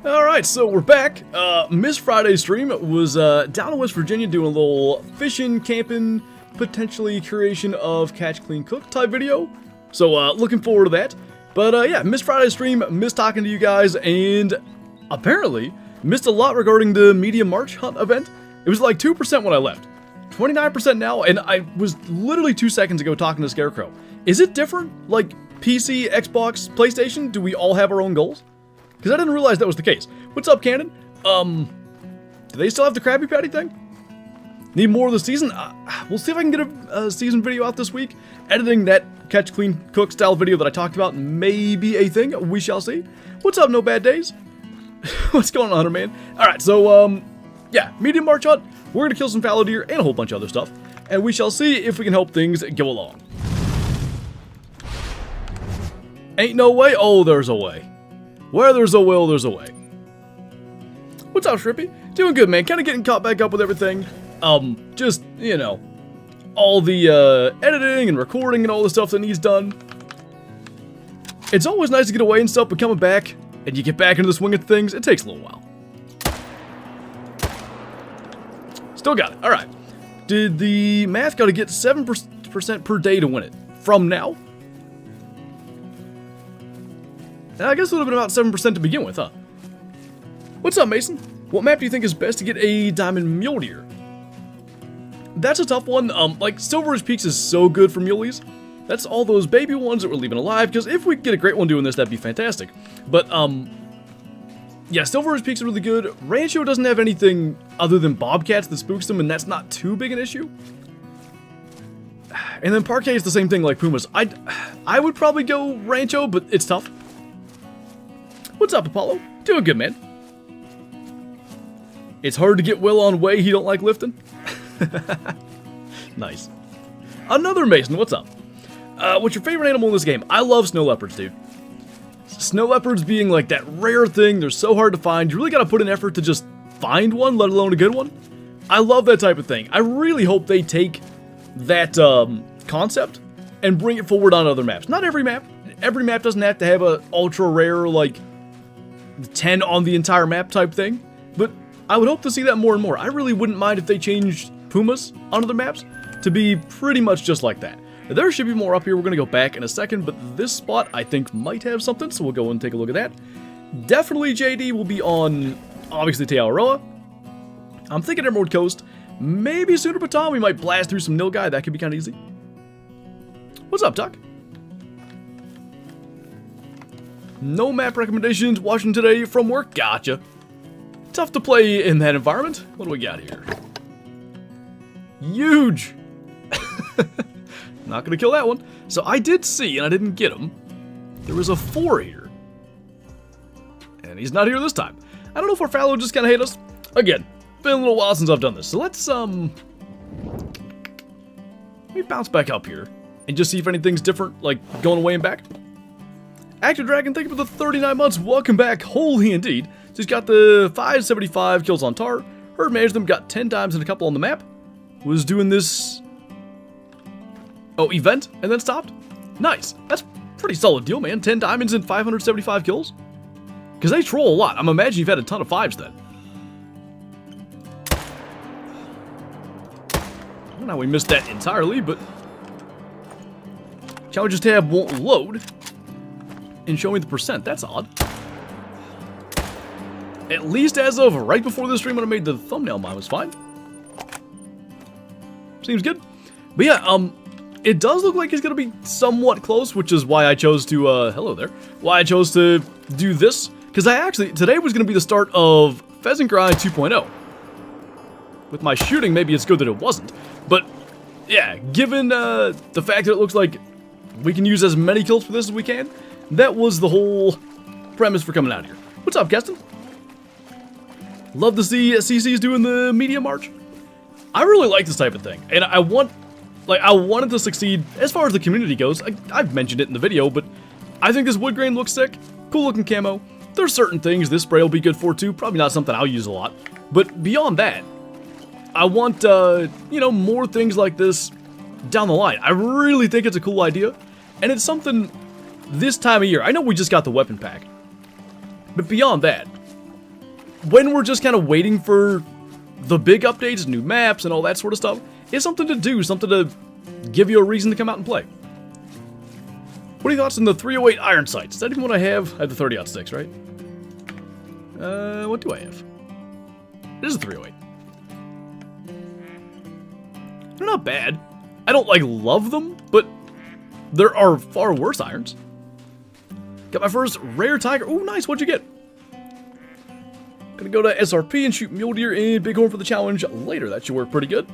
Alright, so we're back. Missed Friday's stream. Was down in West Virginia doing a little fishing, camping, potentially creation of catch, clean, cook type video. So looking forward to that. But yeah, missed Friday's stream, missed talking to you guys, and apparently missed a lot regarding the Medium March Hunt event. It was like 2% when I left. 29% now, and I was literally 2 seconds ago talking to Scarecrow. Is it different? Like PC, Xbox, PlayStation? Do we all have our own goals? Because I didn't realize that was the case. What's up, Cannon? Do they still have the Krabby Patty thing? Need more of the season? We'll see if I can get a season video out this week. Editing that catch, clean, cook style video that I talked about may be a thing. We shall see. What's up, No Bad Days? What's going on, Hunter Man? Alright, so, yeah, Medium March Hunt. We're going to kill some fallow deer and a whole bunch of other stuff. And we shall see if we can help things go along. Ain't no way? Oh, there's a way. Where there's a will, there's a way. What's up, Shrippy? Doing good, man. Kind of getting caught back up with everything. Just, you know, all the, editing and recording and all the stuff that needs done. It's always nice to get away and stuff, but coming back, and you get back into the swing of things, it takes a little while. Still got it. Alright. Did the math got to get 7% per day to win it? From now? I guess it would have been about 7% to begin with, huh? What's up, Mason? What map do you think is best to get a diamond mule deer? That's a tough one. Like, Silver Ridge Peaks is so good for muleys. That's all those baby ones that we're leaving alive, because if we could get a great one doing this, that'd be fantastic. But, yeah, Silver Ridge Peaks are really good. Rancho doesn't have anything other than bobcats that spooks them, and that's not too big an issue. And then Parquet is the same thing like Pumas. I would probably go Rancho, but it's tough. What's up, Apollo? Doing good, man. It's hard to get Will on way he don't like lifting. Nice. Another Mason, what's up? What's your favorite animal in this game? I love snow leopards, dude. Snow leopards being like that rare thing, they're so hard to find. You really gotta put an effort to just find one, let alone a good one. I love that type of thing. I really hope they take that concept and bring it forward on other maps. Not every map. Every map doesn't have to have a ultra rare, like, 10 on the entire map type thing, but I would hope to see that more and more. I really wouldn't mind if they changed Pumas on other maps to be pretty much just like that. There should be more up here. We're going to go back in a second, but this spot I think might have something, so we'll go and take a look at that. Definitely JD will be on, obviously, Tahr. I'm thinking Emerald Coast. Maybe Sooner Baton, we might blast through some Nilgai. That could be kind of easy. What's up, Tuck? No map recommendations, watching today from work, gotcha. Tough to play in that environment. What do we got here? Huge! Not gonna kill that one. So I did see, and I didn't get him, there was a 4 here. And he's not here this time. I don't know if our fallow just kinda hate us. Again, been a little while since I've done this, so let's, let me bounce back up here and just see if anything's different, like going away and back. Active Dragon, thank you for the 39 months. Welcome back. Holy indeed. Just got the 575 kills on Tahr. Herd managed them, got 10 times and a couple on the map. Was doing this... oh, event, and then stopped? Nice. That's pretty solid deal, man. 10 diamonds and 575 kills. Because they troll a lot. I'm imagining you've had a ton of 5s then. I don't know how we missed that entirely, but... Challenges tab won't load. And show me the percent. That's odd. At least as of right before this stream when I made the thumbnail, mine was fine. Seems good. But yeah, it does look like it's going to be somewhat close, which is why I chose to, hello there. Why I chose to do this. Because I actually, today was going to be the start of Pheasant Grind 2.0. With my shooting, maybe it's good that it wasn't. But, yeah, given the fact that it looks like we can use as many kills for this as we can, that was the whole premise for coming out here. What's up, Keston? Love to see CC's doing the media march. I really like this type of thing, and I want it to succeed as far as the community goes. I've mentioned it in the video, but I think this wood grain looks sick. Cool looking camo. There's certain things this spray will be good for too. Probably not something I'll use a lot, but beyond that, I want you know, more things like this down the line. I really think it's a cool idea, and it's something this time of year. I know we just got the weapon pack, but beyond that, when we're just kind of waiting for the big updates, new maps, and all that sort of stuff, it's something to do, something to give you a reason to come out and play. What are your thoughts on the 308 iron sights? Is that even what I have? I have the 30-06, right? What do I have? This is a 308. They're not bad. I don't, like, love them, but there are far worse irons. Got my first rare tiger. Ooh, nice. What'd you get? Gonna go to SRP and shoot mule deer and bighorn for the challenge later. That should work pretty good.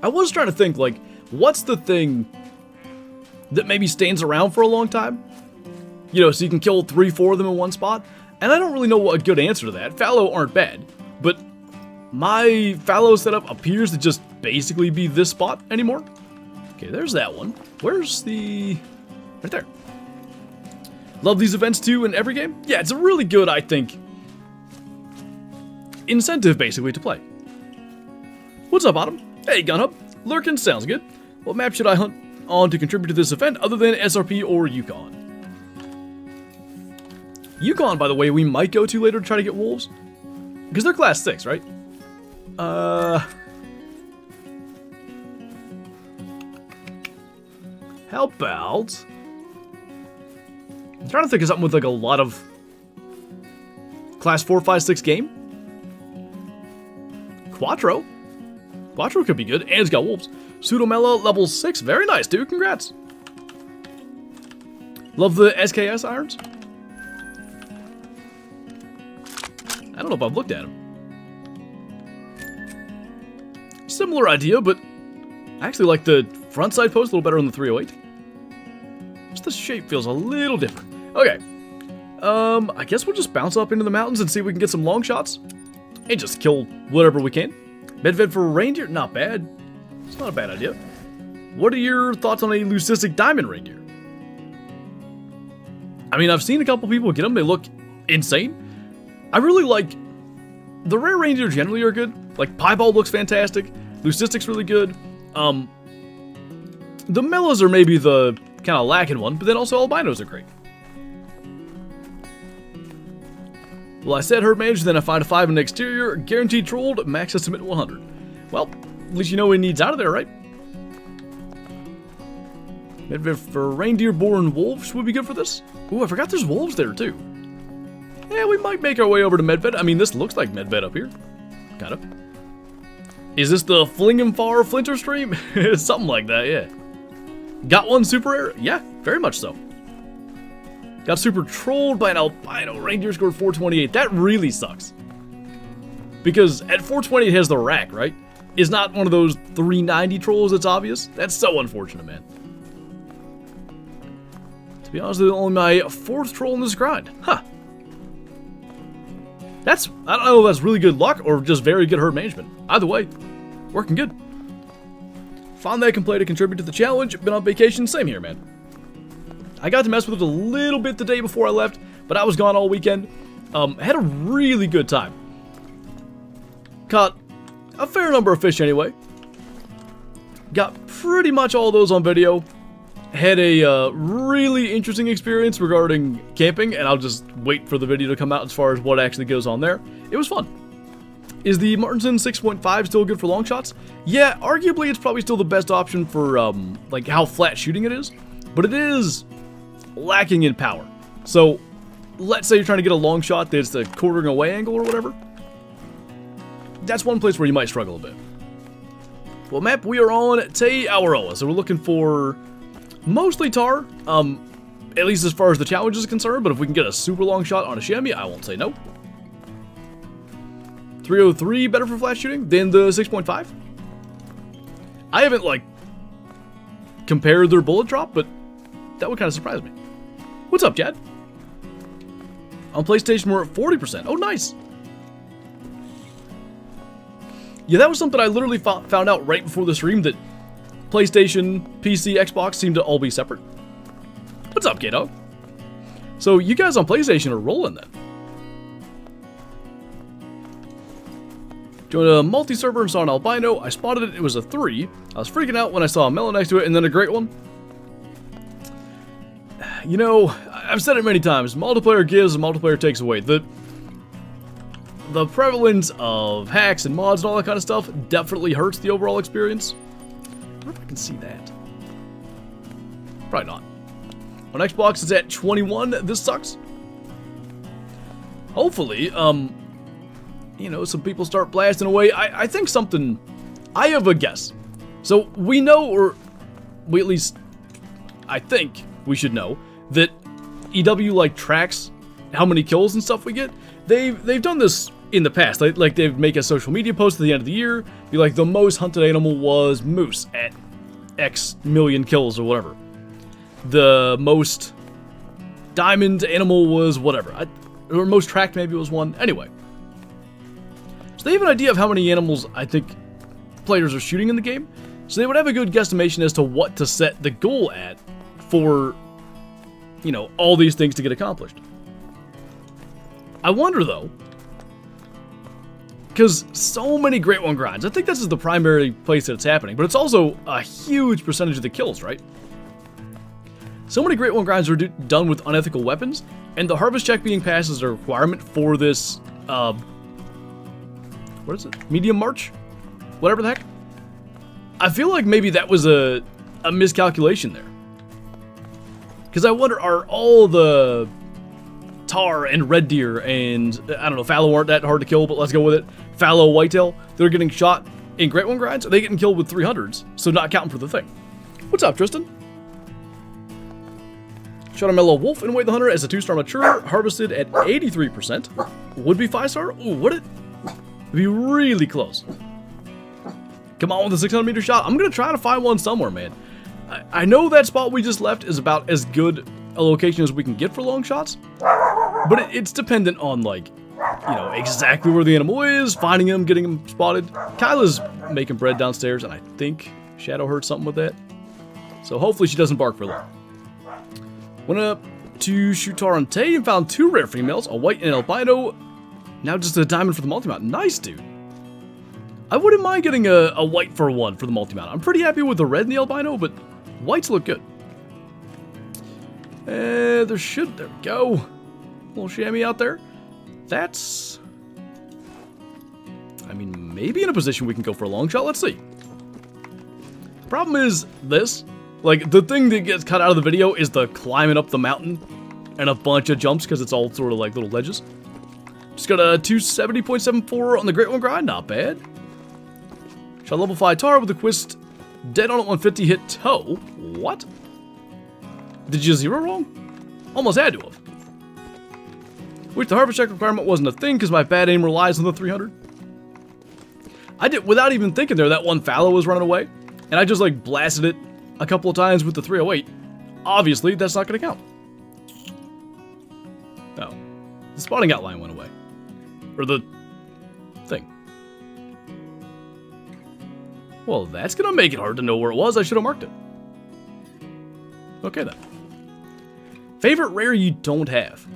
I was trying to think, like, what's the thing that maybe stands around for a long time? You know, so you can kill 3-4 of them in one spot. And I don't really know a good answer to that. Fallow aren't bad, but my fallow setup appears to just basically be this spot anymore. Okay, there's that one. Where's the... right there. Love these events too in every game. Yeah, it's a really good, I think, incentive basically to play. What's up, Autumn? Hey, Gunhub. Lurkin sounds good. What map should I hunt on to contribute to this event other than SRP or Yukon? Yukon, by the way, we might go to later to try to get wolves. Because they're class 6, right? How about... I'm trying to think of something with like a lot of class 4, 5, 6 game. Quattro. Quattro could be good, and it's got wolves. Pseudomela level 6. Very nice, dude. Congrats. Love the SKS irons. I don't know if I've looked at them. Similar idea, but I actually like the front side post a little better on the 308. Just the shape feels a little different. Okay. I guess we'll just bounce up into the mountains and see if we can get some long shots. And just kill whatever we can. Medved for reindeer? Not bad. It's not a bad idea. What are your thoughts on a leucistic diamond reindeer? I mean, I've seen a couple people get them. They look insane. I really like... the rare reindeer generally are good. Like, Piebald looks fantastic. Leucistic's really good. The Mellas are maybe the kind of lacking one, but then also albinos are great. Well, I said herd manager, then I find a 5 in the exterior, guaranteed trolled, max estimate 100. Well, at least you know he needs out of there, right? Maybe for reindeer-born wolves would be good for this. Ooh, I forgot there's wolves there, too. Yeah, we might make our way over to Medved. I mean, this looks like Medved up here. Kind of. Is this the Flingenfar Flinter stream? Something like that, yeah. Got one super rare? Yeah, very much so. Got super trolled by an albino reindeer, scored 428. That really sucks. Because at 428 it has the rack, right? Is not one of those 390 trolls that's obvious. That's so unfortunate, man. To be honest, it's only my 4th troll in this grind. Huh. That's, I don't know if that's really good luck or just very good herd management. Either way, working good. Found that I can play to contribute to the challenge. Been on vacation, same here, man. I got to mess with it a little bit the day before I left, but I was gone all weekend. Had a really good time. Caught a fair number of fish anyway. Got pretty much all those on video. Had a really interesting experience regarding camping, and I'll just wait for the video to come out as far as what actually goes on there. It was fun. Is the Martinson 6.5 still good for long shots? Yeah, arguably it's probably still the best option for like how flat shooting it is, but it is lacking in power. So let's say you're trying to get a long shot that's the quartering away angle or whatever. That's one place where you might struggle a bit. Well, map, we are on Tahr, so we're looking for mostly Tahr, at least as far as the challenge is concerned, but if we can get a super long shot on a chamois, I won't say no. 303 better for flat shooting than the 6.5. I haven't, like, compared their bullet drop, but that would kind of surprise me. What's up, Chad? On PlayStation, we're at 40%. Oh, nice. Yeah, that was something I literally found out right before the stream, that PlayStation, PC, Xbox seem to all be separate. What's up, Gato? So you guys on PlayStation are rolling then. Joined a multi-server and saw an albino. I spotted it. It was a 3. I was freaking out when I saw a melon next to it, and then a great one. You know, I've said it many times. Multiplayer gives and multiplayer takes away. The the prevalence of hacks and mods and all that kind of stuff definitely hurts the overall experience. I wonder if I can see that. Probably not. On Xbox, it's at 21. This sucks. Hopefully, you know, some people start blasting away. I think something... I have a guess. So, we know, or we at least... I think we should know, that EW, like, tracks how many kills and stuff we get. They've done this in the past. Like they'd make a social media post at the end of the year, be like, the most hunted animal was moose at X million kills or whatever. The most diamond animal was whatever. Or most tracked maybe was one. Anyway. So they have an idea of how many animals I think players are shooting in the game. So they would have a good guesstimation as to what to set the goal at for, you know, all these things to get accomplished. I wonder, though, because so many Great One grinds, I think this is the primary place that it's happening, but it's also a huge percentage of the kills, right? So many Great One grinds are done with unethical weapons, and the harvest check being passed is a requirement for this, what is it? Medium March? Whatever the heck. I feel like maybe that was a miscalculation there. Because I wonder, are all the Tahr and red deer and, I don't know, fallow aren't that hard to kill, but let's go with it. Fallow whitetail, they're getting shot in Great One grinds, are they getting killed with 300s, so not counting for the thing. What's up, Tristan? Shot a mellow wolf in Way the Hunter as a 2-star mature, harvested at 83%. Would be 5-star? Ooh, would it? It'd be really close. Come on with a 600 meter shot. I'm gonna try to find one somewhere, man. I know that spot we just left is about as good a location as we can get for long shots, but it's dependent on, like, you know, exactly where the animal is, finding him, getting him spotted. Kyla's making bread downstairs, and I think Shadow heard something with that. So hopefully she doesn't bark for long. Went up to shoot Tahr on Tay and found 2 rare females, a white and an albino. Now just a diamond for the multi-mount. Nice, dude. I wouldn't mind getting a white for 1 for the multi-mount. I'm pretty happy with the red and the albino, but whites look good. There we go. A little chamois out there. That's, I mean, maybe in a position we can go for a long shot. Let's see. Problem is this. Like, the thing that gets cut out of the video is the climbing up the mountain and a bunch of jumps because it's all sort of like little ledges. Just got a 270.74 on the Great One grind. Not bad. Shot level 5 Tahr with a Quist. Dead on at 150, hit toe. What? Did you 0 wrong? Almost had to have. Which the harvest check requirement wasn't a thing because my bad aim relies on the 300. I did, without even thinking there, that one fallow was running away. And I just, like, blasted it a couple of times with the 308. Obviously, that's not going to count. No. The spotting outline went away. Or the thing. Well, that's going to make it hard to know where it was. I should have marked it. Okay, then. Favorite rare you don't have?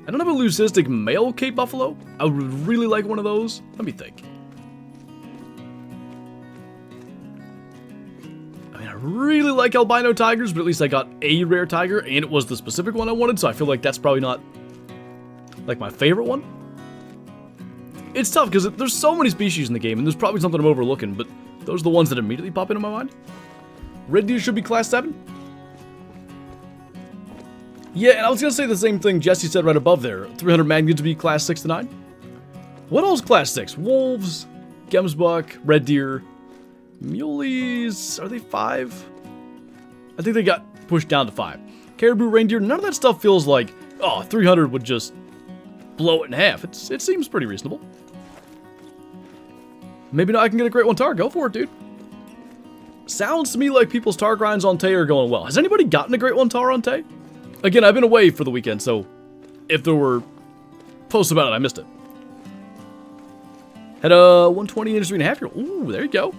I don't have a leucistic male Cape Buffalo. I would really like one of those. Let me think. I mean, I really like albino tigers, but at least I got a rare tiger, and it was the specific one I wanted, so I feel like that's probably not, like, my favorite one. It's tough, because there's so many species in the game, and there's probably something I'm overlooking, but those are the ones that immediately pop into my mind. Red deer should be class 7. Yeah, and I was going to say the same thing Jesse said right above there. 300 magnets to be class 6 to 9. What else class 6? Wolves, gemsbuck, red deer, muleys, are they 5? I think they got pushed down to 5. Caribou, reindeer, none of that stuff feels like, oh, 300 would just blow it in half. It seems pretty reasonable. Maybe now I can get a Great One Tahr. Go for it, dude. Sounds to me like people's Tahr grinds on Tay are going well. Has anybody gotten a Great One Tahr on Tay? Again, I've been away for the weekend, so if there were posts about it, I missed it. Had a 120 and a 3.5 year. Ooh, there you go.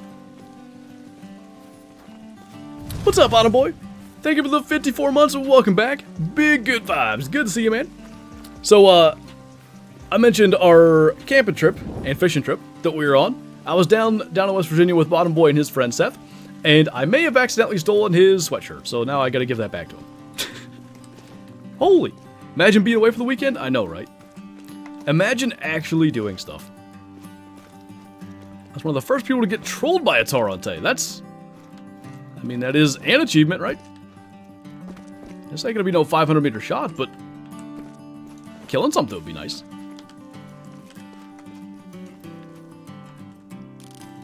What's up, Autumn Boy? Thank you for the 54 months and welcome back. Big good vibes. Good to see you, man. So, I mentioned our camping trip and fishing trip that we were on. I was down in West Virginia with Bottom Boy and his friend Seth, and I may have accidentally stolen his sweatshirt, so now I gotta give that back to him. Holy. Imagine being away for the weekend. I know, right? Imagine actually doing stuff. I was one of the first people to get trolled by a Tahr on Tay. That's... I mean, that is an achievement, right? This ain't gonna be no 500-meter shot, but... killing something would be nice.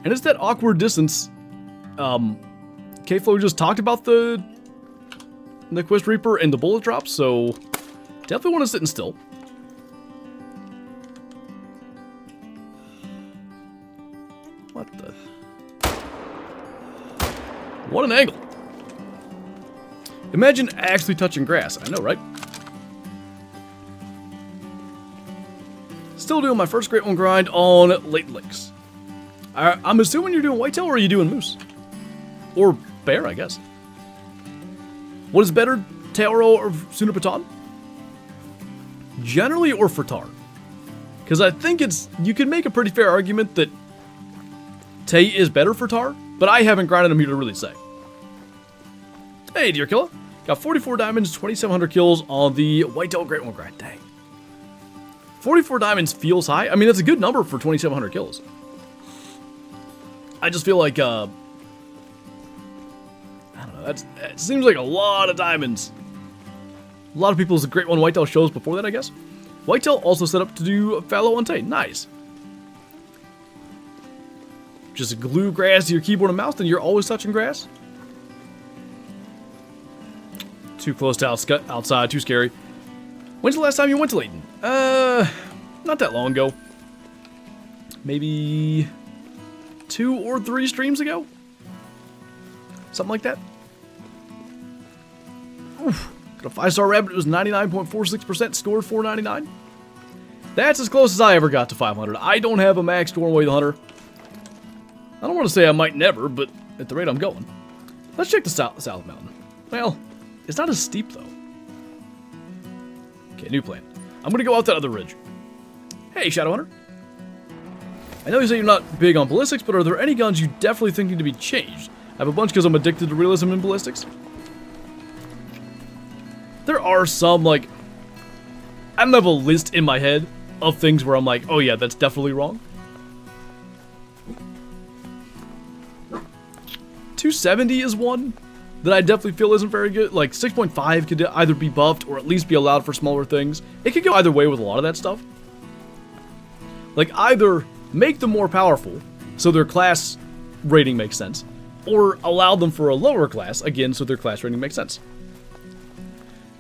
And it's that awkward distance. K-Flow just talked about the Quest Reaper and the bullet drops, so... definitely want to sit still. What the... what an angle. Imagine actually touching grass. I know, right? Still doing my first Great One grind on late lakes. I'm assuming you're doing whitetail or are you doing moose? Or bear, I guess. What is better, Tahr or Sunapatan? Generally or for Tahr? Because I think you can make a pretty fair argument that Tay is better for Tahr, but I haven't grinded him here to really say. Hey, deer killer. Got 44 diamonds, 2,700 kills on the whitetail Great One grind. Dang. 44 diamonds feels high. I mean, that's a good number for 2,700 kills. I just feel like, I don't know, it seems like a lot of diamonds. A lot of people's Great One whitetail shows before that, I guess. Whitetail also set up to do Fallow on Tay. Nice. Just glue grass to your keyboard and mouse, and you're always touching grass. Too close to outside, too scary. When's the last time you went to Layton? Not that long ago. Maybe 2 or 3 streams ago? Something like that. Oof. Got a 5-star rabbit. It was 99.46%. Scored 499. That's as close as I ever got to 500. I don't have a max Stormway the Hunter. I don't want to say I might never, but at the rate I'm going. Let's check the south mountain. Well, it's not as steep, though. Okay, new plan. I'm going to go out that other ridge. Hey, Shadowhunter. I know you say you're not big on ballistics, but are there any guns you definitely think need to be changed? I have a bunch because I'm addicted to realism in ballistics. There are some, like... I don't have a list in my head of things where I'm like, oh yeah, that's definitely wrong. 270 is one that I definitely feel isn't very good. Like, 6.5 could either be buffed or at least be allowed for smaller things. It could go either way with a lot of that stuff. Like, either make them more powerful, so their class rating makes sense, or allow them for a lower class, again, so their class rating makes sense.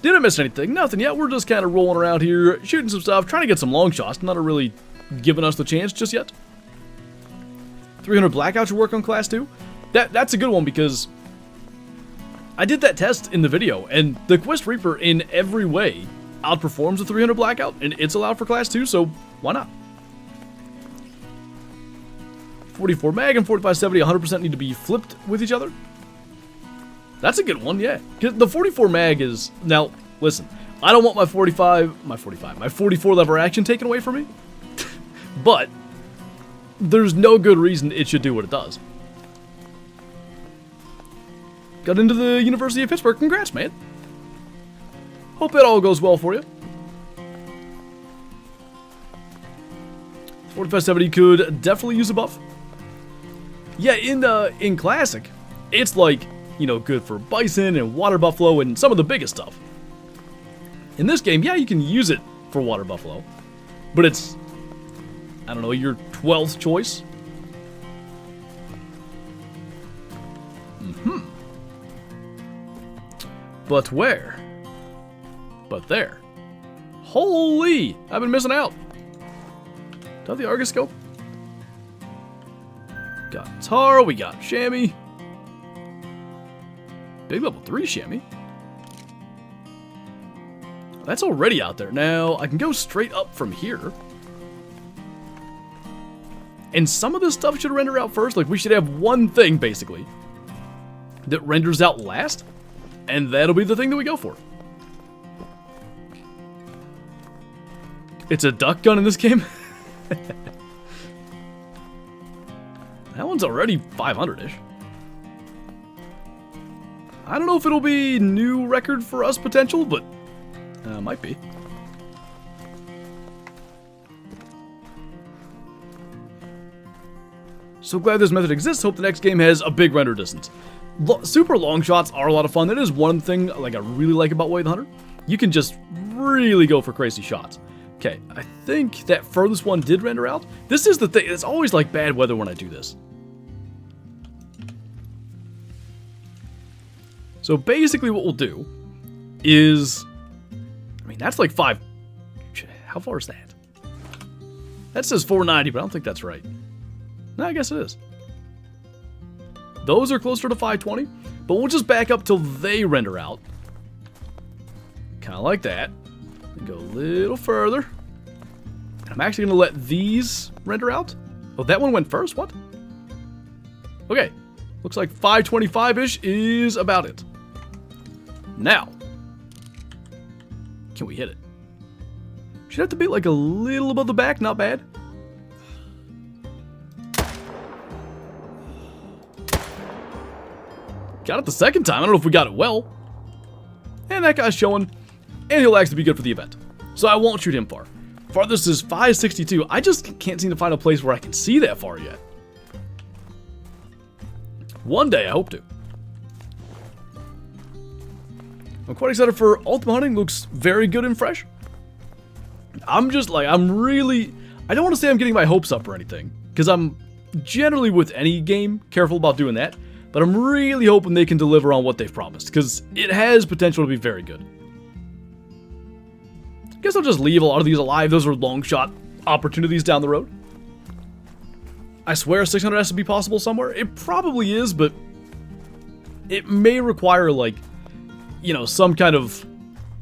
Didn't miss anything, nothing yet. We're just kind of rolling around here, shooting some stuff, trying to get some long shots. Not really giving us the chance just yet. 300 blackout should work on class 2. That's a good one because I did that test in the video, and the Quest Reaper in every way outperforms the 300 blackout, and it's allowed for class 2, so why not? 44 mag and 4570 100% need to be flipped with each other. That's a good one, yeah. Because the 44 mag is... Now, listen. I don't want my 44 lever action taken away from me. But there's no good reason it should do what it does. Got into the University of Pittsburgh. Congrats, man. Hope it all goes well for you. 4570 could definitely use a buff. Yeah, in Classic, it's like, you know, good for Bison and Water Buffalo and some of the biggest stuff. In this game, yeah, you can use it for Water Buffalo, but it's, I don't know, your 12th choice. But where? But there. Holy! I've been missing out. Do I have the Argoscope? Got Tahr, we got Chamois. Big level 3 Chamois. That's already out there. Now, I can go straight up from here. And some of this stuff should render out first. Like, we should have one thing, basically, that renders out last. And that'll be the thing that we go for. It's a duck gun in this game? That one's already 500-ish. I don't know if it'll be new record for us potential, but Might be. So glad this method exists. Hope the next game has a big render distance. Super long shots are a lot of fun. That is one thing like I really like about Way of the Hunter. You can just really go for crazy shots. Okay, I think that furthest one did render out. This is the thing. It's always like bad weather when I do this. So basically what we'll do is, I mean, that's like 5. How far is that? That says 490, but I don't think that's right. No, I guess it is. Those are closer to 520, but we'll just back up till they render out. Kind of like that. And go a little further. And I'm actually going to let these render out. Oh, that one went first? What? Okay. Looks like 525-ish is about it. Now. Can we hit it? Should have to be like a little above the back. Not bad. Got it the second time. I don't know if we got it well. And that guy's showing. And he'll actually be good for the event. So I won't shoot him far. Farthest is 562. I just can't seem to find a place where I can see that far yet. One day, I hope to. I'm quite excited for Ultimate Hunting. Looks very good and fresh. I'm just like, I don't want to say I'm getting my hopes up or anything. Because I'm generally with any game careful about doing that. But I'm really hoping they can deliver on what they've promised, because it has potential to be very good. I guess I'll just leave a lot of these alive. Those are long shot opportunities down the road. I swear 600 has to be possible somewhere. It probably is, but it may require, like, you know, some kind of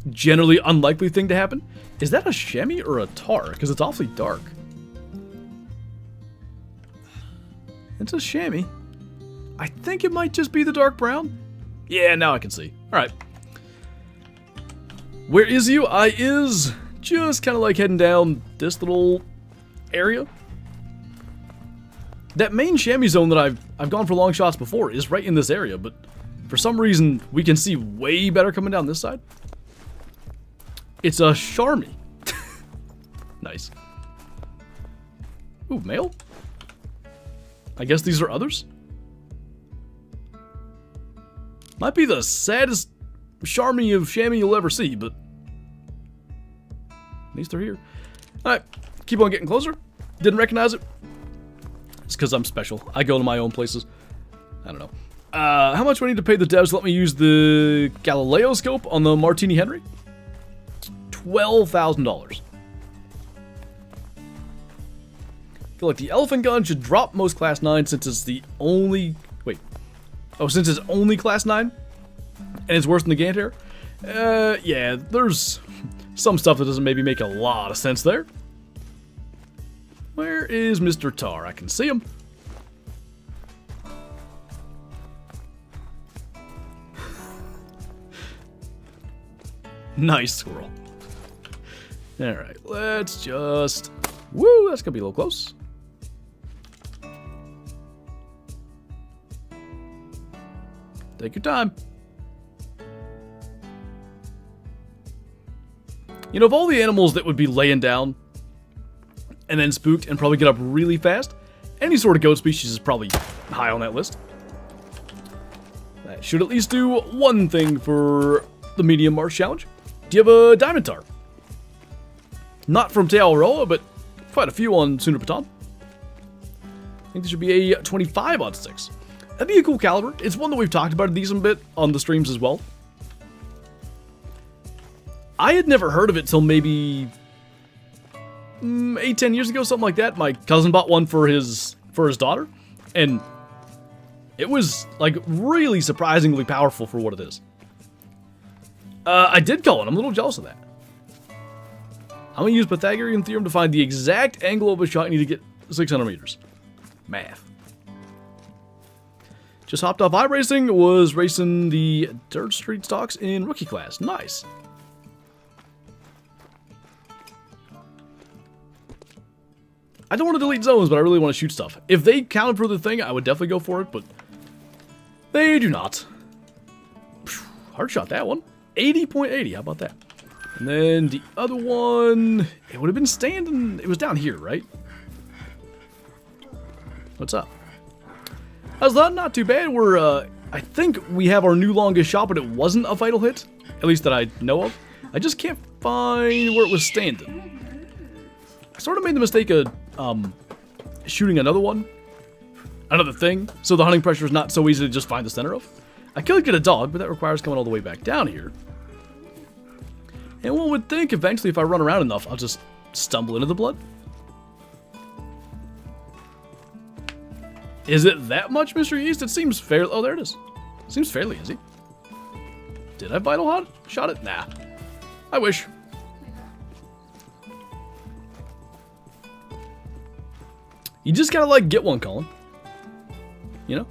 generally unlikely thing to happen. Is that a chamois or a Tahr? Because it's awfully dark. It's a chamois. I think it might just be the dark brown. Yeah, now I can see. Alright. Where is you? I is just kind of like heading down this little area. That main chamois zone that I've gone for long shots before is right in this area, but for some reason we can see way better coming down this side. It's a Charmy. Nice. Ooh, male? I guess these are others? Might be the saddest Charmy of chamois you'll ever see, but at least they're here. Alright, keep on getting closer. Didn't recognize it. It's because I'm special. I go to my own places. I don't know. How much do I need to pay the devs to let me use the Galileo scope on the Martini Henry? $12,000. Feel like the elephant gun should drop most class 9 since it's the only... Wait. Oh, since it's only class 9? And it's worse than the Gantair? Yeah, there's some stuff that doesn't maybe make a lot of sense there. Where is Mr. Tahr? I can see him. Nice squirrel. Alright, let's just... Woo, that's gonna be a little close. Take your time. You know, of all the animals that would be laying down and then spooked and probably get up really fast, any sort of goat species is probably high on that list. That should at least do one thing for the medium march challenge. Do you have a diamond Tahr? Not from Te Awaroa, but quite a few on Sooner Baton. I think this should be a 25-06. That'd be a cool caliber. It's one that we've talked about a decent bit on the streams as well. I had never heard of it till maybe 8-10 years ago, something like that. My cousin bought one for his daughter, and it was like really surprisingly powerful for what it is. I did call it. I'm a little jealous of that. I'm gonna use Pythagorean theorem to find the exact angle of a shot. I need to get 600 meters. Math. Just hopped off iRacing, was racing the Dirt Street stocks in rookie class. Nice. I don't want to delete zones, but I really want to shoot stuff. If they counted for the thing, I would definitely go for it, but they do not. Hard shot that one. 80.80, how about that? And then the other one, it would have been standing, it was down here, right? What's up? How's that? Not too bad. We're, I think we have our new longest shot, but it wasn't a vital hit. At least that I know of. I just can't find where it was standing. I sort of made the mistake of, shooting another one. Another thing. So the hunting pressure is not so easy to just find the center of. I could get a dog, but that requires coming all the way back down here. And one would think eventually if I run around enough, I'll just stumble into the blood. Is it that much, Mr. Yeast? It seems fairly... Oh, there it is. Seems fairly easy. Did I vital shot it? Nah. I wish. You just gotta, like, get one, Colin. You know?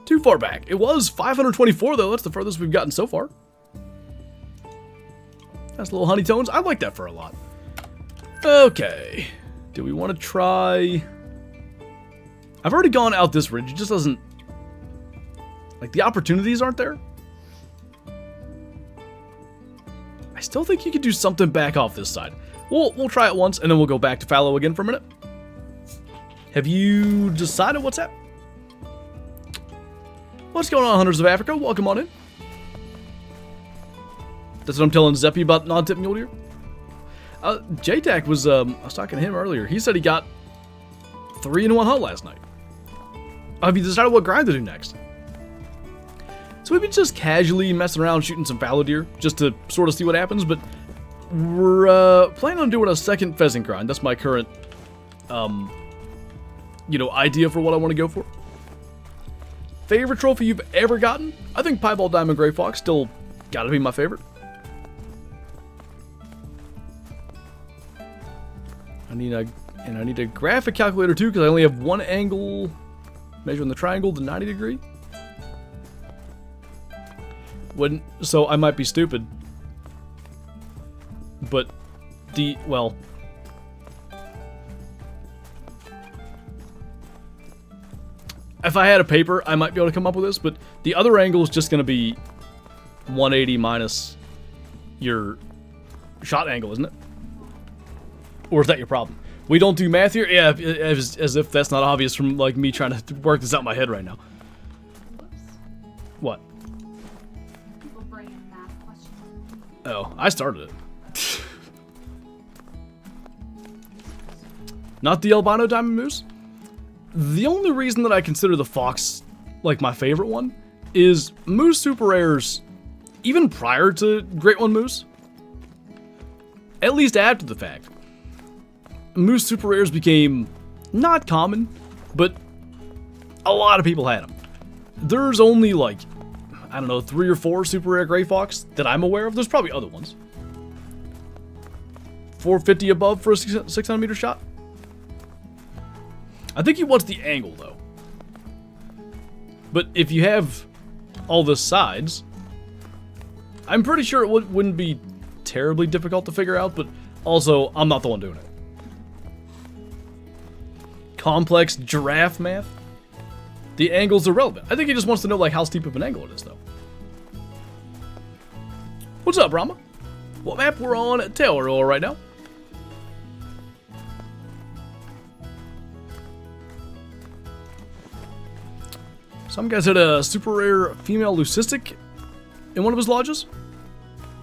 Too far back. It was 524, though. That's the furthest we've gotten so far. That's little honey tones. I like that for a lot. Okay. Do we want to try... I've already gone out this ridge. It just doesn't... Like, the opportunities aren't there. I still think you could do something back off this side. We'll try it once, and then we'll go back to Fallow again for a minute. Have you decided what's up? What's going on, Hunters of Africa? Welcome on in. That's what I'm telling Zeppy about non-tip mule deer. JTAC was, I was talking to him earlier. He said he got 3 in 1 hunt last night. Have you decided what grind to do next? So we've been just casually messing around shooting some fallow deer, just to sort of see what happens, but we're planning on doing a second pheasant grind. That's my current, you know, idea for what I want to go for. Favorite trophy you've ever gotten? I think Piebald Diamond Gray Fox still gotta be my favorite. I need a graphic calculator too, because I only have one angle measuring the triangle, the 90 degree. So I might be stupid. But well. If I had a paper, I might be able to come up with this, but the other angle is just going to be 180 minus your shot angle, isn't it? Or is that your problem? We don't do math here? Yeah, as if that's not obvious from like me trying to work this out in my head right now. What? People bring in math questions. Oh, I started it. Not the albino diamond moose? The only reason that I consider the fox like my favorite one is moose super rares, even prior to Great One Moose, at least after the fact, moose super rares became not common, but a lot of people had them. There's only like, I don't know, 3 or 4 super rare gray fox that I'm aware of. There's probably other ones. 450 above for a 600 meter shot. I think he wants the angle though. But if you have all the sides, I'm pretty sure it wouldn't be terribly difficult to figure out, but also I'm not the one doing it. Complex giraffe math? The angle's irrelevant. I think he just wants to know like how steep of an angle it is though. What's up, Brahma? What map we're on at Tahr right now? Some guys had a super rare female leucistic in one of his lodges.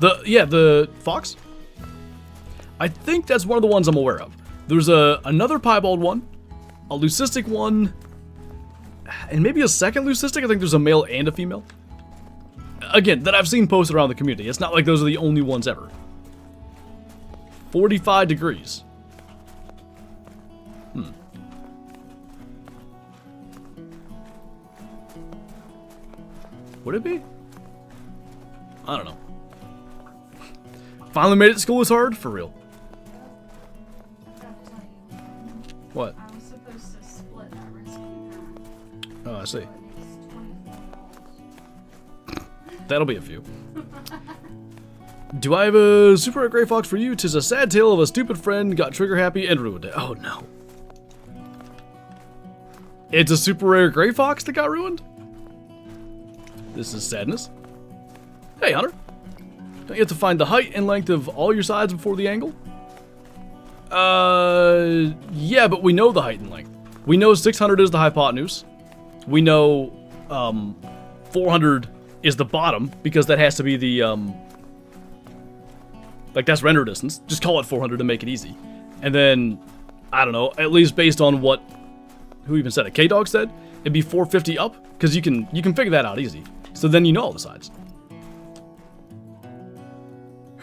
The fox. I think that's one of the ones I'm aware of. There's another piebald one, a leucistic one, and maybe a second leucistic. I think there's a male and a female. Again, that I've seen posted around the community. It's not like those are the only ones ever. 45 degrees. Would it be? I don't know. Finally made it to school is hard? For real. What? I was supposed to split that recipe. Oh, I see. That'll be a few. Do I have a super rare gray fox for you? 'Tis a sad tale of a stupid friend got trigger happy and ruined it. Oh no. It's a super rare gray fox that got ruined? This is sadness. Hey, Hunter. Don't you have to find the height and length of all your sides before the angle? Yeah, but we know the height and length. We know 600 is the hypotenuse. We know 400 is the bottom, because that has to be the, like, that's render distance. Just call it 400 to make it easy. And then, I don't know, at least based on what, who even said it? K-Dog said? It'd be 450 up, because you can figure that out easy. So then you know all the sides.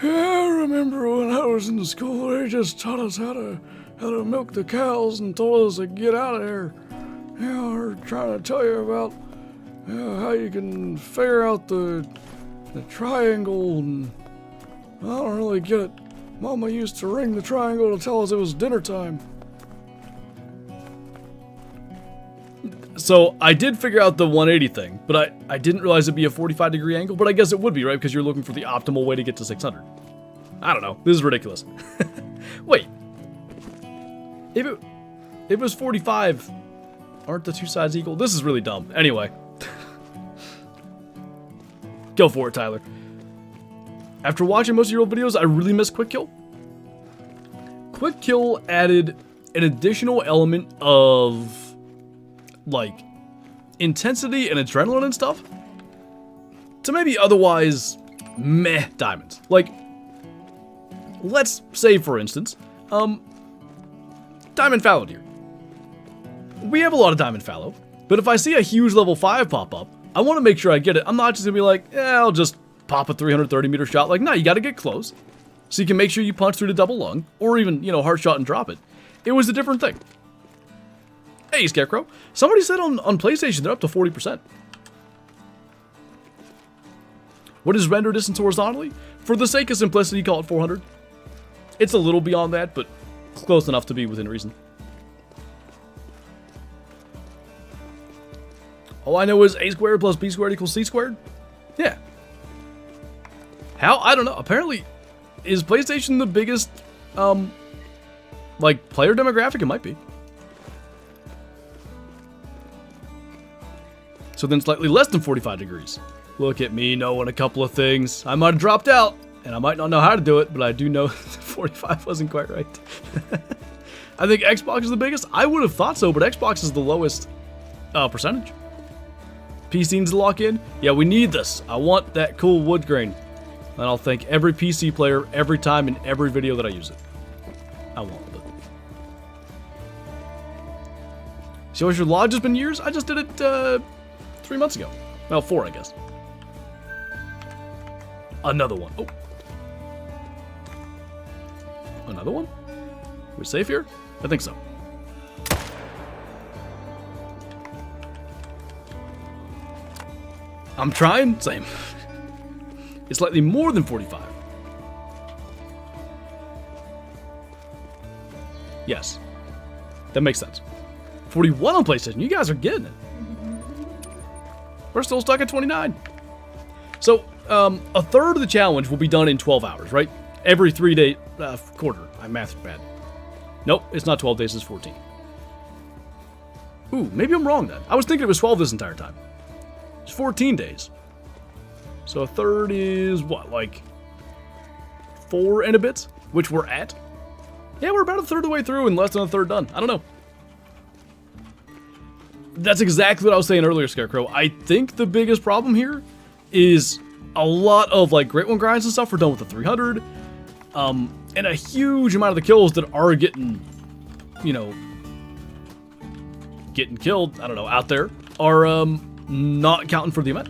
I remember when I was in school, they just taught us how to milk the cows and told us to get out of there. Yeah, we're trying to tell you about how you can figure out the triangle, and I don't really get it. Mama used to ring the triangle to tell us it was dinner time. So I did figure out the 180 thing, but I didn't realize it'd be a 45-degree angle, but I guess it would be, right? Because you're looking for the optimal way to get to 600. I don't know. This is ridiculous. Wait. If it was 45, aren't the two sides equal? This is really dumb. Anyway. Go for it, Tyler. After watching most of your old videos, I really miss Quick Kill. Quick Kill added an additional element of, like, intensity and adrenaline and stuff to maybe otherwise meh diamonds. Like, let's say, for instance, Diamond Fallow deer. We have a lot of Diamond Fallow, but if I see a huge level 5 pop up, I want to make sure I get it. I'm not just going to be like, I'll just pop a 330-meter shot. Like, no, you got to get close, so you can make sure you punch through the double lung, or even, you know, hard shot and drop it. It was a different thing. Hey, Scarecrow. Somebody said on PlayStation they're up to 40%. What is render distance horizontally? For the sake of simplicity, call it 400. It's a little beyond that, but close enough to be within reason. All I know is a squared plus b squared equals c squared? Yeah. How? I don't know. Apparently, is PlayStation the biggest, like, player demographic? It might be. So then slightly less than 45 degrees. Look at me knowing a couple of things. I might have dropped out, and I might not know how to do it, but I do know 45 wasn't quite right. I think Xbox is the biggest. I would have thought so, but Xbox is the lowest percentage. PC needs to lock in. Yeah, we need this. I want that cool wood grain. And I'll thank every PC player every time in every video that I use it. I want it. So has your lodge has been years? I just did it 3 months ago. Well, 4, I guess. Another one. Oh. Another one? We safe here? I think so. I'm trying. Same. It's slightly more than 45. Yes. That makes sense. 41 on PlayStation. You guys are getting it. We're still stuck at 29. So, a third of the challenge will be done in 12 hours, right? Every 3-day quarter. My math's bad. Nope, it's not 12 days, it's 14. Ooh, maybe I'm wrong then. I was thinking it was 12 this entire time. It's 14 days. So a third is, what, like 4 and a bit? Which we're at? Yeah, we're about a third of the way through and less than a third done. I don't know. That's exactly what I was saying earlier, Scarecrow. I think the biggest problem here is a lot of, like, Great One grinds and stuff were done with the 300. And a huge amount of the kills that are getting, you know, getting killed, I don't know, out there, are, not counting for the event.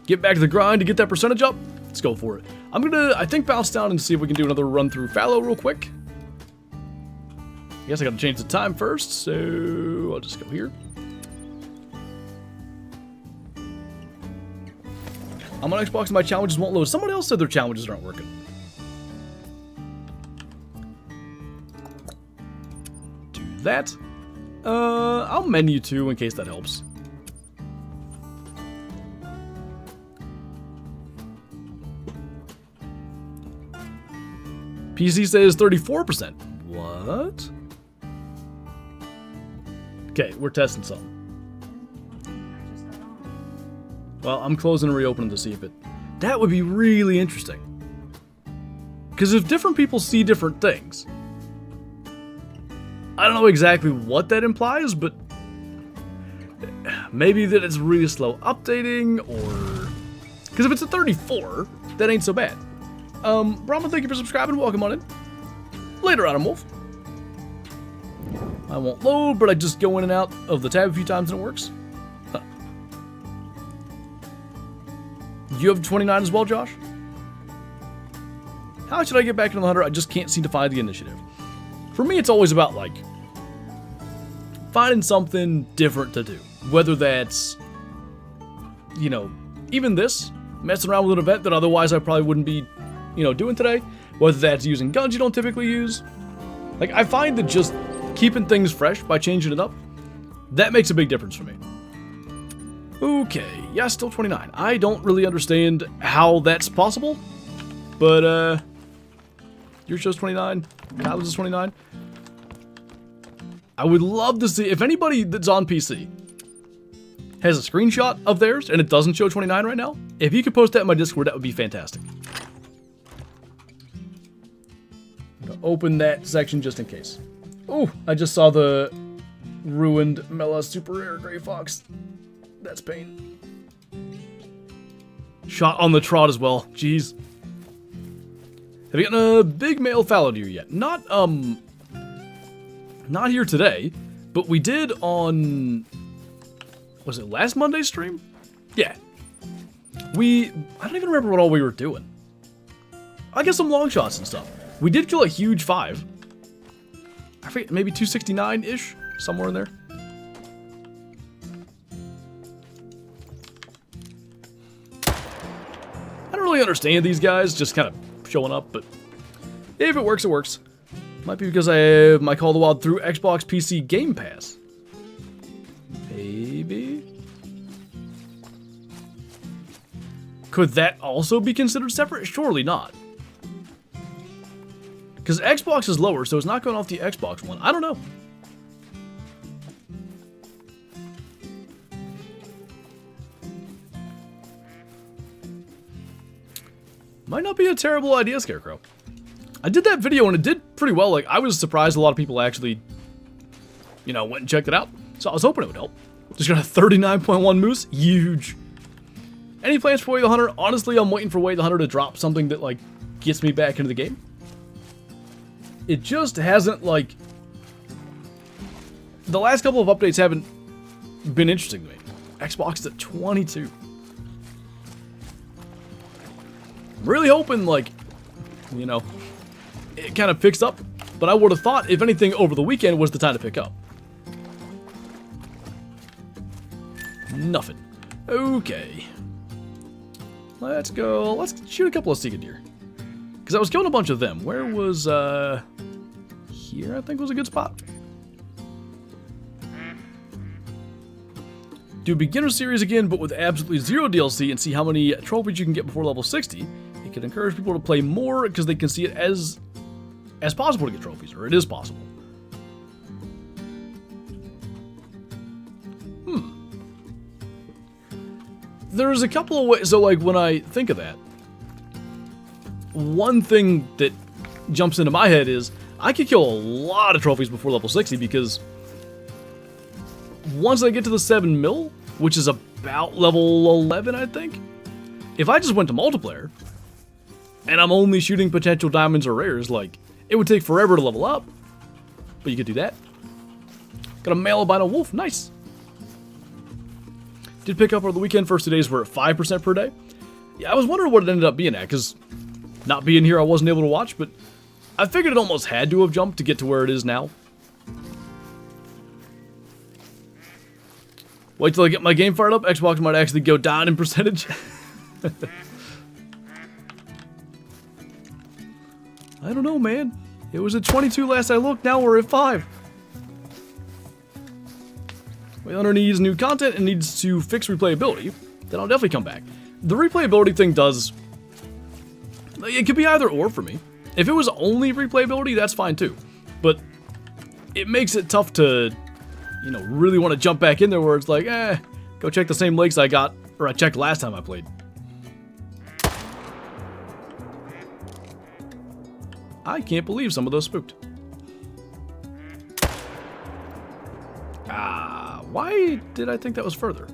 Get back to the grind to get that percentage up. Let's go for it. I'm gonna, I think, bounce down and see if we can do another run through Fallow real quick. I guess I gotta change the time first, so I'll just go here. I'm on Xbox and my challenges won't load. Someone else said their challenges aren't working. Do that. I'll menu too in case that helps. PC says 34%. What? Okay, we're testing something. Well, I'm closing and reopening to see if it That would be really interesting. Because if different people see different things, I don't know exactly what that implies, but maybe that it's really slow updating, or... Because if it's a 34, that ain't so bad. Brahma, thank you for subscribing. Welcome on in. Later, Adam Wolf. I won't load, but I just go in and out of the tab a few times and it works. Huh. You have 29 as well, Josh? How should I get back into the 100? I just can't seem to find the initiative. For me, it's always about, like, finding something different to do. Whether that's, you know, even this, messing around with an event that otherwise I probably wouldn't be, you know, doing today. Whether that's using guns you don't typically use. Like, I find that just keeping things fresh by changing it up, that makes a big difference for me. Okay, yeah, still 29. I don't really understand how that's possible, but, your show's 29, Kyle's is 29. I would love to see, if anybody that's on PC has a screenshot of theirs and it doesn't show 29 right now, if you could post that in my Discord, that would be fantastic. I'm gonna open that section just in case. Oh, I just saw the ruined Mela Super Rare Gray Fox. That's pain. Shot on the trot as well. Jeez. Have you gotten a big male fallow deer yet? Not here today, but we did on, was it last Monday's stream? Yeah. I don't even remember what all we were doing. I guess some long shots and stuff. We did kill a huge 5. I forget, maybe 269-ish, somewhere in there. I don't really understand these guys, just kind of showing up, but if it works, it works. Might be because I have my Call of the Wild through Xbox PC Game Pass. Maybe. Could that also be considered separate? Surely not. Because Xbox is lower, so it's not going off the Xbox one. I don't know. Might not be a terrible idea, Scarecrow. I did that video and it did pretty well. Like, I was surprised a lot of people actually, you know, went and checked it out. So I was hoping it would help. Just got a 39.1 moose. Huge. Any plans for Way the Hunter? Honestly, I'm waiting for Way the Hunter to drop something that, like, gets me back into the game. It just hasn't, like... The last couple of updates haven't been interesting to me. Xbox is at 22. I'm really hoping, like, you know, it kind of picks up. But I would have thought, if anything, over the weekend was the time to pick up. Nothing. Okay. Let's go. Let's shoot a couple of Seeker deer. Because I was killing a bunch of them. Where was, here, I think was a good spot. Do beginner series again, but with absolutely zero DLC, and see how many trophies you can get before level 60. It can encourage people to play more, because they can see it as possible to get trophies, or it is possible. There's a couple of ways, so like when I think of that, one thing that jumps into my head is I could kill a lot of trophies before level 60 because once I get to the 7 mil, which is about level 11, I think, if I just went to multiplayer and I'm only shooting potential diamonds or rares, like, it would take forever to level up, but you could do that. Got a male albino wolf, nice. Did pick up over the weekend. First 2 days were at 5% per day. Yeah, I was wondering what it ended up being at, because not being here I wasn't able to watch, but I figured it almost had to have jumped to get to where it is now. Wait till I get my game fired up, Xbox might actually go down in percentage. I don't know, man. It was at 22 last I looked, now we're at 5. Waylander needs new content and needs to fix replayability, then I'll definitely come back. The replayability thing does... It could be either or for me. If it was only replayability, that's fine too. But it makes it tough to, you know, really want to jump back in there where it's like, go check the same lakes I got, or I checked last time I played. I can't believe some of those spooked. Why did I think that was further?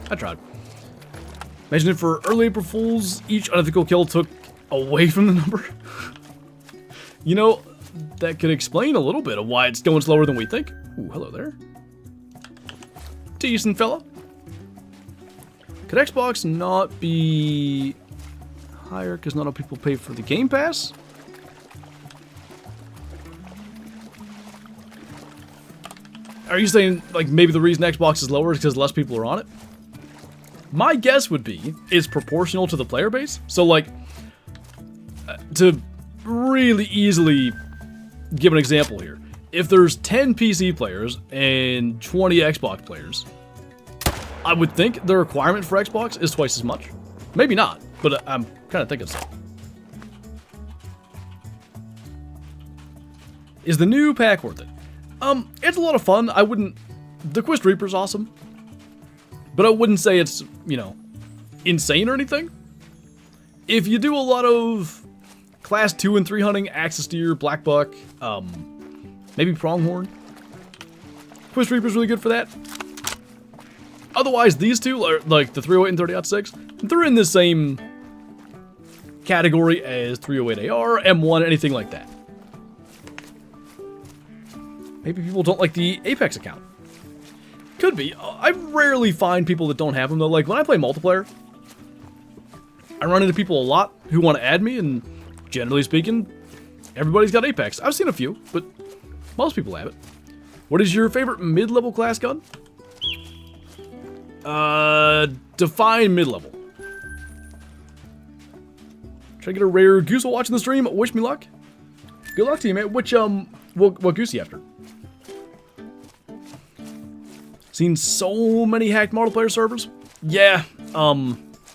I tried. Imagine if for early April Fools, each unethical kill took away from the number. You know, that could explain a little bit of why it's going slower than we think. Ooh, hello there. Decent fella. Could Xbox not be higher because not enough people pay for the Game Pass? Are you saying, like, maybe the reason Xbox is lower is because less people are on it? My guess would be it's proportional to the player base. So, like, to really easily give an example here, if there's 10 PC players and 20 Xbox players, I would think the requirement for Xbox is twice as much. Maybe not, but I'm kind of thinking so. Is the new pack worth it? It's a lot of fun. I wouldn't... The Quest Reaper's awesome. But I wouldn't say it's, you know, insane or anything. If you do a lot of Class 2 and 3 hunting, Axis Deer, Black Buck, maybe Pronghorn, Quest Reaper's really good for that. Otherwise, these two, are, like the 308 and 30-06, they're in the same category as 308 AR, M1, anything like that. Maybe people don't like the Apex account. Could be. I rarely find people that don't have them, though. Like, when I play multiplayer, I run into people a lot who want to add me, and generally speaking, everybody's got Apex. I've seen a few, but most people have it. What is your favorite mid-level class gun? Define mid-level. Try to get a rare goose while watching the stream. Wish me luck. Good luck to you, man. Which, what goose you after? Seen so many hacked multiplayer servers? Yeah,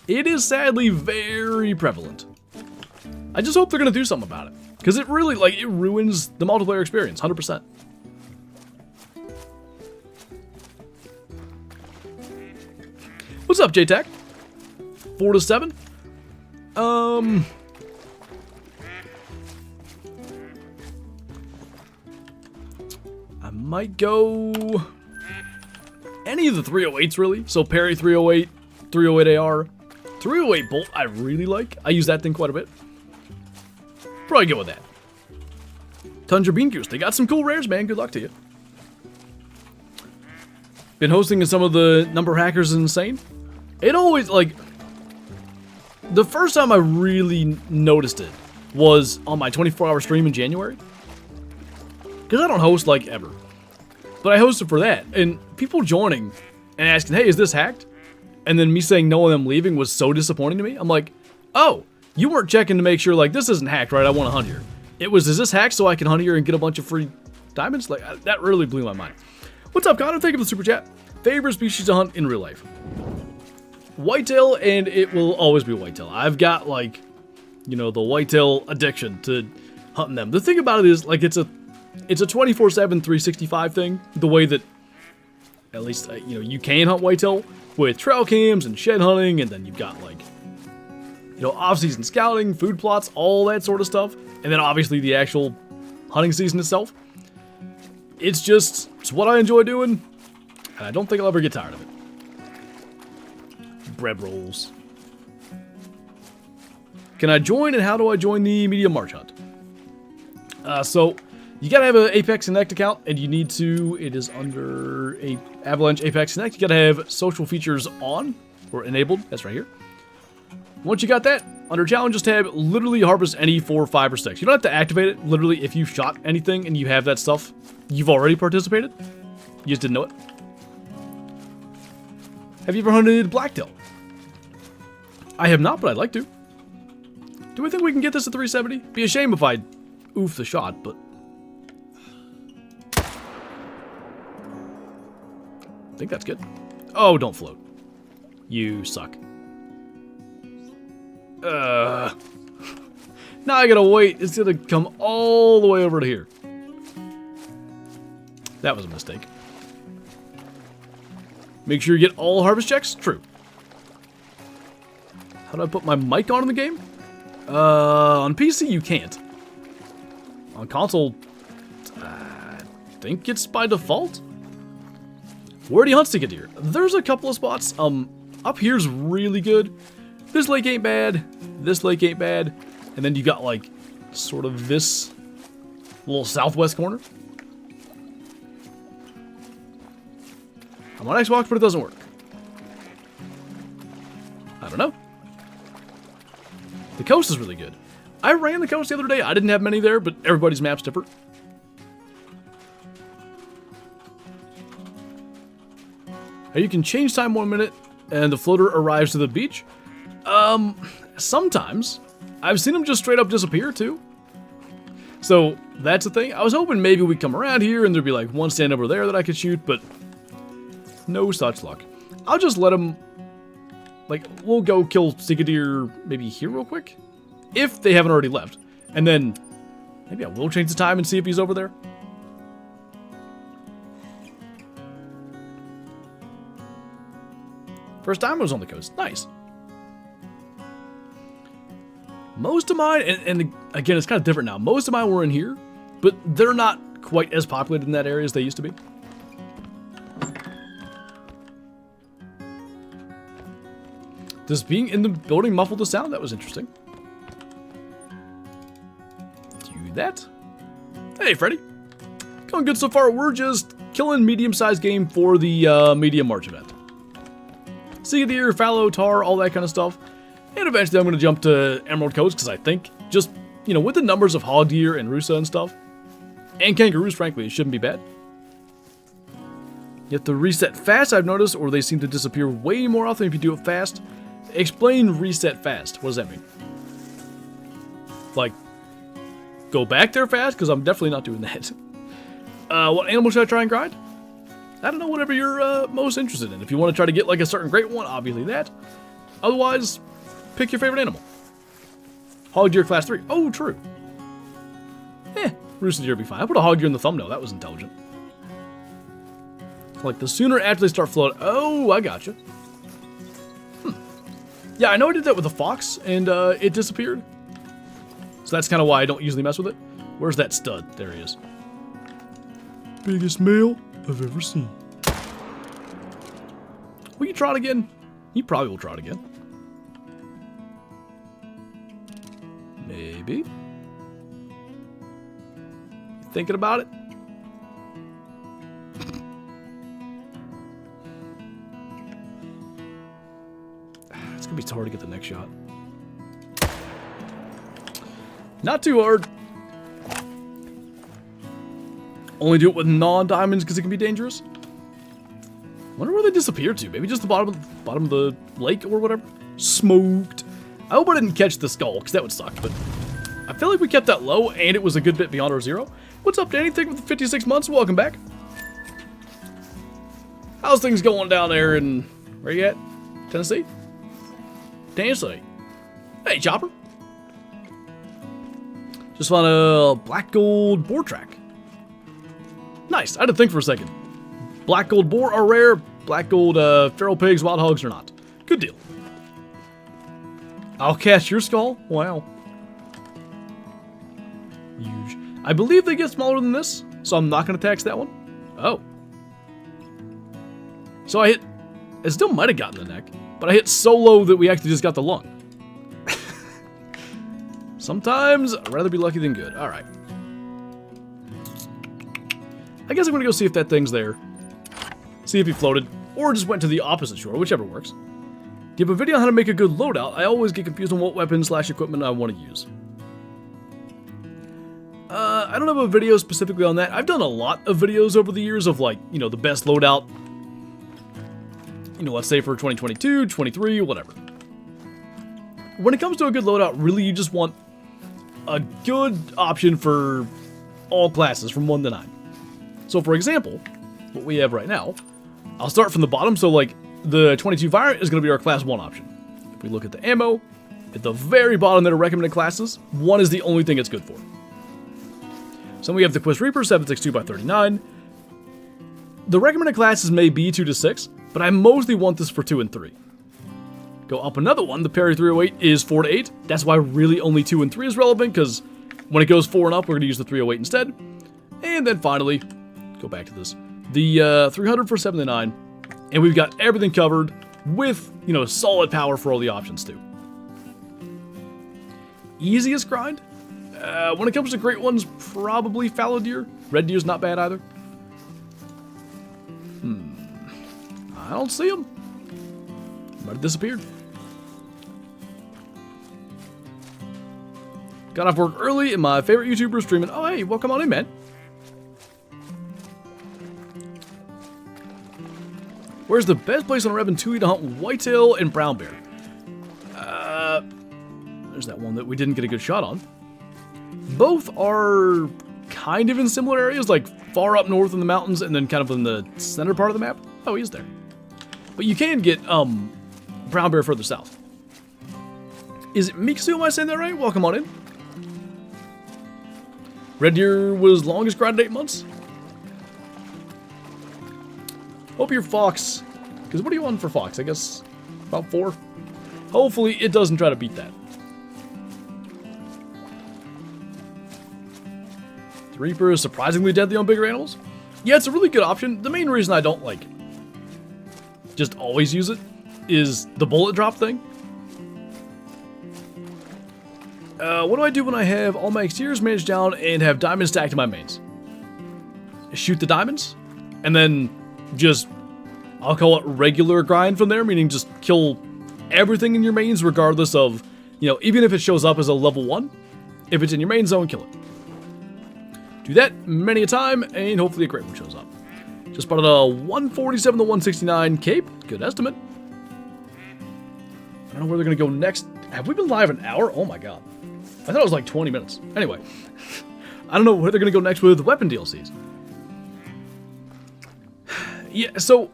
it is sadly very prevalent. I just hope they're gonna do something about it. Because it really, like, it ruins the multiplayer experience, 100%. What's up, JTech? 4 to 7? I might go any of the 308s, really. So Perry 308, 308 AR, 308 Bolt I really like. I use that thing quite a bit. Probably go with that. Tundra Bean Goose. They got some cool rares, man. Good luck to you. Been hosting in some of the number hackers is insane. It always, like, the first time I really noticed it was on my 24-hour stream in January. Because I don't host, like, ever. But I hosted for that, and people joining and asking, hey, is this hacked? And then me saying no and them leaving was so disappointing to me. I'm like, oh, you weren't checking to make sure, like, this isn't hacked, right? I want to hunt here. It was, is this hacked so I can hunt here and get a bunch of free diamonds? Like, that really blew my mind. What's up, Connor? Thank you for the super chat. Favorite species to hunt in real life? Whitetail, and it will always be whitetail. I've got, like, you know, the whitetail addiction to hunting them. The thing about it is, like, it's a 24/7, 365 thing. The way that, at least, you know, you can hunt whitetail with trail cams and shed hunting, and then you've got, like, you know, off-season scouting, food plots, all that sort of stuff. And then, obviously, the actual hunting season itself. It's just, it's what I enjoy doing, and I don't think I'll ever get tired of it. Bread rolls. Can I join, and how do I join the Medium March Hunt? So, you gotta have an Apex Connect account, and you need to, it is under a Avalanche Apex Connect, you gotta have social features on, or enabled, that's right here. Once you got that, under Challenges tab, literally harvest any 4, 5, or 6. You don't have to activate it. Literally, if you shot anything and you have that stuff, you've already participated. You just didn't know it. Have you ever hunted blacktail? I have not, but I'd like to. Do we think we can get this at 370? Be a shame if I oof the shot, but... I think that's good. Oh, don't float. You suck. Now I gotta wait. It's gonna come all the way over to here. That was a mistake. Make sure you get all harvest checks. True. How do I put my mic on in the game? On PC, you can't. On console, I think it's by default. Where do you hunt stick a deer? There's a couple of spots. Up here's really good. This lake ain't bad. This lake ain't bad. And then you got like sort of this little southwest corner. I'm on Xbox, but it doesn't work. I don't know. The coast is really good. I ran the coast the other day. I didn't have many there, but everybody's map's different. You can change time 1 minute, and the floater arrives to the beach. Sometimes. I've seen them just straight up disappear, too. So, that's the thing. I was hoping maybe we'd come around here, and there'd be like one stand over there that I could shoot, but no such luck. I'll just let them, like, we'll go kill stick a deer maybe here real quick, if they haven't already left. And then, maybe I will change the time and see if he's over there. First time I was on the coast. Nice. Most of mine, and again, it's kind of different now. Most of mine were in here, but they're not quite as populated in that area as they used to be. Does being in the building muffle the sound? That was interesting. Do that. Hey, Freddy. Going good so far. We're just killing medium-sized game for the medium March event. Sea deer, fallow, Tahr, all that kind of stuff. And eventually I'm going to jump to Emerald Coast because I think just, you know, with the numbers of hog deer and rusa and stuff, and kangaroos, frankly, it shouldn't be bad. You have to reset fast, I've noticed, or they seem to disappear way more often if you do it fast. Explain reset fast. What does that mean? Like, go back there fast? Because I'm definitely not doing that. What animal should I try and grind? I don't know, whatever you're most interested in. If you want to try to get like a certain great one, obviously that. Otherwise, pick your favorite animal. Hog deer class 3. Oh, true. Rooster deer would be fine. I put a hog deer in the thumbnail. That was intelligent. Like the sooner after they start floating. Oh, I gotcha. Yeah, I know I did that with a fox and it disappeared. So that's kind of why I don't usually mess with it. Where's that stud? There he is. Biggest male I've ever seen. Will you trot again? He probably will trot again. Maybe. Thinking about it? It's gonna be hard to get the next shot. Not too hard. Only do it with non-diamonds because it can be dangerous. Wonder where they disappeared to. Maybe just the bottom of the lake or whatever. Smoked. I hope I didn't catch the skull because that would suck. But I feel like we kept that low and it was a good bit beyond our zero. What's up, Danny? Thank you for the 56 months. Welcome back. How's things going down there in where you at? Tennessee? Tennessee. Hey, Chopper. Just found a black gold boar track. Nice. I had to think for a second. Black gold boar are rare. Black gold feral pigs, wild hogs are not. Good deal. I'll catch your skull? Wow. Huge. I believe they get smaller than this, so I'm not going to tax that one. Oh. So I hit... It still might have gotten the neck, but I hit so low that we actually just got the lung. Sometimes I'd rather be lucky than good. Alright. I guess I'm going to go see if that thing's there. See if he floated, or just went to the opposite shore, whichever works. Do you have a video on how to make a good loadout? I always get confused on what weapon/equipment I want to use. I don't have a video specifically on that. I've done a lot of videos over the years of, like, you know, the best loadout. You know, let's say for 2022, 23, whatever. When it comes to a good loadout, really you just want a good option for all classes from 1 to 9. So for example, what we have right now, I'll start from the bottom. So like the 22 Virant is going to be our class 1 option. If we look at the ammo, at the very bottom that are recommended classes, 1 is the only thing it's good for. So we have the Quest Reaper 762 by 39. The recommended classes may be 2 to 6. but I mostly want this for 2 and 3. Go up another one, the parry 308 is 4 to 8. That's why really only 2 and 3 is relevant, because when it goes 4 and up, we're going to use the 308 instead. And then finally, go back to this, the 300 for 79, and we've got everything covered with, you know, solid power for all the options too. Easiest grind? When it comes to great ones, probably fallow deer. Red deer's not bad either. I don't see him. Might have disappeared. Got off work early and my favorite YouTuber streaming. Oh, hey, welcome on in, man. Where's the best place on Rev and Tui to hunt whitetail and brown bear? There's that one that we didn't get a good shot on. Both are kind of in similar areas, like far up north in the mountains and then kind of in the center part of the map. Oh, he's there. But you can get brown bear further south. Is it Miksu? Am I saying that right? Welcome on in. Red deer was longest grind 8 months. Hope your fox, because what are you on for fox? I guess about 4. Hopefully it doesn't try to beat that. 3 Reaper is surprisingly deadly on bigger animals. Yeah, it's a really good option. The main reason I don't like just always use it is the bullet drop thing. What do I do when I have all my exteriors managed down and have diamonds stacked in my mains? Shoot the diamonds, and then just, I'll call it regular grind from there, meaning just kill everything in your mains regardless of, you know, even if it shows up as a level 1, if it's in your main zone, kill it. Do that many a time, and hopefully a great one shows up. Just spotted a 147 to 169 cape. Good estimate. I don't know where they're going to go next. Have we been live an hour? Oh my god. I thought it was like 20 minutes. Anyway. I don't know where they're going to go next with weapon DLCs. Yeah, so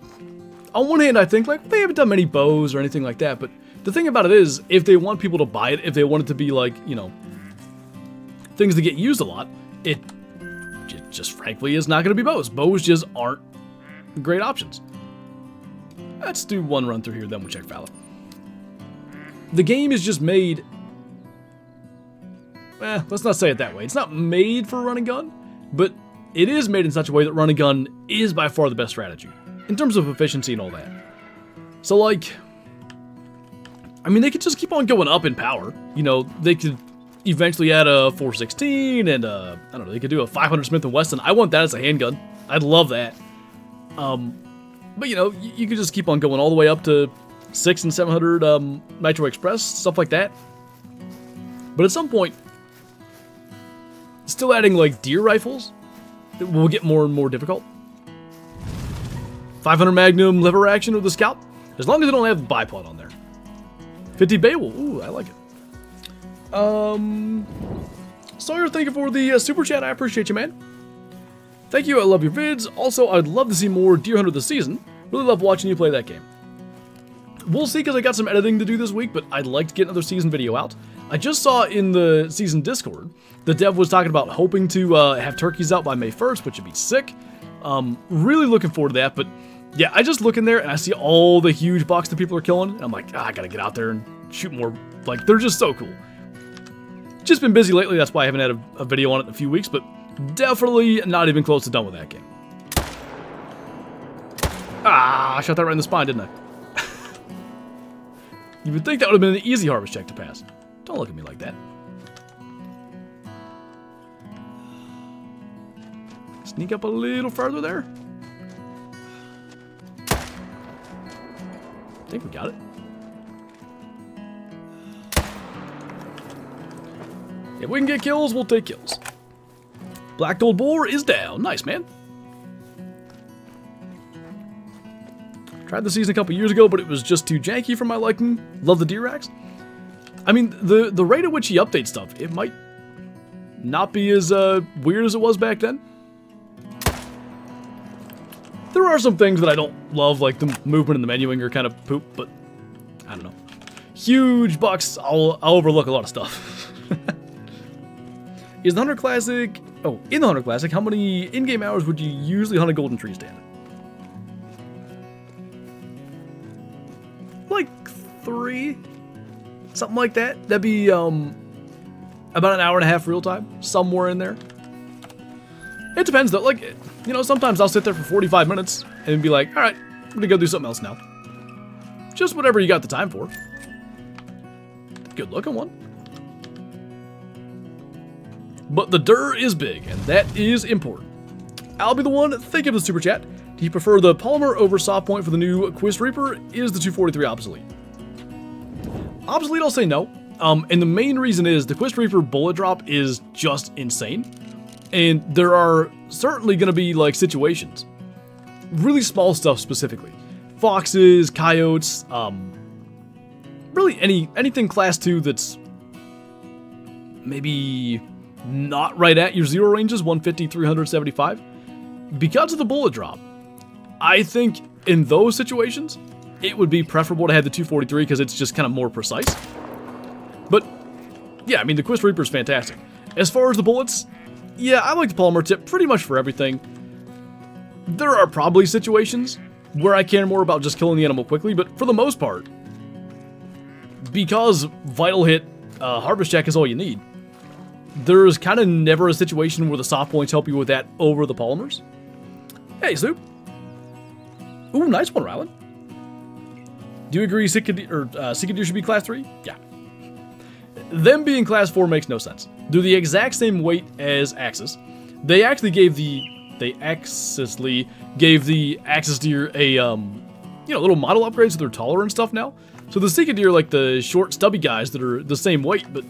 on one hand I think like they haven't done many bows or anything like that, but the thing about it is if they want people to buy it, if they want it to be like, you know, things that get used a lot, it just frankly is not going to be bows. Bows just aren't great options. Let's do one run through here, then we'll check Fallow. The game is just made... let's not say it that way. It's not made for run and gun, but it is made in such a way that run and gun is by far the best strategy, in terms of efficiency and all that. So, like... I mean, they could just keep on going up in power. You know, they could eventually add a 416 and I don't know, they could do a 500 Smith & Wesson. I want that as a handgun. I'd love that. But you know, you could just keep on going all the way up to 600 and 700 Nitro Express, stuff like that. But at some point, still adding like deer rifles will get more and more difficult. 500 Magnum lever action with the Scout, as long as they don't have the bipod on there. 50 Baywolf, ooh, I like it. Sawyer, thank you for the super chat. I appreciate you, man. Thank you. I love your vids. Also, I'd love to see more Deer Hunter this season. Really love watching you play that game. We'll see, because I got some editing to do this week, but I'd like to get another season video out. I just saw in the season Discord, the dev was talking about hoping to have turkeys out by May 1st, which would be sick. Really looking forward to that, but yeah, I just look in there and I see all the huge bucks that people are killing, and I'm like, I gotta get out there and shoot more. Like, they're just so cool. Just been busy lately, that's why I haven't had a video on it in a few weeks, but definitely not even close to done with that game. Ah, I shot that right in the spine, didn't I? You would think that would have been an easy harvest check to pass. Don't look at me like that. Sneak up a little further there. I think we got it. If we can get kills, we'll take kills. Black Gold Boar is down. Nice, man. Tried the season a couple years ago, but it was just too janky for my liking. Love the deer racks. I mean, the rate at which he updates stuff, it might not be as weird as it was back then. There are some things that I don't love, like the movement and the menuing are kind of poop, but I don't know. Huge bucks, I'll overlook a lot of stuff. Is the Hunter Classic... Oh, in the Hunter Classic, how many in-game hours would you usually hunt a golden tree stand? like 3, something like that. That'd be about an hour and a half real time, somewhere in there. It depends though. Like, you know, sometimes I'll sit there for 45 minutes and be like, all right, I'm gonna go do something else now. Just whatever you got the time for. Good looking one. But the Durr is big, and that is important. I'll be the one. Thank you for the super chat. Do you prefer the polymer over soft point for the new Quist Reaper? Is the 243 obsolete? Obsolete, I'll say no. And the main reason is the Quist Reaper bullet drop is just insane. And there are certainly going to be like situations. Really small stuff specifically. Foxes, coyotes, really anything class 2 that's maybe not right at your zero ranges, 150, 375. Because of the bullet drop, I think in those situations, it would be preferable to have the 243 because it's just kind of more precise. But yeah, I mean, the Quist Reaper is fantastic. As far as the bullets, yeah, I like the polymer tip pretty much for everything. There are probably situations where I care more about just killing the animal quickly, but for the most part, because Vital Hit Harvest Check is all you need, there's kind of never a situation where the soft points help you with that over the polymers. Hey, Snoop. Ooh, nice one, Rylan. Do you agree Cicadee should be class 3? Yeah. Them being class 4 makes no sense. They're the exact same weight as Axis. They actually gave the Axis Deer a you know, little model upgrade so they're taller and stuff now. So the Cicadee are like the short, stubby guys that are the same weight, but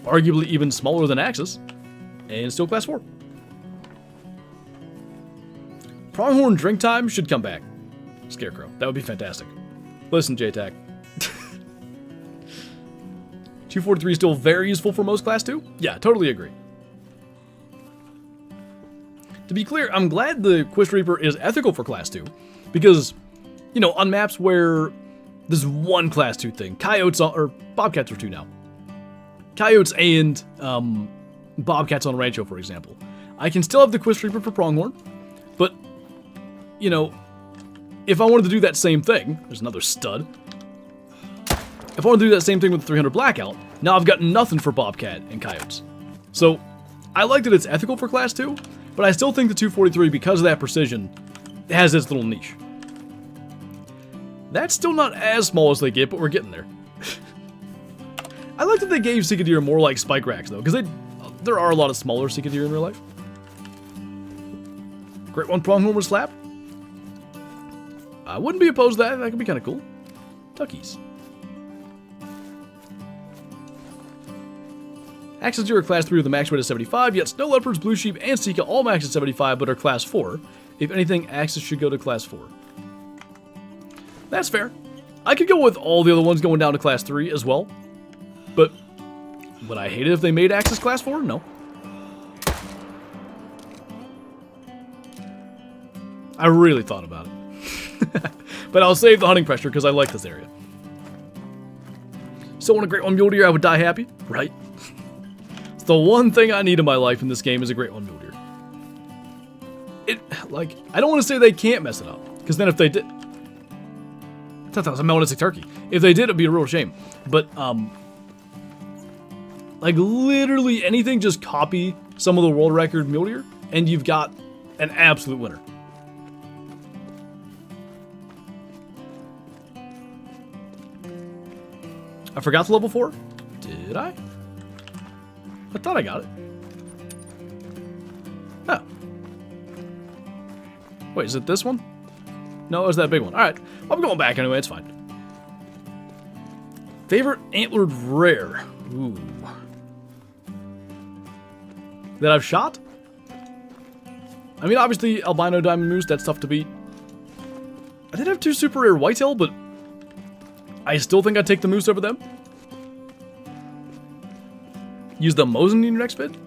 arguably even smaller than Axis, and still class 4. Pronghorn drink time should come back. Scarecrow, that would be fantastic. Listen, JTAC. 243 is still very useful for most class 2? Yeah, totally agree. To be clear, I'm glad the Quist Reaper is ethical for class 2, because, you know, on maps where there's one class 2 thing, coyotes or bobcats are 2 now. Coyotes and bobcats on Rancho, for example. I can still have the Quist Reaper for Pronghorn, but, you know, if I wanted to do that same thing, there's another stud. If I wanted to do that same thing with the 300 Blackout, now I've got nothing for bobcat and coyotes. So, I like that it's ethical for class 2, but I still think the 243, because of that precision, has its little niche. That's still not as small as they get, but we're getting there. I like that they gave Cicadee more like spike racks, though, because there are a lot of smaller Cicadee in real life. Great one, Pronghorn with slap. I wouldn't be opposed to that. That could be kind of cool. Tuckies. Axis Deer are class 3 with a max weight of 75, yet Snow Leopards, Blue Sheep, and Sika all max at 75, but are class 4. If anything, Axis should go to class 4. That's fair. I could go with all the other ones going down to class 3 as well. But would I hate it if they made Axis class 4? No. I really thought about it. But I'll save the hunting pressure because I like this area. So want a great one mule deer, I would die happy, right? It's the one thing I need in my life in this game is a great one mule deer. I don't want to say they can't mess it up, because then if they did... I thought that was a Melanistic turkey. If they did, it'd be a real shame. But, like, literally anything, just copy some of the world record mule deer, and you've got an absolute winner. I forgot the level 4? Did I? I thought I got it. Oh. Wait, is it this one? No, it was that big one. Alright, I'm going back anyway, it's fine. Favorite antlered rare? Ooh. That I've shot? I mean, obviously, albino diamond moose, that's tough to beat. I did have 2 super rare whitetail, but I still think I'd take the moose over them. Use the Mosin in your next bid?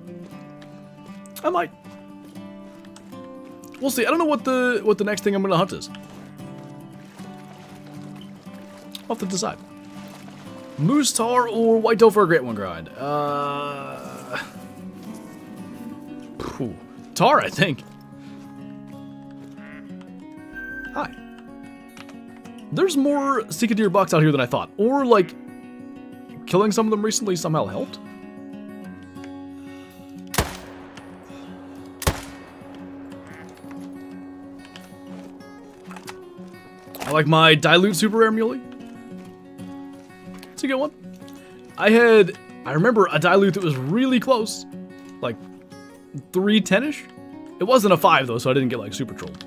I might. We'll see. I don't know what the next thing I'm gonna hunt is. I'll have to decide. Moose, Tahr, or whitetail for a great one grind? Tahr, I think. Hi. There's more Seek a Deer bucks out here than I thought. Or, like, killing some of them recently somehow helped. I like my Dilute Super Rare Muley. It's a good one. I remember a Dilute that was really close. Like, 310-ish? It wasn't a 5, though, so I didn't get, like, super trolled.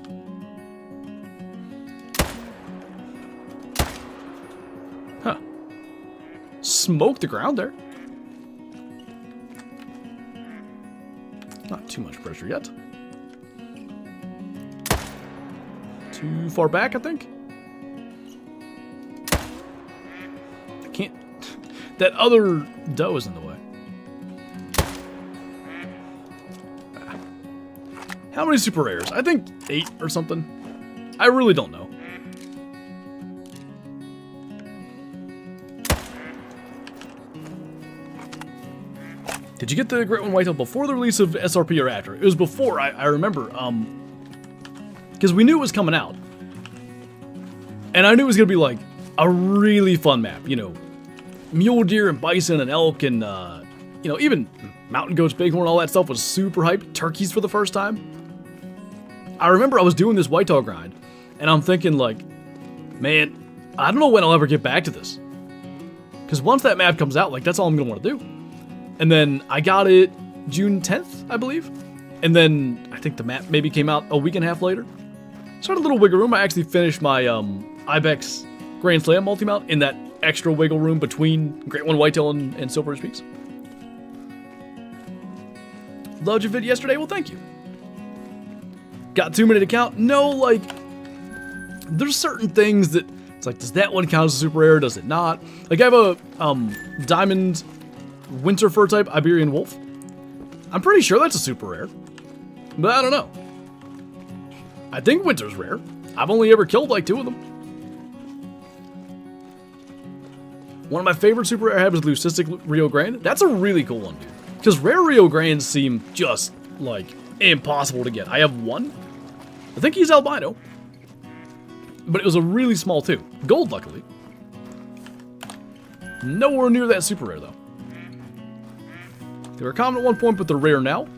Huh. Smoked the ground there. Not too much pressure yet. Too far back, I think. I can't... That other doe is in the way. How many super rares? I think 8 or something. I really don't know. Did you get the Great One Whitetail before the release of SRP or after? It was before, I remember. Because we knew it was coming out. And I knew it was going to be like a really fun map. You know, mule deer and bison and elk and, you know, even mountain goats, bighorn, all that stuff was super hyped. Turkeys for the first time. I remember I was doing this whitetail grind, and I'm thinking like, man, I don't know when I'll ever get back to this. Because once that map comes out, like, that's all I'm going to want to do. And then I got it June 10th, I believe. And then I think the map maybe came out a week and a half later. So I had a little wiggle room. I actually finished my Ibex Grand Slam multi-mount in that extra wiggle room between Great One Whitetail and Silver Peaks. Loved your vid yesterday? Well, thank you. Got 2-minute account? No, like, there's certain things that, it's like, does that one count as a super rare? Does it not? Like, I have a diamond winter fur type Iberian wolf. I'm pretty sure that's a super rare, but I don't know. I think winter's rare. I've only ever killed like 2 of them. One of my favorite super rare I have is Leucistic Rio Grande. That's a really cool one, dude. Because rare Rio Grandes seem just, like, impossible to get. I have one. I think he's albino. But it was a really small too. Gold, luckily. Nowhere near that super rare, though. They were common at one point, but they're rare now.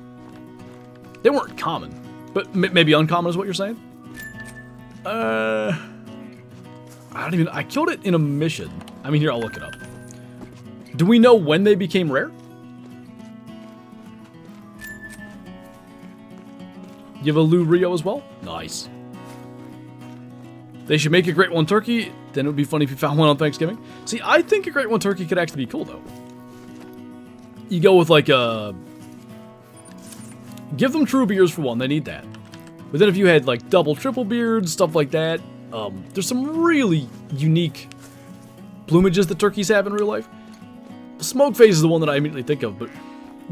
They weren't common. But maybe uncommon is what you're saying? I don't even... I killed it in a mission. I mean, here, I'll look it up. Do we know when they became rare? You have a Lou Rio as well? Nice. They should make a Great One turkey. Then it would be funny if you found one on Thanksgiving. See, I think a Great One turkey could actually be cool, though. You go with, like, a... Give them true beards for one. They need that. But then if you had, like, double, triple beards, stuff like that, there's some really unique plumages that turkeys have in real life. Smoke face is the one that I immediately think of, but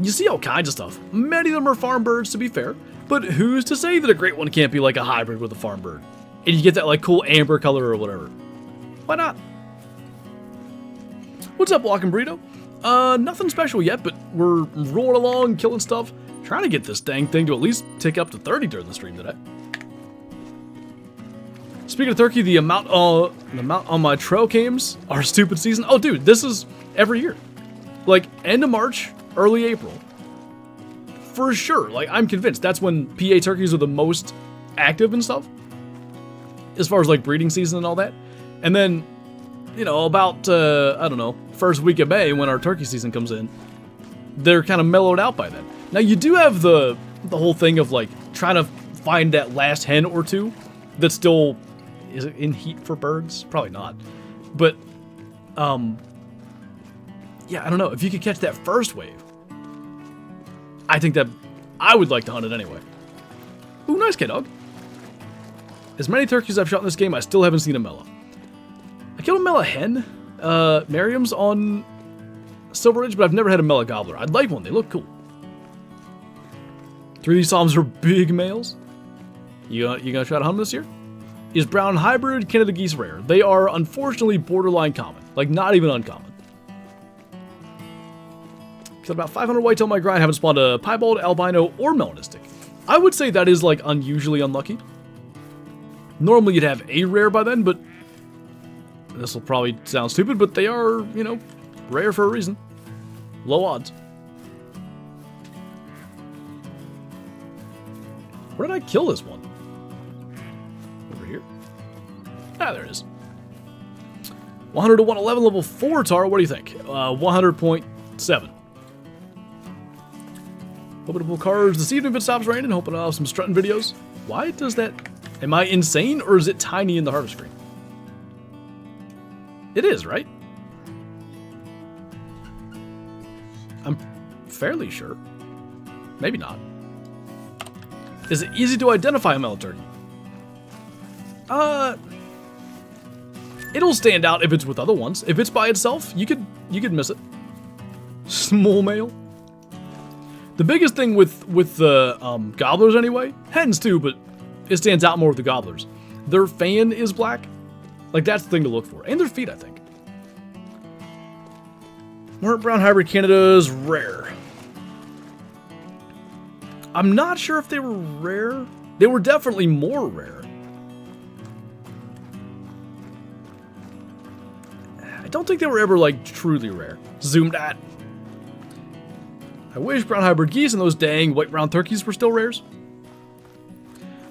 you see all kinds of stuff. Many of them are farm birds, to be fair. But who's to say that a Great One can't be like a hybrid with a farm bird? And you get that like cool amber color or whatever. Why not? What's up, Walking Burrito? Nothing special yet, but we're rolling along, killing stuff. Trying to get this dang thing to at least tick up to 30 during the stream today. Speaking of turkey, the amount on my trail cams are stupid season. Oh, dude, this is every year. Like, end of March, early April. For sure, like, I'm convinced that's when PA turkeys are the most active and stuff. As far as, like, breeding season and all that. And then, you know, about, I don't know, first week of May when our turkey season comes in, they're kind of mellowed out by then. Now, you do have the whole thing of, like, trying to find that last hen or two that still is in heat for birds. Probably not. But, yeah, I don't know. If you could catch that first wave, I think that I would like to hunt it anyway. Ooh, nice K-Dog. As many turkeys I've shot in this game, I still haven't seen a Mela. I killed a Mela hen, Merriam's on Silver Ridge, but I've never had a Mela Gobbler. I'd like one. They look cool. 3D Psalms are big males. You gonna try to hunt them this year? Is brown hybrid Canada geese rare? They are unfortunately borderline common. Like, not even uncommon. Killed about 500 whitetail on my grind, haven't spawned a piebald, albino, or melanistic. I would say that is, like, unusually unlucky. Normally you'd have a rare by then, but This will probably sound stupid, but they are, you know, rare for a reason. Low odds. Where did I kill this one? Over here? Ah, there it is. 100 to 111, level 4 Tahr. What do you think? 100.7. Hoping to pull cards this evening if it stops raining. Hoping I'll have some strutting videos. Why does that... Am I insane, or is it tiny in the harvest screen? It is, right? I'm fairly sure. Maybe not. Is it easy to identify a male turkey? It'll stand out if it's with other ones. If it's by itself, you could miss it. Small male. The biggest thing with the gobblers anyway, hens too, but it stands out more with the gobblers. Their fan is black. Like, that's the thing to look for. And their feet, I think. Mark Brown Hybrid Canada's rare. I'm not sure if they were rare. They were definitely more rare. I don't think they were ever, like, truly rare. Zoomed at. I wish brown hybrid geese and those dang white-brown turkeys were still rares.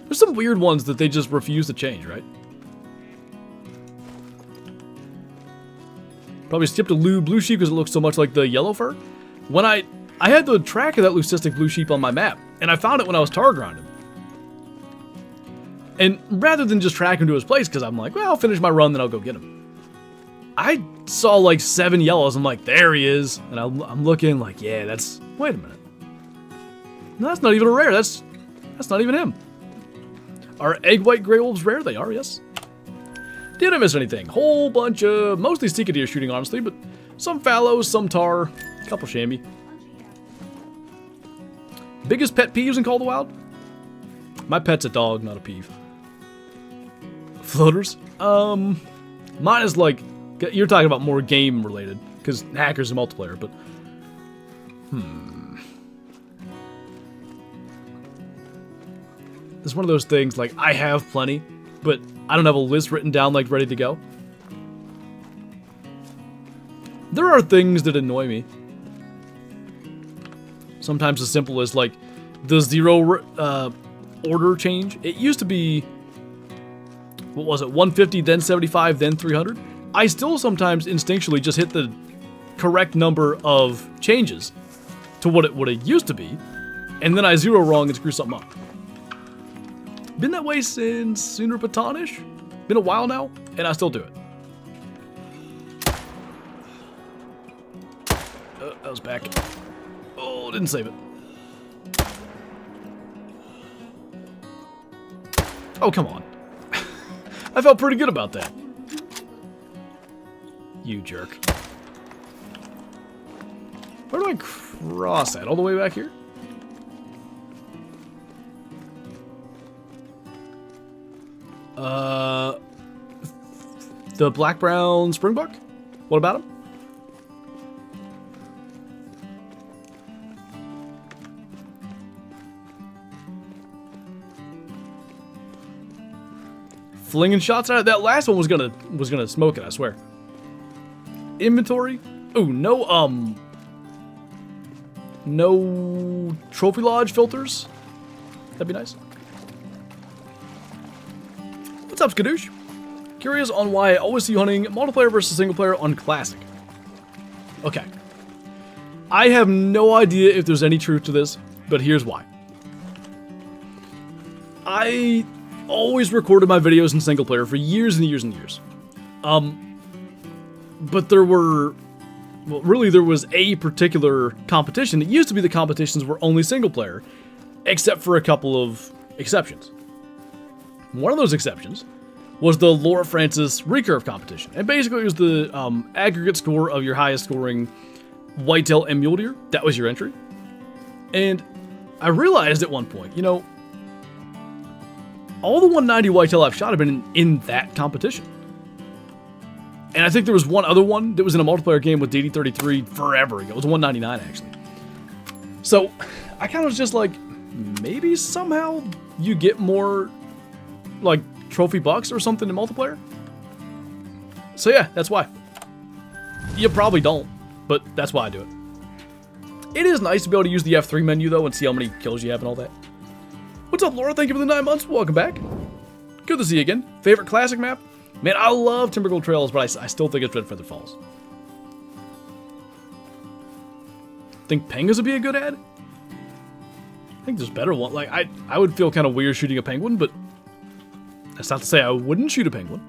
There's some weird ones that they just refuse to change, right? Probably skipped a blue sheep because it looks so much like the yellow fur. When I had the track of that leucistic blue sheep on my map, and I found it when I was Tahr grinding. And rather than just track him to his place, because I'm like, well, I'll finish my run, then I'll go get him. I saw like 7 yellows. I'm like, there he is. And I'm looking like, yeah, that's... Wait a minute. No, that's not even a rare. That's not even him. Are egg white gray wolves rare? They are, yes. Did I miss anything? Whole bunch of... Mostly Stika deer shooting, honestly, but some fallows, some Tahr, a couple chamois. Biggest pet peeves in Call of the Wild? My pet's a dog, not a peeve. Floaters? Mine is like... You're talking about more game related, because hackers and multiplayer, but... It's one of those things, like, I have plenty, but I don't have a list written down, like, ready to go. There are things that annoy me. Sometimes as simple as, like, the 0 order change. It used to be... What was it? 150, then 75, then 300? I still sometimes instinctually just hit the correct number of changes to what it used to be, and then I zero wrong and screw something up. Been that way since Sooner Patanish. Been a while now, and I still do it. That was back. Oh, didn't save it. Oh, come on. I felt pretty good about that. You jerk. Where do I cross at? All the way back here? The black-brown springbuck? What about him? Flinging shots at it. That last one was gonna smoke it, I swear. Inventory? Ooh, no trophy lodge filters. That'd be nice. What's up, Skadoosh? Curious on why I always see you hunting multiplayer versus single player on Classic. Okay. I have no idea if there's any truth to this, but here's why. I always recorded my videos in single player for years and years and years. But there was a particular competition. It used to be the competitions were only single player, except for a couple of exceptions. One of those exceptions was the Laura Francis recurve competition. And basically it was the aggregate score of your highest scoring whitetail and mule deer. That was your entry. And I realized at one point, you know, all the 190 whitetail I've shot have been in that competition. And I think there was one other one that was in a multiplayer game with DD33 forever ago. It was 199, actually. So, I kind of was just like, maybe somehow you get more, like, trophy bucks or something in multiplayer? So yeah, that's why. You probably don't, but that's why I do it. It is nice to be able to use the F3 menu though and see how many kills you have and all that. What's up, Laura? Thank you for the 9 months. Welcome back. Good to see you again. Favorite classic map? Man, I love Timbergold Trails, but I still think it's Red Feather Falls. Think Penguins would be a good ad? I think there's better one. Like, I would feel kind of weird shooting a penguin, but that's not to say I wouldn't shoot a penguin.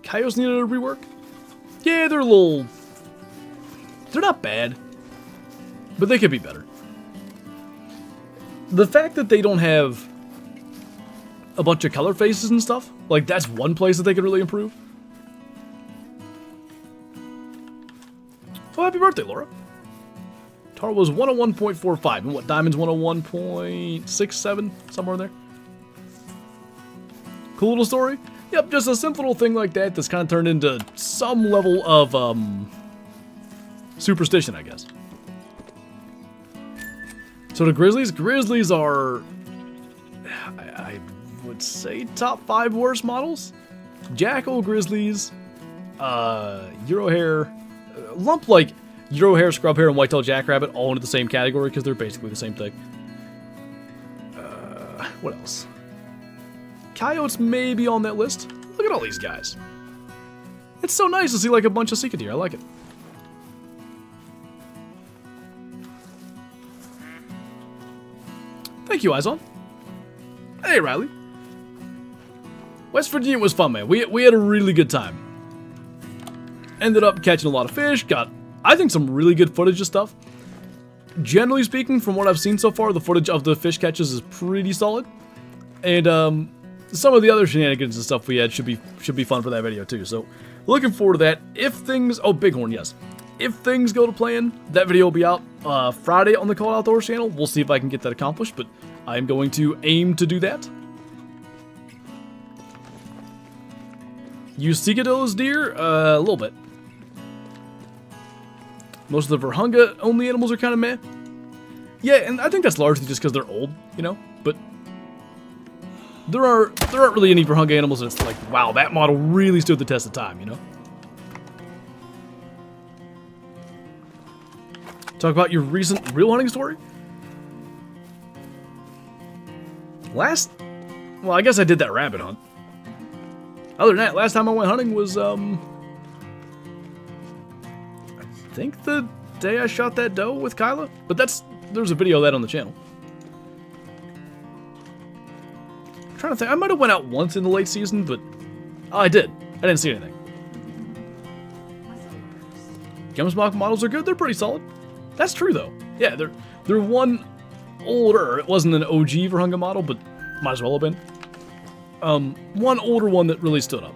Coyotes needed a rework? Yeah, they're a little... They're not bad, but they could be better. The fact that they don't have a bunch of color faces and stuff, like that's one place that they could really improve. Oh, happy birthday, Laura. Tahr was 101.45, and what, Diamond's 101.67, somewhere in there. Cool little story. Yep, just a simple little thing like that that's kind of turned into some level of, superstition, I guess. So the Grizzlies are, I would say, top 5 worst models. Jackal, Grizzlies, Euro Hair, lump like Euro Hair, Scrub Hair, and Whitetail Jackrabbit all into the same category because they're basically the same thing. What else? Coyotes may be on that list. Look at all these guys. It's so nice to see like a bunch of Seeker Deer. I like it. Thank you, Izon. Hey, Riley. West Virginia was fun, man. We had a really good time. Ended up catching a lot of fish. Got, I think, some really good footage of stuff. Generally speaking, from what I've seen so far, the footage of the fish catches is pretty solid. And some of the other shenanigans and stuff we had should be fun for that video too. So looking forward to that. If things, oh, Bighorn, yes. If things go to plan, that video will be out Friday on the Call Outdoors channel. We'll see if I can get that accomplished, but I'm going to aim to do that. Use Seekadillo's deer? A little bit. Most of the Virunga only animals are kind of meh. Yeah, and I think that's largely just because they're old, you know? But there aren't really any Virunga animals that's like, wow, that model really stood the test of time, you know? Talk about your recent real hunting story? Well, I guess I did that rabbit hunt. Other than that, last time I went hunting was, I think the day I shot that doe with Kyla. But there's a video of that on the channel. I'm trying to think, I might have went out once in the late season, but, oh, I did. I didn't see anything. Gemsbach models are good, they're pretty solid. That's true, though. Yeah, they're one older. It wasn't an OG Virunga model, but might as well have been. One older one that really stood up.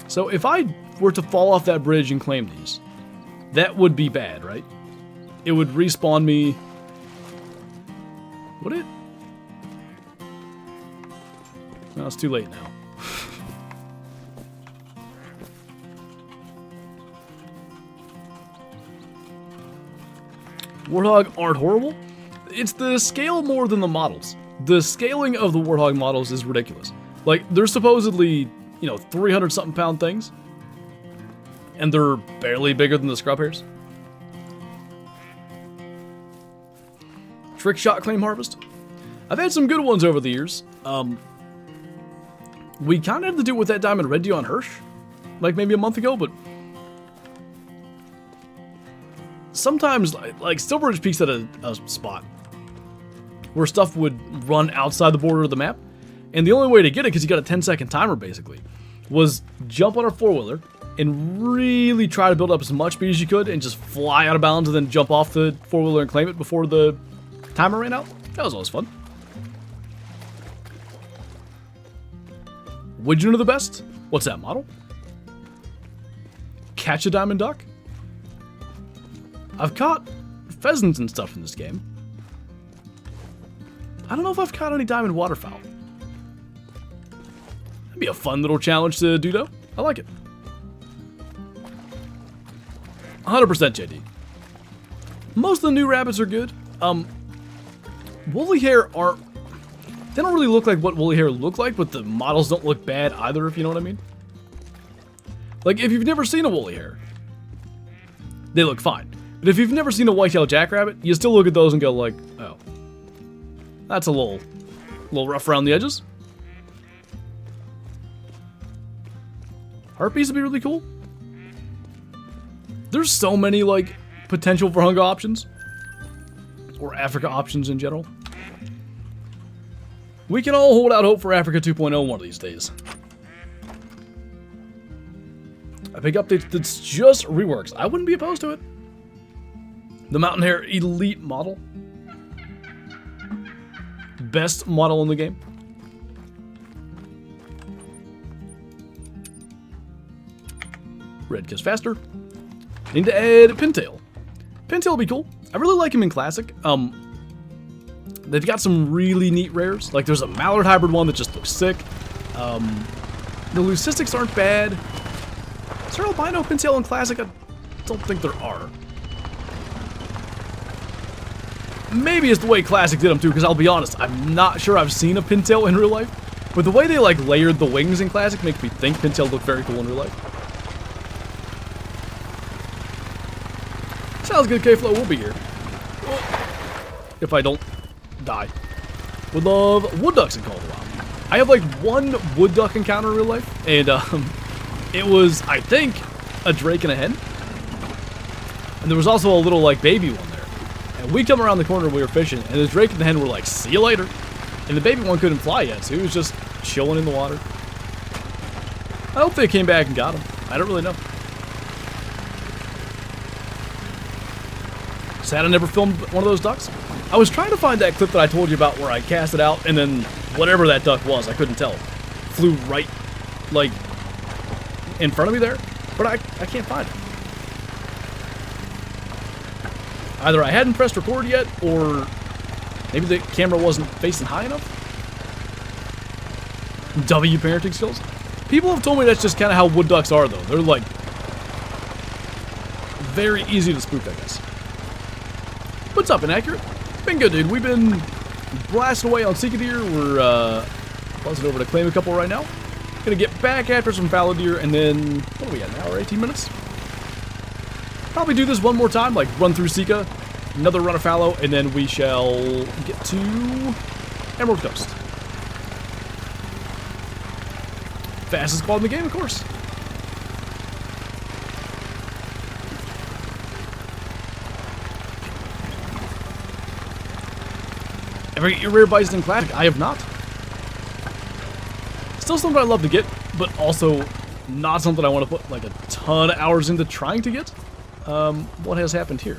So if I were to fall off that bridge and claim these, that would be bad, right? It would respawn me. Would it? No, it's too late now. Warthog aren't horrible. It's the scale more than the models. The scaling of the Warthog models is ridiculous. Like, they're supposedly, 300-something pound things. And they're barely bigger than the scrub hairs. Trick shot claim harvest. I've had some good ones over the years. We kind of had to do with that diamond red deal on Hirsch. Like, maybe a month ago, but sometimes, like Silveridge Peak's at a spot where stuff would run outside the border of the map, and the only way to get it, because you got a 10-second timer basically, was jump on our four-wheeler and really try to build up as much speed as you could and just fly out of bounds and then jump off the four-wheeler and claim it before the timer ran out. That was always fun. Would you know the best? What's that model? Catch a diamond duck? I've caught pheasants and stuff in this game. I don't know if I've caught any diamond waterfowl. That'd be a fun little challenge to do, though. I like it. 100% JD. Most of the new rabbits are good. woolly hair aren't... They don't really look like what woolly hair look like, but the models don't look bad either, if you know what I mean. Like, if you've never seen a woolly hair, they look fine. But if you've never seen a white-tailed jackrabbit, you still look at those and go like, oh, that's a little rough around the edges. Harpies would be really cool. There's so many, like, potential for hunger options. Or Africa options in general. We can all hold out hope for Africa 2.0 one of these days. A big update that's just reworks. I wouldn't be opposed to it. The Mountain Hare Elite model. Best model in the game. Red gets faster. Need to add Pintail. Pintail will be cool. I really like him in Classic. They've got some really neat rares. Like, there's a Mallard hybrid one that just looks sick. The Leucistics aren't bad. Is there albino Pintail in Classic? I don't think there are. Maybe it's the way Classic did them too, because I'll be honest, I'm not sure I've seen a Pintail in real life. But the way they, like, layered the wings in Classic makes me think Pintail look very cool in real life. Sounds good, K-Flow. We'll be here. If I don't die. Would love wood ducks in Call of the Wild. I have like one wood duck encounter in real life, and it was, I think, a drake and a hen. And there was also a little like baby one there. And we come around the corner, we were fishing, and the drake and the hen were like, "See you later." And the baby one couldn't fly yet, so he was just chilling in the water. I hope they came back and got him. I don't really know. Sad I never filmed one of those ducks. I was trying to find that clip that I told you about where I cast it out and then whatever that duck was, I couldn't tell, flew right, like, in front of me there, but I can't find it. Either I hadn't pressed record yet, or maybe the camera wasn't facing high enough. W parenting skills. People have told me that's just kind of how wood ducks are, though. They're, like, very easy to spook, I guess. What's up, Inaccurate? Been good, dude. We've been blasting away on Seeker Deer. We're buzzing over to claim a couple right now. Gonna get back after some fallow deer, and then, what are we at, an hour, 18 minutes? Probably do this one more time, like run through Sika, another run of fallow, and then we shall get to Emerald Coast. Fastest squad in the game, of course. Ever get your rare bison in Classic? I have not. Still something I'd love to get, but also not something I want to put like a ton of hours into trying to get. What has happened here?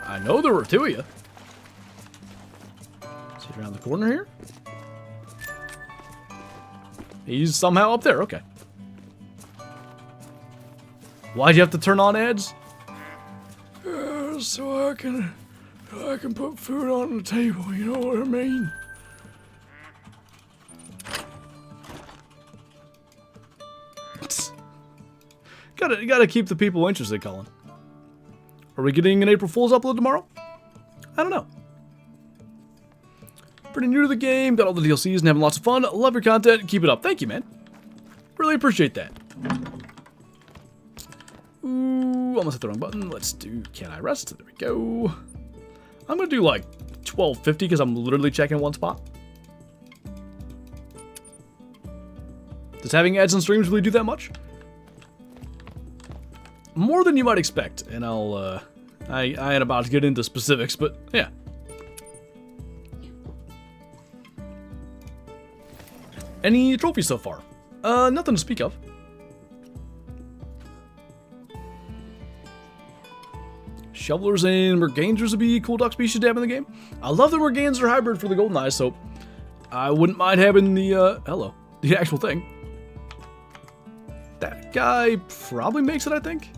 I know there were two of you. See around the corner here? He's somehow up there, okay. Why'd you have to turn on ads? So I can put food on the table, you know what I mean? Gotta keep the people interested, Colin. Are we getting an April Fool's upload tomorrow? I don't know. Pretty new to the game, got all the DLCs and having lots of fun. Love your content, keep it up. Thank you, man. Really appreciate that. Ooh, almost hit the wrong button. Let's do, can I rest? There we go. I'm gonna do like 12:50 because I'm literally checking one spot. Does having ads on streams really do that much? More than you might expect, and I ain't about to get into specifics, but yeah. Any trophies so far? Nothing to speak of. Shovelers and Mergansers would be cool duck species to have in the game. I love the Merganser hybrid for the Golden Eyes, so I wouldn't mind having the, the actual thing. That guy probably makes it, I think.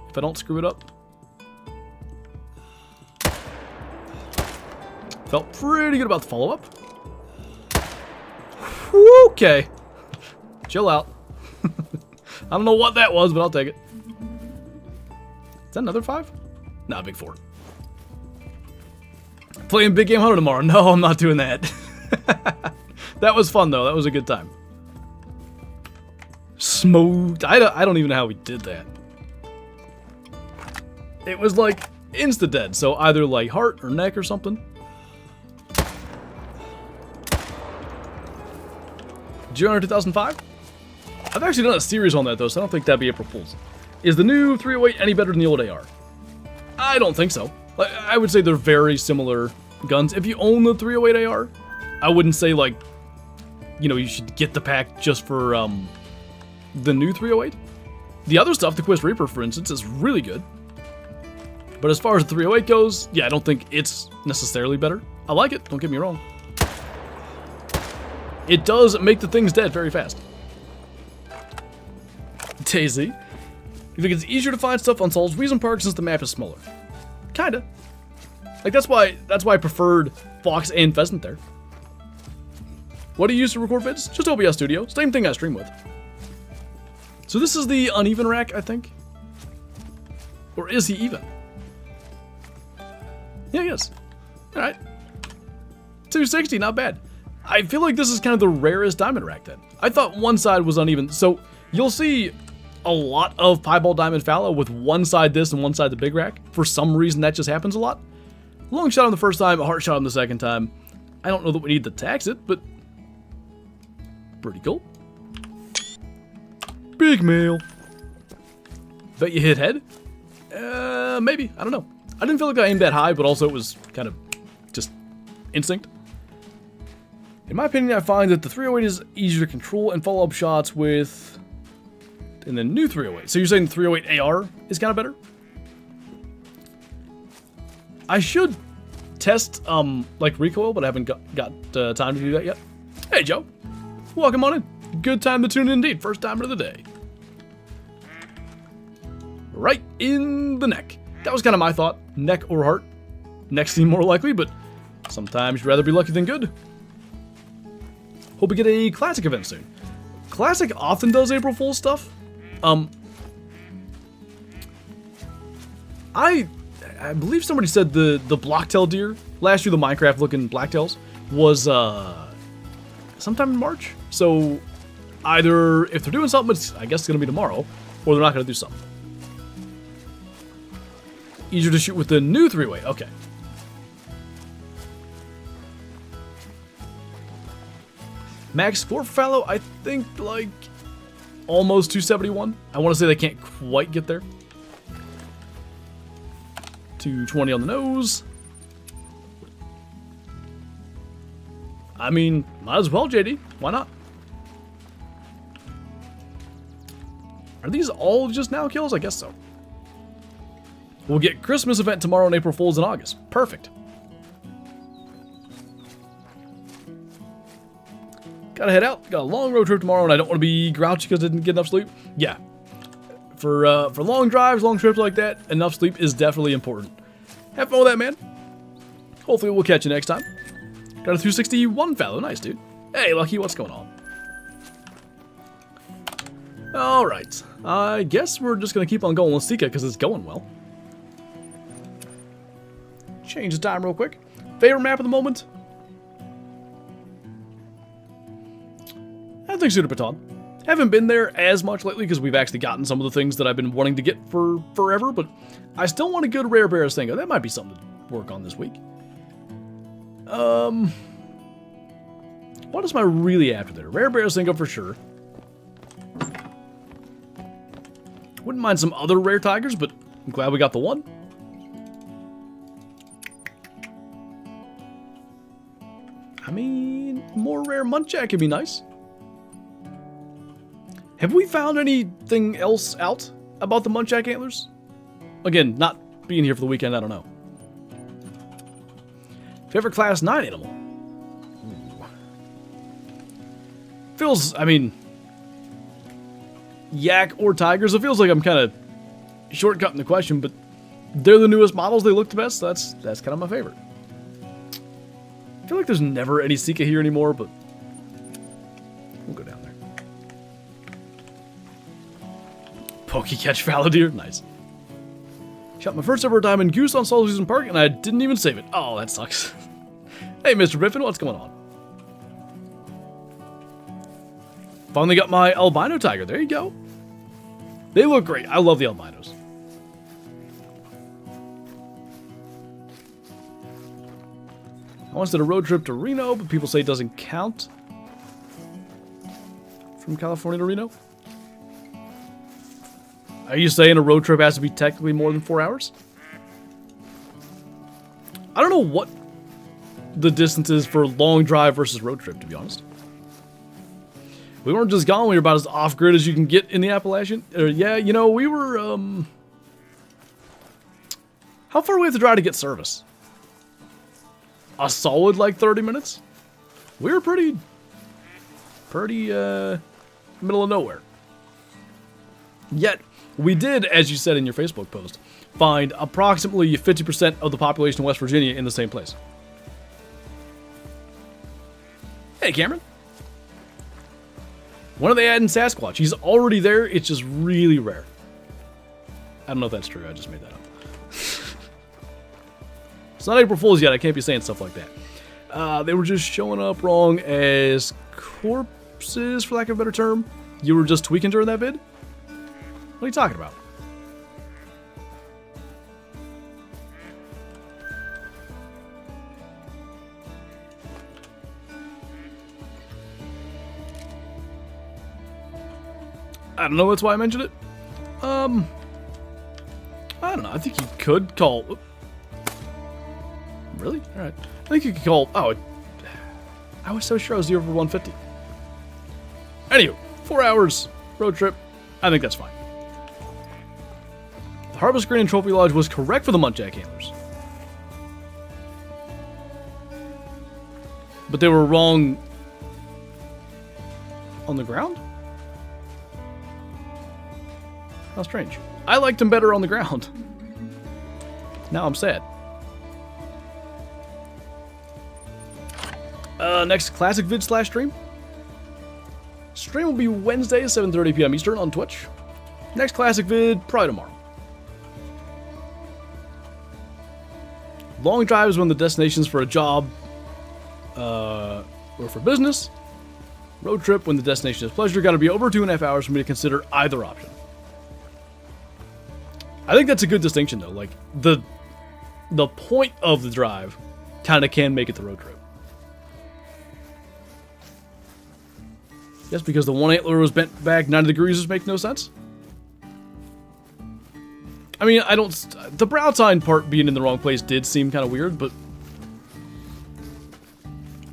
If I don't screw it up. Felt pretty good about the follow-up. Okay. Chill out. I don't know what that was, but I'll take it. Is that another 5? Nah, big 4. Playing Big Game Hunter tomorrow. No, I'm not doing that. That was fun, though. That was a good time. Smoked. I don't even know how we did that. It was like insta-dead, so either like heart or neck or something. G-Runner 2005? I've actually done a series on that, though, so I don't think that'd be April Fool's. Is the new 308 any better than the old AR? I don't think so. Like, I would say they're very similar guns. If you own the 308 AR, I wouldn't say, like, you know, you should get the pack just for the new 308. The other stuff, the Quest Reaper, for instance, is really good. But as far as the 308 goes, yeah, I don't think it's necessarily better. I like it, don't get me wrong. It does make the things dead very fast. Daisy. You think it's easier to find stuff on Sol's Reason Park since the map is smaller? Kinda. Like, that's why I preferred Fox and Pheasant there. What do you use to record vids? Just OBS Studio. Same thing I stream with. So this is the uneven rack, I think. Or is he even? Yeah, he is. Alright. 260, not bad. I feel like this is kind of the rarest diamond rack then. I thought one side was uneven. So you'll see a lot of piebald diamond fallow with one side this and one side the big rack. For some reason that just happens a lot. Long shot on the first time, a heart shot on the second time. I don't know that we need to tax it, but pretty cool. Big mail. Bet you hit head? Maybe. I don't know. I didn't feel like I aimed that high, but also it was kind of just instinct. In my opinion, I find that the 308 is easier to control and follow up shots with in the new 308. So you're saying the 308 AR is kind of better? I should test like recoil, but I haven't got time to do that yet. Hey Joe, welcome on in. Good time to tune in indeed. First timer of the day. Right in the neck. That was kind of my thought. Neck or heart. Neck seemed more likely, but sometimes you'd rather be lucky than good. Hope we get a Classic event soon. Classic often does April Fool's stuff. I believe somebody said the Blocktail deer last year, the Minecraft looking blacktails, was sometime in March. So either if they're doing something, I guess it's gonna be tomorrow, or they're not gonna do something. Easier to shoot with the new 3-way. Okay. Max score for Fallow, I think like almost 271. I want to say they can't quite get there. 220 on the nose. I mean, might as well, JD. Why not? Are these all just now kills? I guess so. We'll get Christmas event tomorrow on April Fool's in August. Perfect. Gotta head out. Got a long road trip tomorrow, and I don't want to be grouchy because I didn't get enough sleep. Yeah. For long drives, long trips like that, enough sleep is definitely important. Have fun with that, man. Hopefully we'll catch you next time. Got a 261 Fallow. Nice, dude. Hey, Lucky, what's going on? Alright. I guess we're just going to keep on going with Sika because it's going well. Change the time real quick. Favorite map at the moment? I think Suda Baton. Haven't been there as much lately because we've actually gotten some of the things that I've been wanting to get for forever, but I still want a good Rare Bears thing. That might be something to work on this week. What is my really after there? Rare Bears thing for sure. Wouldn't mind some other rare tigers, but I'm glad we got the one. I mean, more rare Muntjac could be nice. Have we found anything else out about the Muntjac antlers? Again, not being here for the weekend, I don't know. Favorite class 9 animal? Ooh. Feels, I mean, yak or tigers. It feels like I'm kind of shortcutting the question, but they're the newest models. They look the best. So that's kind of my favorite. I feel like there's never any Sika here anymore, but we'll go down there. Pokecatch fallow deer, nice. Shot my first ever diamond goose on Solo Season Park, and I didn't even save it. Oh, that sucks. Hey, Mr. Biffin, what's going on? Finally got my albino tiger. There you go. They look great. I love the albinos. I once did a road trip to Reno, but people say it doesn't count. From California to Reno? Are you saying a road trip has to be technically more than 4 hours? I don't know what the distance is for long drive versus road trip, to be honest. We weren't just gone, we were about as off-grid as you can get in the Appalachian. Yeah, you know, we were, how far do we have to drive to get service? A solid, like, 30 minutes? We were pretty, middle of nowhere. Yet, we did, as you said in your Facebook post, find approximately 50% of the population of West Virginia in the same place. Hey, Cameron. When are they adding Sasquatch? He's already there, it's just really rare. I don't know if that's true, I just made that up. It's not April Fool's yet, I can't be saying stuff like that. They were just showing up wrong as corpses, for lack of a better term. You were just tweaking during that vid? What are you talking about? I don't know, that's why I mentioned it. I don't know, I think you could call... Really? Alright. I think you could call... Oh, I was so sure I was 0 for 150. Anywho, 4 hours, road trip. I think that's fine. The Harvest Green and Trophy Lodge was correct for the muntjac antlers. But they were wrong on the ground? How strange. I liked them better on the ground. Now I'm sad. Next classic vid / stream. Stream will be Wednesday, 7:30 p.m. Eastern on Twitch. Next classic vid, probably tomorrow. Long drives when the destination's for a job or for business. Road trip when the destination is pleasure. Got to be over 2.5 hours for me to consider either option. I think that's a good distinction, though. Like, the point of the drive kind of can make it the road trip. Yes, because the one antler was bent back 90 degrees just makes no sense. I mean, I don't... The brow tine part being in the wrong place did seem kind of weird, but...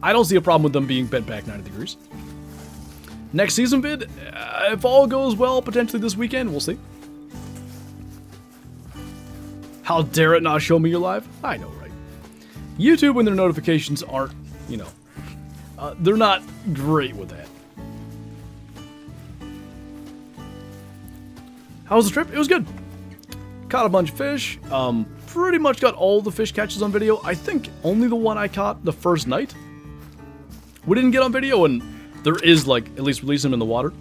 I don't see a problem with them being bent back 90 degrees. Next season vid, if all goes well, potentially this weekend, we'll see. How dare it not show me your live? I know, right? YouTube, when their notifications aren't, you know, they're not great with that. How was the trip? It was good. Caught a bunch of fish. Pretty much got all the fish catches on video. I think only the one I caught the first night we didn't get on video, and there is, like, at least release them in the water.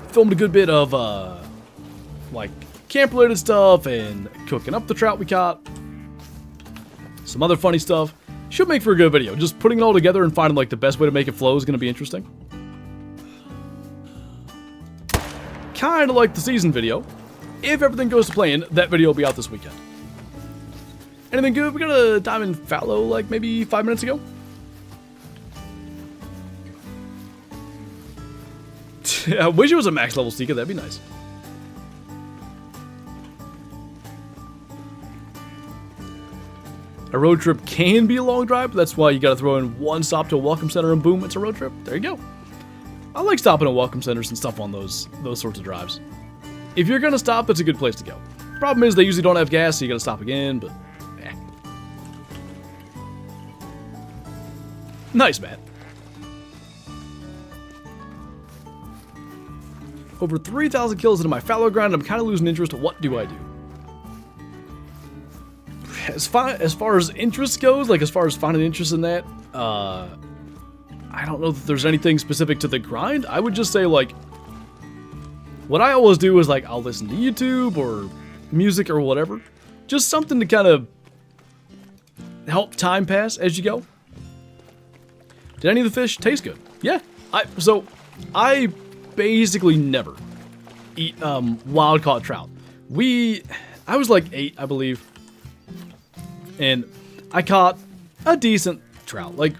Filmed a good bit of, like, camp-related stuff and cooking up the trout we caught. Some other funny stuff. Should make for a good video. Just putting it all together and finding, like, the best way to make it flow is going to be interesting. Kind of like the season video. If everything goes to plan, that video will be out this weekend. Anything good? We got a diamond fallow, like, maybe 5 minutes ago. I wish it was a max level Stika, that'd be nice. A road trip can be a long drive, but that's why you gotta throw in one stop to a welcome center and boom, it's a road trip. There you go. I like stopping at welcome centers and stuff on those sorts of drives. If you're gonna stop, it's a good place to go. Problem is, they usually don't have gas, so you gotta stop again, but eh. Nice, man. Over 3,000 kills into my fallow grind, I'm kind of losing interest. What do I do? As far as interest goes, like as far as finding interest in that, I don't know that there's anything specific to the grind. I would just say, like, what I always do is like I'll listen to YouTube or music or whatever. Just something to kind of help time pass as you go. Did any of the fish taste good? Yeah. So I basically never eat wild caught trout. I was like 8, I believe, and I caught a decent trout, like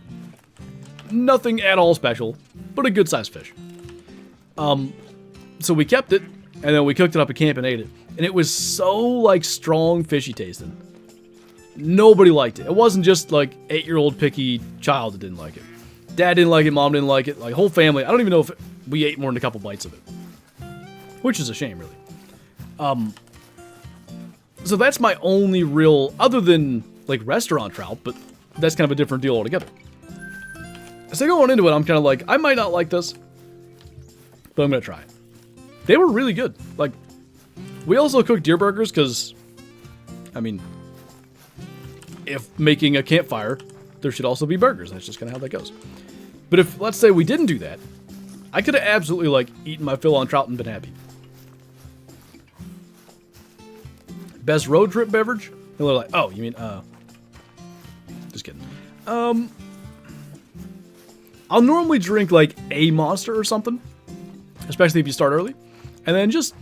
nothing at all special, but a good sized fish. So we kept it, and then we cooked it up at camp and ate it, and it was so like strong fishy tasting. Nobody liked it. It wasn't just like 8-year-old picky child that didn't like it. Dad didn't like it, mom didn't like it, like whole family. I don't even know if we ate more than a couple bites of it, which is a shame, really. So that's my only real, other than like restaurant trout, but that's kind of a different deal altogether. So going into it, I'm kind of like, I might not like this, but I'm gonna try it. They were really good. Like, we also cooked deer burgers because, I mean, if making a campfire, there should also be burgers. That's just kind of how that goes. But if, let's say we didn't do that, I could have absolutely like eaten my fill on trout and been happy. Best road trip beverage? And they're like, oh, you mean, just kidding. I'll normally drink like a Monster or something, especially if you start early. And then just,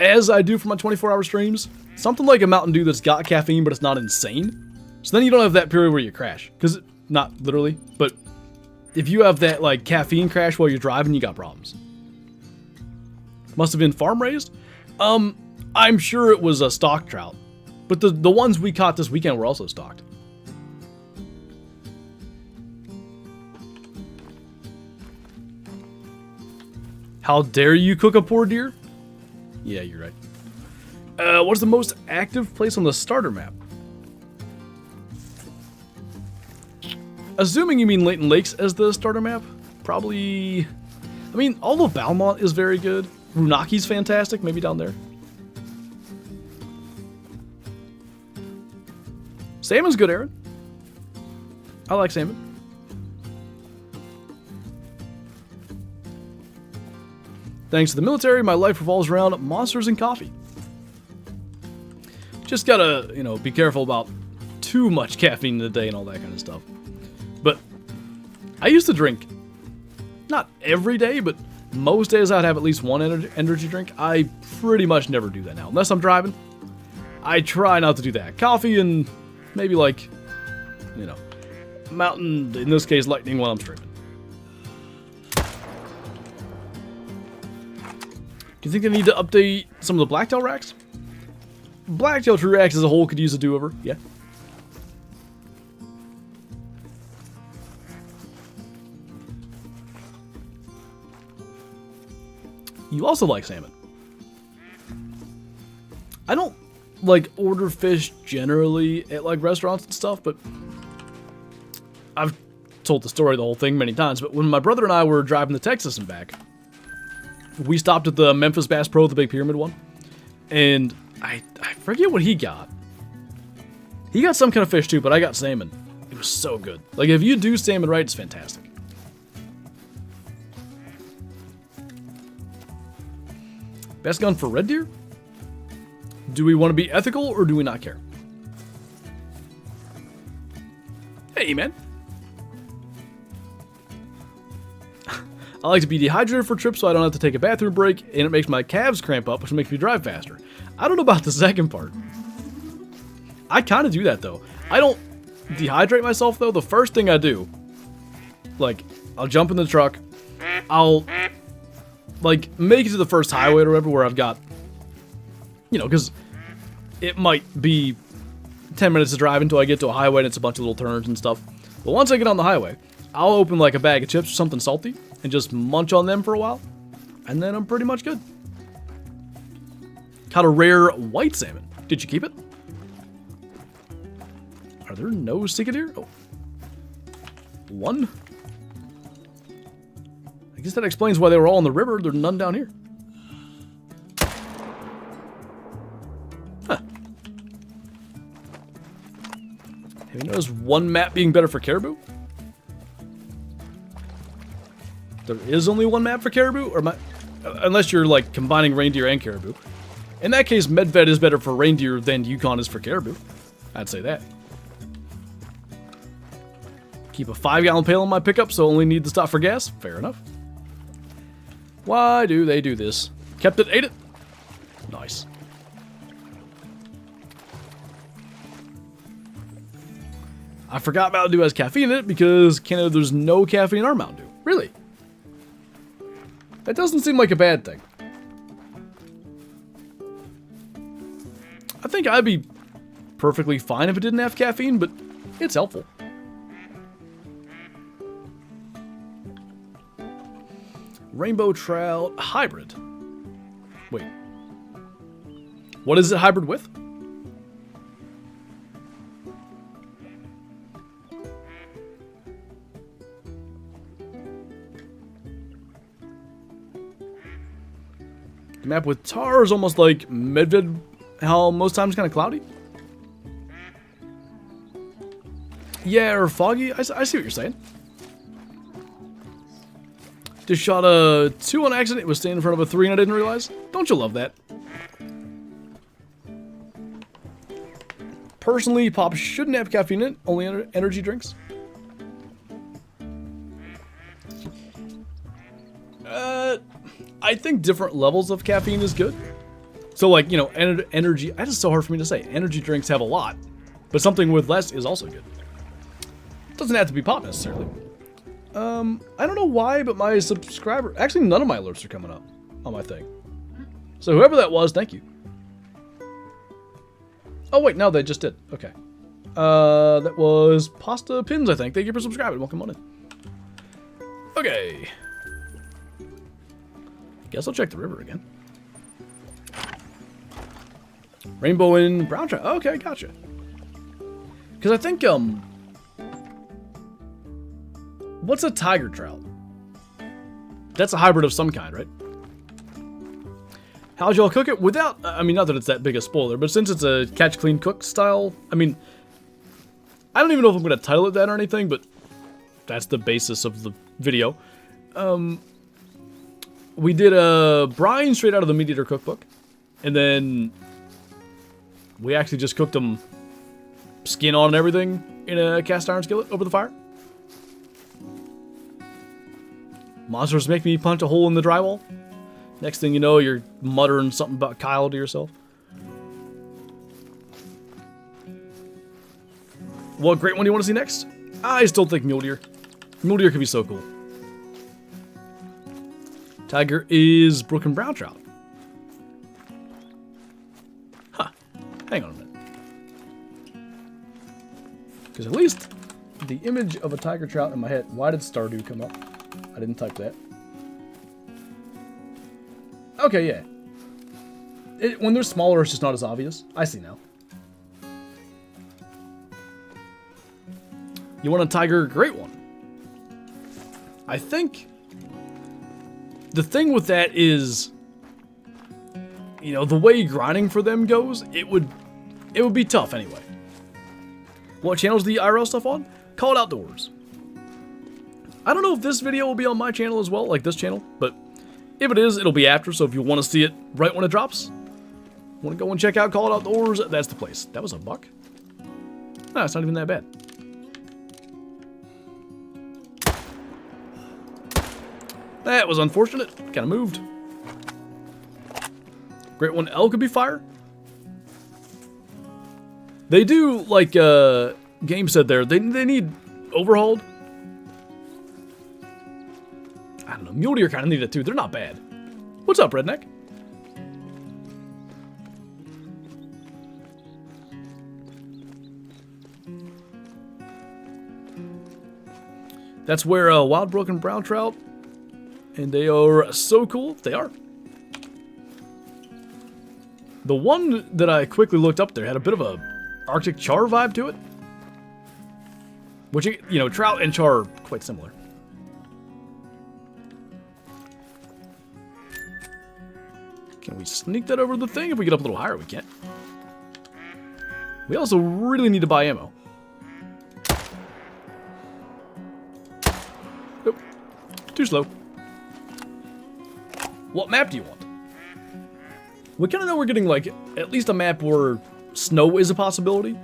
as I do for my 24-hour streams, something like a Mountain Dew that's got caffeine, but it's not insane. So then you don't have that period where you crash. Because, not literally, but if you have that like caffeine crash while you're driving, you got problems. Must have been farm raised? I'm sure it was a stock trout, but the ones we caught this weekend were also stocked. How dare you cook a poor deer? Yeah, you're right. What's the most active place on the starter map? Assuming you mean Layton Lakes as the starter map, probably. I mean, all of Valmont is very good. Runaki's fantastic, maybe down there. Salmon's good, Aaron. I like salmon. Thanks to the military, my life revolves around monsters and coffee. Just gotta, be careful about too much caffeine in the day and all that kind of stuff. But I used to drink, not every day, but most days I'd have at least one energy drink. I pretty much never do that now, unless I'm driving. I try not to do that. Coffee and maybe like, Mountain, in this case, Lightning while I'm streaming. Do you think they need to update some of the blacktail racks? Blacktail tree racks as a whole could use a do-over, yeah. You also like salmon. I don't like order fish generally at like restaurants and stuff, but I've told the story, the whole thing many times, but when my brother and I were driving to Texas and back, we stopped at the Memphis Bass Pro, the Big Pyramid one, and I forget what he got. He got some kind of fish too, but I got salmon. It was so good. Like, if you do salmon right, it's fantastic. Best gun for red deer? Do we want to be ethical or do we not care? Hey, man. I like to be dehydrated for trips so I don't have to take a bathroom break, and it makes my calves cramp up, which makes me drive faster. I don't know about the second part. I kind of do that, though. I don't dehydrate myself, though. The first thing I do, like, I'll jump in the truck, I'll, like, make it to the first highway or whatever where I've got, because it might be 10 minutes to drive until I get to a highway and it's a bunch of little turns and stuff. But once I get on the highway, I'll open, like, a bag of chips or something salty and just munch on them for a while, and then I'm pretty much good. Caught a rare white salmon. Did you keep it? Are there no stick deer? Oh. One? I guess that explains why they were all in the river. There's none down here. Huh. Have you noticed one map being better for caribou? There is only one map for caribou? Or Unless you're, like, combining reindeer and caribou. In that case, Medved is better for reindeer than Yukon is for caribou. I'd say that. Keep a 5-gallon pail in my pickup, so only need to stop for gas. Fair enough. Why do they do this? Kept it, ate it. Nice. I forgot Mountain Dew has caffeine in it because Canada, there's no caffeine in our Mountain Dew. Really? That doesn't seem like a bad thing. I think I'd be perfectly fine if it didn't have caffeine, but it's helpful. Rainbow Trout Hybrid. Wait. What is it hybrid with? The map with Tahr is almost like Medved, how most times kind of cloudy. Yeah, or foggy. I see what you're saying. Just shot a 2 on accident. It was standing in front of a 3 and I didn't realize. Don't you love that? Personally, pop shouldn't have caffeine in it. Only energy drinks. I think different levels of caffeine is good. So, like, you know, energy. That's just so hard for me to say. Energy drinks have a lot, but something with less is also good. Doesn't have to be pop necessarily. I don't know why, but my subscriber... Actually, none of my alerts are coming up on my thing. So whoever that was, thank you. Oh, wait, no, they just did. Okay. That was Pasta Pins, I think. Thank you for subscribing. Welcome on in. Okay. Guess I'll check the river again. Rainbow and brown trout. Okay, gotcha. Because I think, what's a tiger trout? That's a hybrid of some kind, right? How'd y'all cook it? Without, I mean, not that it's that big a spoiler, but since it's a catch, clean, cook style, I mean, I don't even know if I'm going to title it that or anything, but that's the basis of the video. We did a brine straight out of the Meat Eater cookbook, and then we actually just cooked them skin on and everything in a cast iron skillet over the fire. Monsters make me punch a hole in the drywall. Next thing you know, you're muttering something about Kyle to yourself. What great one do you want to see next? I still think Mule Deer. Mule Deer could be so cool. Tiger is brook and brown trout. Huh. Hang on a minute. Because at least the image of a tiger trout in my head. Why did Stardew come up? I didn't type that. Okay, yeah. When they're smaller, it's just not as obvious. I see now. You want a tiger? Great one. I think the thing with that is, you know, the way grinding for them goes, it would be tough anyway. What channel's the IRL stuff on? Call it Outdoors. I don't know if this video will be on my channel as well, like this channel, but if it is, it'll be after, so if you want to see it right when it drops, want to go and check out Call It Outdoors, that's the place. That was a buck? No, it's not even that bad. That was unfortunate. Kind of moved. Great one. L could be fire. They do, like, Game said there, they need overhauled. I don't know. Mule Deer kind of need it too. They're not bad. What's up, Redneck? That's where wild brook and brown trout, and they are so cool. They are. The one that I quickly looked up there had a bit of a Arctic char vibe to it, which, you know, trout and char are quite similar. Can we sneak that over the thing? If we get up a little higher, we can. We also really need to buy ammo. Nope. Too slow. What map do you want? We kind of know we're getting, like, at least a map where snow is a possibility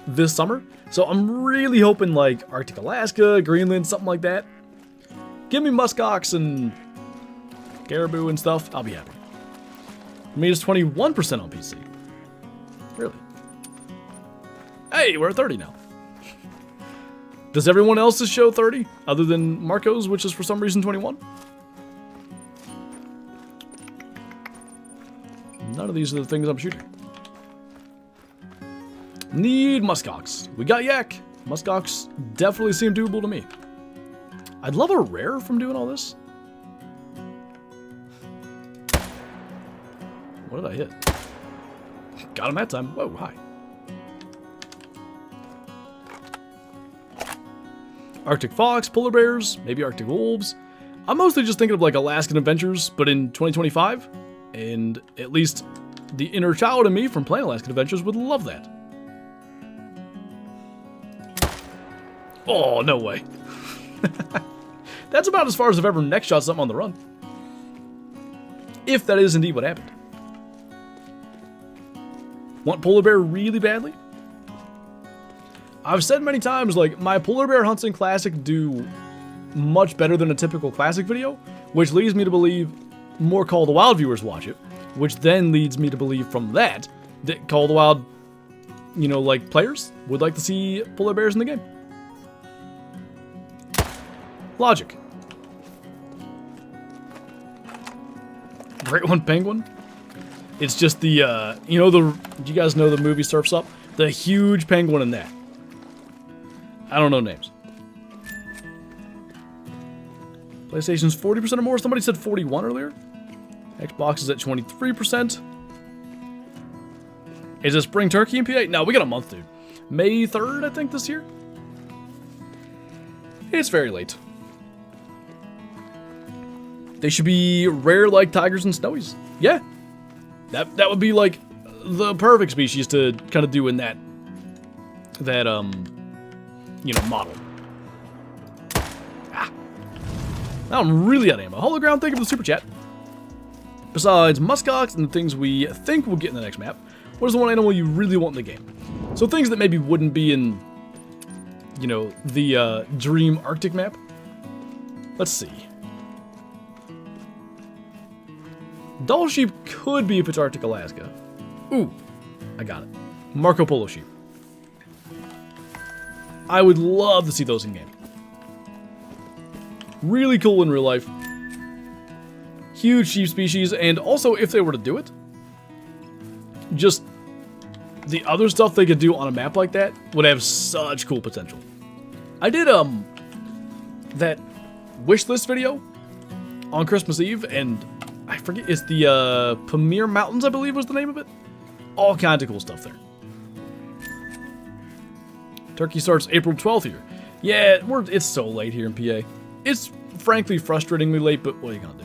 this summer. So I'm really hoping, like, Arctic Alaska, Greenland, something like that. Give me muskox and caribou and stuff. I'll be happy. Minus 21% on PC. Really? Hey, we're at 30 now. Does everyone else's show 30? Other than Marco's, which is for some reason 21? None of these are the things I'm shooting. Need muskox. We got yak. Muskox definitely seem doable to me. I'd love a rare from doing all this. What did I hit? Got him that time. Whoa, hi. Arctic fox, polar bears, maybe Arctic wolves. I'm mostly just thinking of like Alaskan adventures, but in 2025. And at least the inner child in me from playing Alaskan adventures would love that. Oh, no way. That's about as far as I've ever neck shot something on the run. If that is indeed what happened. Want polar bear really badly? I've said many times, like, my polar bear hunts in Classic do much better than a typical Classic video, which leads me to believe more Call of the Wild viewers watch it, which then leads me to believe from that Call of the Wild, you know, like, players would like to see polar bears in the game. Logic. Great one, penguin. It's just the, you know, do you guys know the movie Surf's Up? The huge penguin in that. I don't know names. PlayStation's 40% or more. Somebody said 41 earlier. Xbox is at 23%. Is it spring turkey in PA? No, we got a month, dude. May 3rd, I think, this year. It's very late. They should be rare like tigers and snowies. Yeah. That would be like the perfect species to kind of do in that you know, model. Ah. Now I'm really out of ammo. Hologround, thank you for the super chat. Besides muskox and the things we think we'll get in the next map, what is the one animal you really want in the game? So things that maybe wouldn't be in, you know, the dream Arctic map. Let's see. Doll sheep could be if it's Arctic Alaska. Ooh, I got it. Marco Polo sheep. I would love to see those in game. Really cool in real life. Huge sheep species, and also if they were to do it, just the other stuff they could do on a map like that would have such cool potential. I did that wish list video on Christmas Eve, and I forget, it's the Pamir Mountains, I believe was the name of it. All kinds of cool stuff there. Turkey starts April 12th here. Yeah, it's so late here in PA. It's frankly frustratingly late, but what are you gonna do?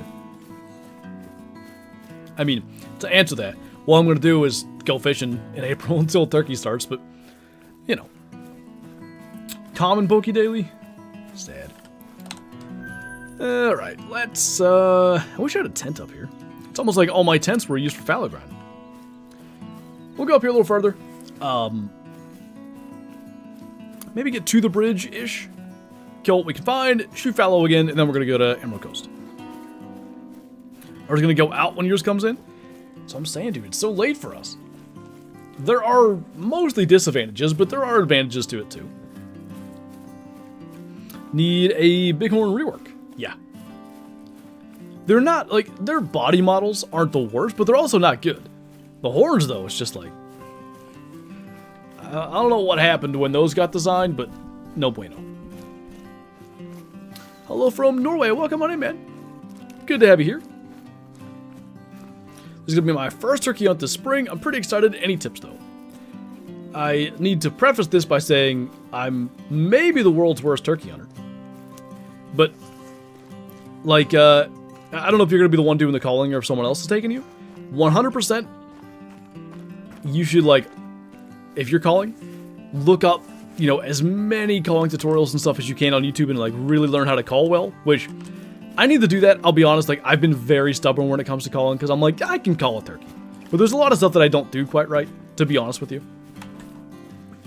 I mean, to answer that, what I'm gonna do is go fishing in April until turkey starts, but, you know. Common Poke Daily? Sad. Alright, let's, I wish I had a tent up here. It's almost like all my tents were used for fallow grind. We'll go up here a little further. Maybe get to the bridge-ish. Kill what we can find, shoot fallow again, and then we're gonna go to Emerald Coast. Or we're gonna go out when yours comes in. So I'm saying, dude, it's so late for us. There are mostly disadvantages, but there are advantages to it too. Need a bighorn rework. Yeah. They're not, like, their body models aren't the worst, but they're also not good. The horns, though, it's just like, I don't know what happened when those got designed, but no bueno. Hello from Norway. Welcome on in, man. Good to have you here. This is going to be my first turkey hunt this spring. I'm pretty excited. Any tips, though? I need to preface this by saying I'm maybe the world's worst turkey hunter. But, like, I don't know if you're going to be the one doing the calling or if someone else is taking you. 100%, you should, like, if you're calling, look up, you know, as many calling tutorials and stuff as you can on YouTube and, like, really learn how to call well, which I need to do that. I'll be honest, like, I've been very stubborn when it comes to calling, because I'm like, I can call a turkey. But there's a lot of stuff that I don't do quite right, to be honest with you.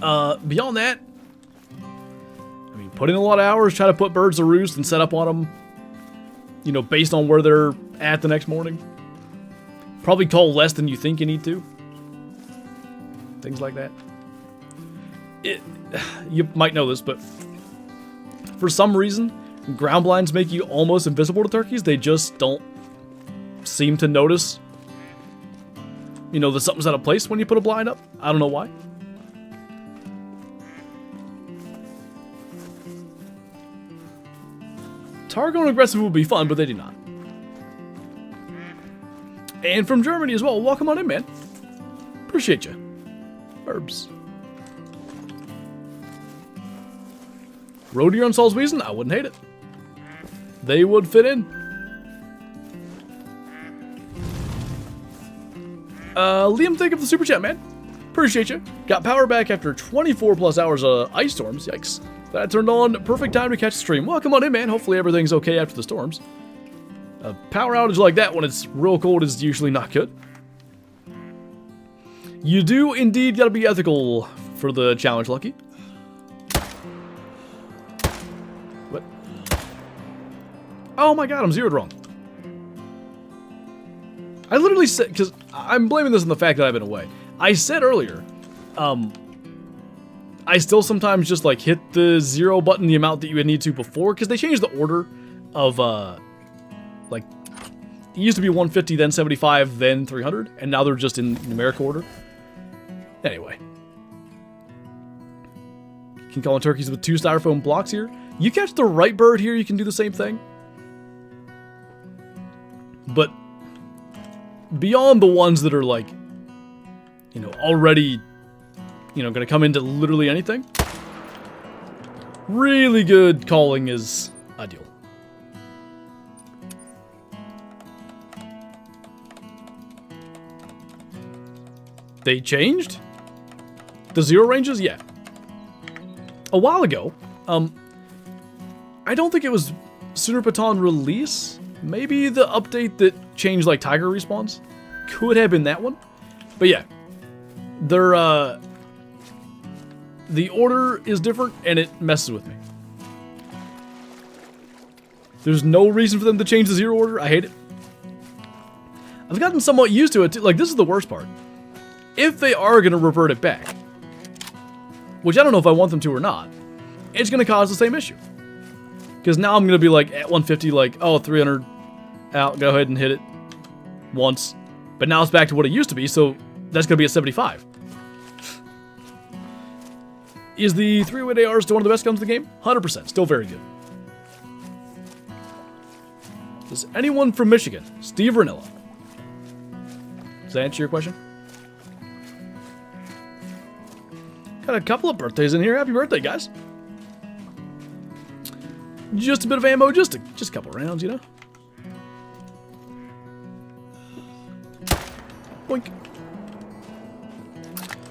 Beyond that, I mean, put in a lot of hours, try to put birds to roost and set up on them, you know, based on where they're at the next morning. Probably call less than you think you need to. Things like that. You might know this, but for some reason, ground blinds make you almost invisible to turkeys. They just don't seem to notice, you know, that something's out of place when you put a blind up. I don't know why. Tahr going aggressive would be fun, but they do not. And from Germany as well. Welcome on in, man. Appreciate you. Herbs. Roadie on Saul's Weason? I wouldn't hate it. They would fit in. Liam, thank you for the super chat, man. Appreciate you. Got power back after 24 plus hours of ice storms. Yikes. That turned on. Perfect time to catch the stream. Welcome on in, man. Hopefully everything's okay after the storms. A power outage like that when it's real cold is usually not good. You do indeed gotta be ethical for the challenge, Lucky. What? Oh my god, I'm zeroed wrong. I literally said, because I'm blaming this on the fact that I've been away. I said earlier, I still sometimes just like hit the 0 button the amount that you would need to before, because they changed the order of, like, it used to be 150, then 75, then 300, and now they're just in numeric order. Anyway. You can call in turkeys with 2 styrofoam blocks here. You catch the right bird here, you can do the same thing. But beyond the ones that are like, you know, already, you know, going to come into literally anything, really good calling is ideal. They changed the 0 ranges? Yeah. A while ago. I don't think it was Sooner Baton release. Maybe the update that changed like tiger respawns. Could have been that one. But yeah. They're, the order is different and it messes with me. There's no reason for them to change the 0 order. I hate it. I've gotten somewhat used to it too. Like, this is the worst part. If they are going to revert it back, which I don't know if I want them to or not, it's going to cause the same issue. Because now I'm going to be like at 150, like, oh, 300 out, go ahead and hit it once. But now it's back to what it used to be, so that's going to be at 75. Is the 3-weight AR still one of the best guns in the game? 100%, still very good. Is anyone from Michigan? Steve Ranilla. Does that answer your question? Got a couple of birthdays in here. Happy birthday, guys. Just a bit of ammo, just a couple rounds, you know? Boink.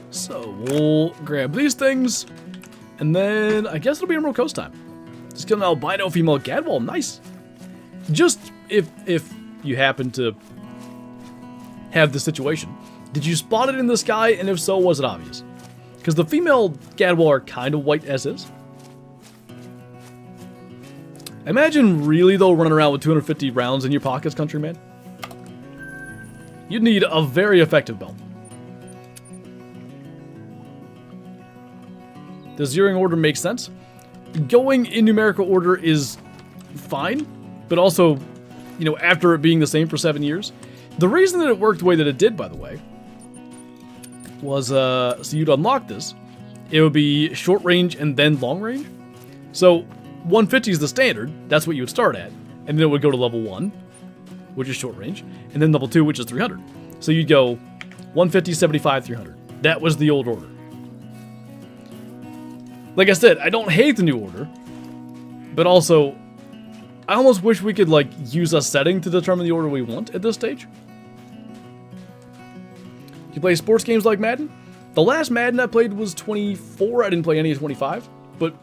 So, we'll grab these things, and then I guess it'll be Emerald Coast time. Just kill an albino female gadwall. Nice. Just if you happen to have the situation, did you spot it in the sky, and if so, was it obvious? Because the female gadwall are kind of white as is. Imagine really, though, running around with 250 rounds in your pockets, countryman. You'd need a very effective belt. The zeroing order makes sense. Going in numerical order is fine, but also, you know, after it being the same for 7 years. The reason that it worked the way that it did, by the way, was, so you'd unlock this. It would be short range and then long range. So 150 is the standard. That's what you would start at. And then it would go to level 1, which is short range. And then level 2, which is 300. So you'd go 150, 75, 300. That was the old order. Like I said, I don't hate the new order. But also, I almost wish we could, like, use a setting to determine the order we want at this stage. You play sports games like Madden? The last Madden I played was 24. I didn't play any of 25. But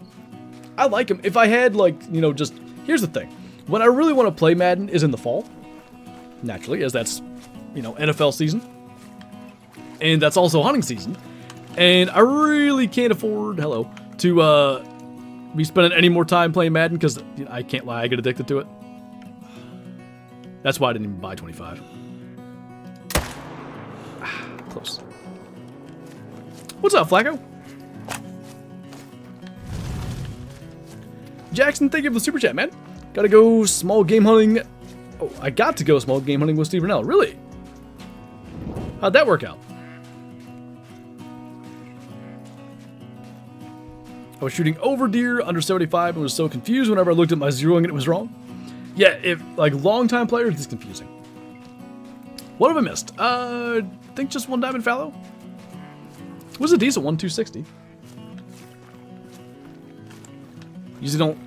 I like them. If I had, like, you know, just... Here's the thing. When I really want to play Madden is in the fall. Naturally, as that's, you know, NFL season. And that's also hunting season. And I really can't afford, to be spending any more time playing Madden because, you know, I can't lie, I get addicted to it. That's why I didn't even buy 25. Close. What's up, Flacco? Jackson, thank you for the super chat, man. Gotta go small game hunting. Oh, I got to go small game hunting with Steve Rennell. Really? How'd that work out? I was shooting over deer under 75 and was so confused whenever I looked at my zeroing and it was wrong. Yeah, if like long-time players, it's confusing. What have I missed? I think just one diamond fallow. It was a decent one, 260. Usually don't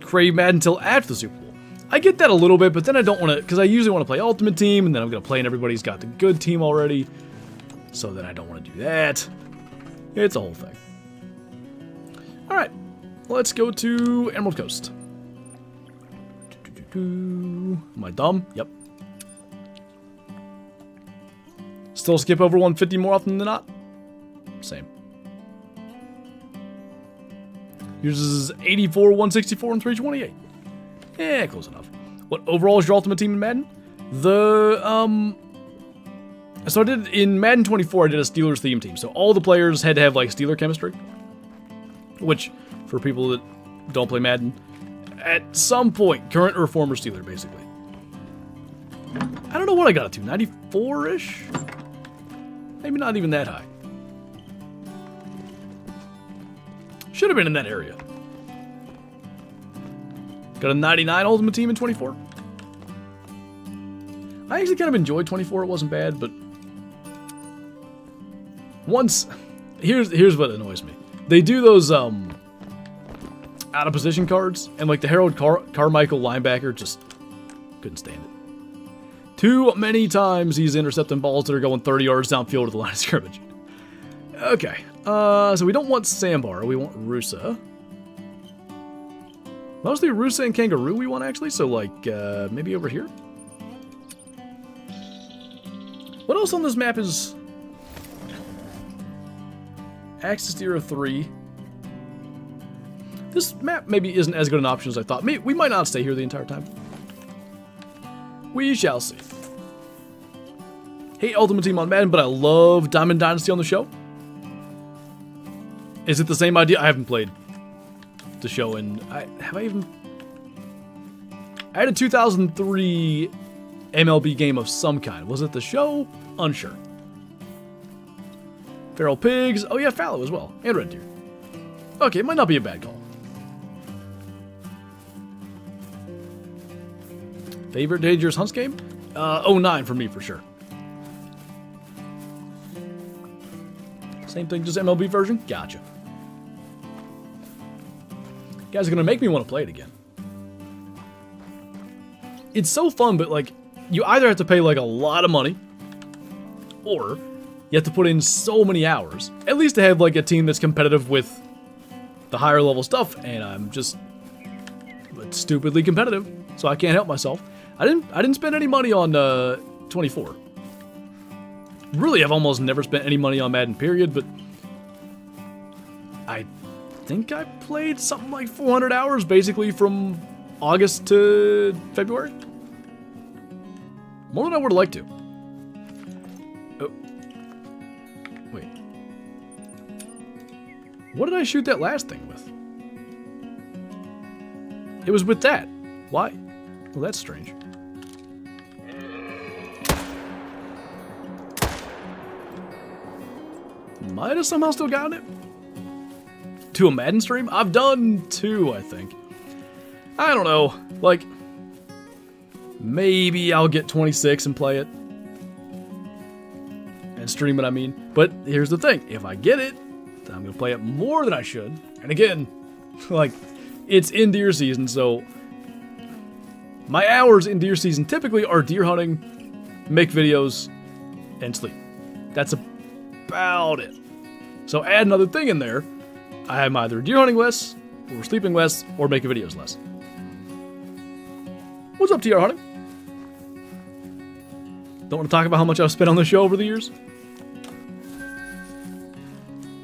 crave Madden until after the Super Bowl. I get that a little bit, but then I don't want to, because I usually want to play Ultimate Team, and then I'm going to play and everybody's got the good team already. So then I don't want to do that. It's a whole thing. Alright, let's go to Emerald Coast. Am I dumb? Yep. Still skip over 150 more often than not? Same. Yours is 84, 164, and 328. Yeah, close enough. What overall is your ultimate team in Madden? So I did, in Madden 24, I did a Steelers theme team. So all the players had to have, like, Steeler chemistry. Which, for people that don't play Madden, at some point, current or former Steeler, basically. I don't know what I got it to, 94-ish? Maybe not even that high. Should have been in that area. Got a 99 Ultimate Team in 24. I actually kind of enjoyed 24, it wasn't bad, but... Once... Here's what annoys me. They do those, out of position cards, and like the Harold Carmichael linebacker just couldn't stand it. Too many times he's intercepting balls that are going 30 yards downfield at the line of scrimmage. Okay, so we don't want Sandbar, we want Rusa. Mostly Rusa and Kangaroo we want, actually, so like, maybe over here? What else on this map is... Axis Deer 3. This map maybe isn't as good an option as I thought. We might not stay here the entire time. We shall see. Hate Ultimate Team on Madden, but I love Diamond Dynasty on the show. Is it the same idea? I haven't played the show in... I had a 2003 MLB game of some kind. Was it the show? Unsure. Feral Pigs. Oh yeah, Fallow as well. And Red Deer. Okay, it might not be a bad call. Favorite Dangerous Hunts game? 09 for me, for sure. Same thing, just MLB version? Gotcha. You guys are gonna make me want to play it again. It's so fun, but like, you either have to pay like a lot of money, or you have to put in so many hours, at least to have like a team that's competitive with the higher level stuff, and I'm just stupidly competitive, so I can't help myself. I didn't spend any money on 24. Really, I've almost never spent any money on Madden, period, but I think I played something like 400 hours, basically from August to February. More than I would have liked to. Oh. Wait. What did I shoot that last thing with? It was with that. Why? Well, that's strange. Might have somehow still gotten it. To a Madden stream? I've done 2, I think. I don't know. Like, maybe I'll get 26 and play it. And stream it, I mean. But here's the thing. If I get it, then I'm going to play it more than I should. And again, like, it's in deer season, so my hours in deer season typically are deer hunting, make videos, and sleep. That's about it. So add another thing in there. I'm either deer hunting less, or sleeping less, or making videos less. What's up, TR Honey? Don't want to talk about how much I've spent on this show over the years?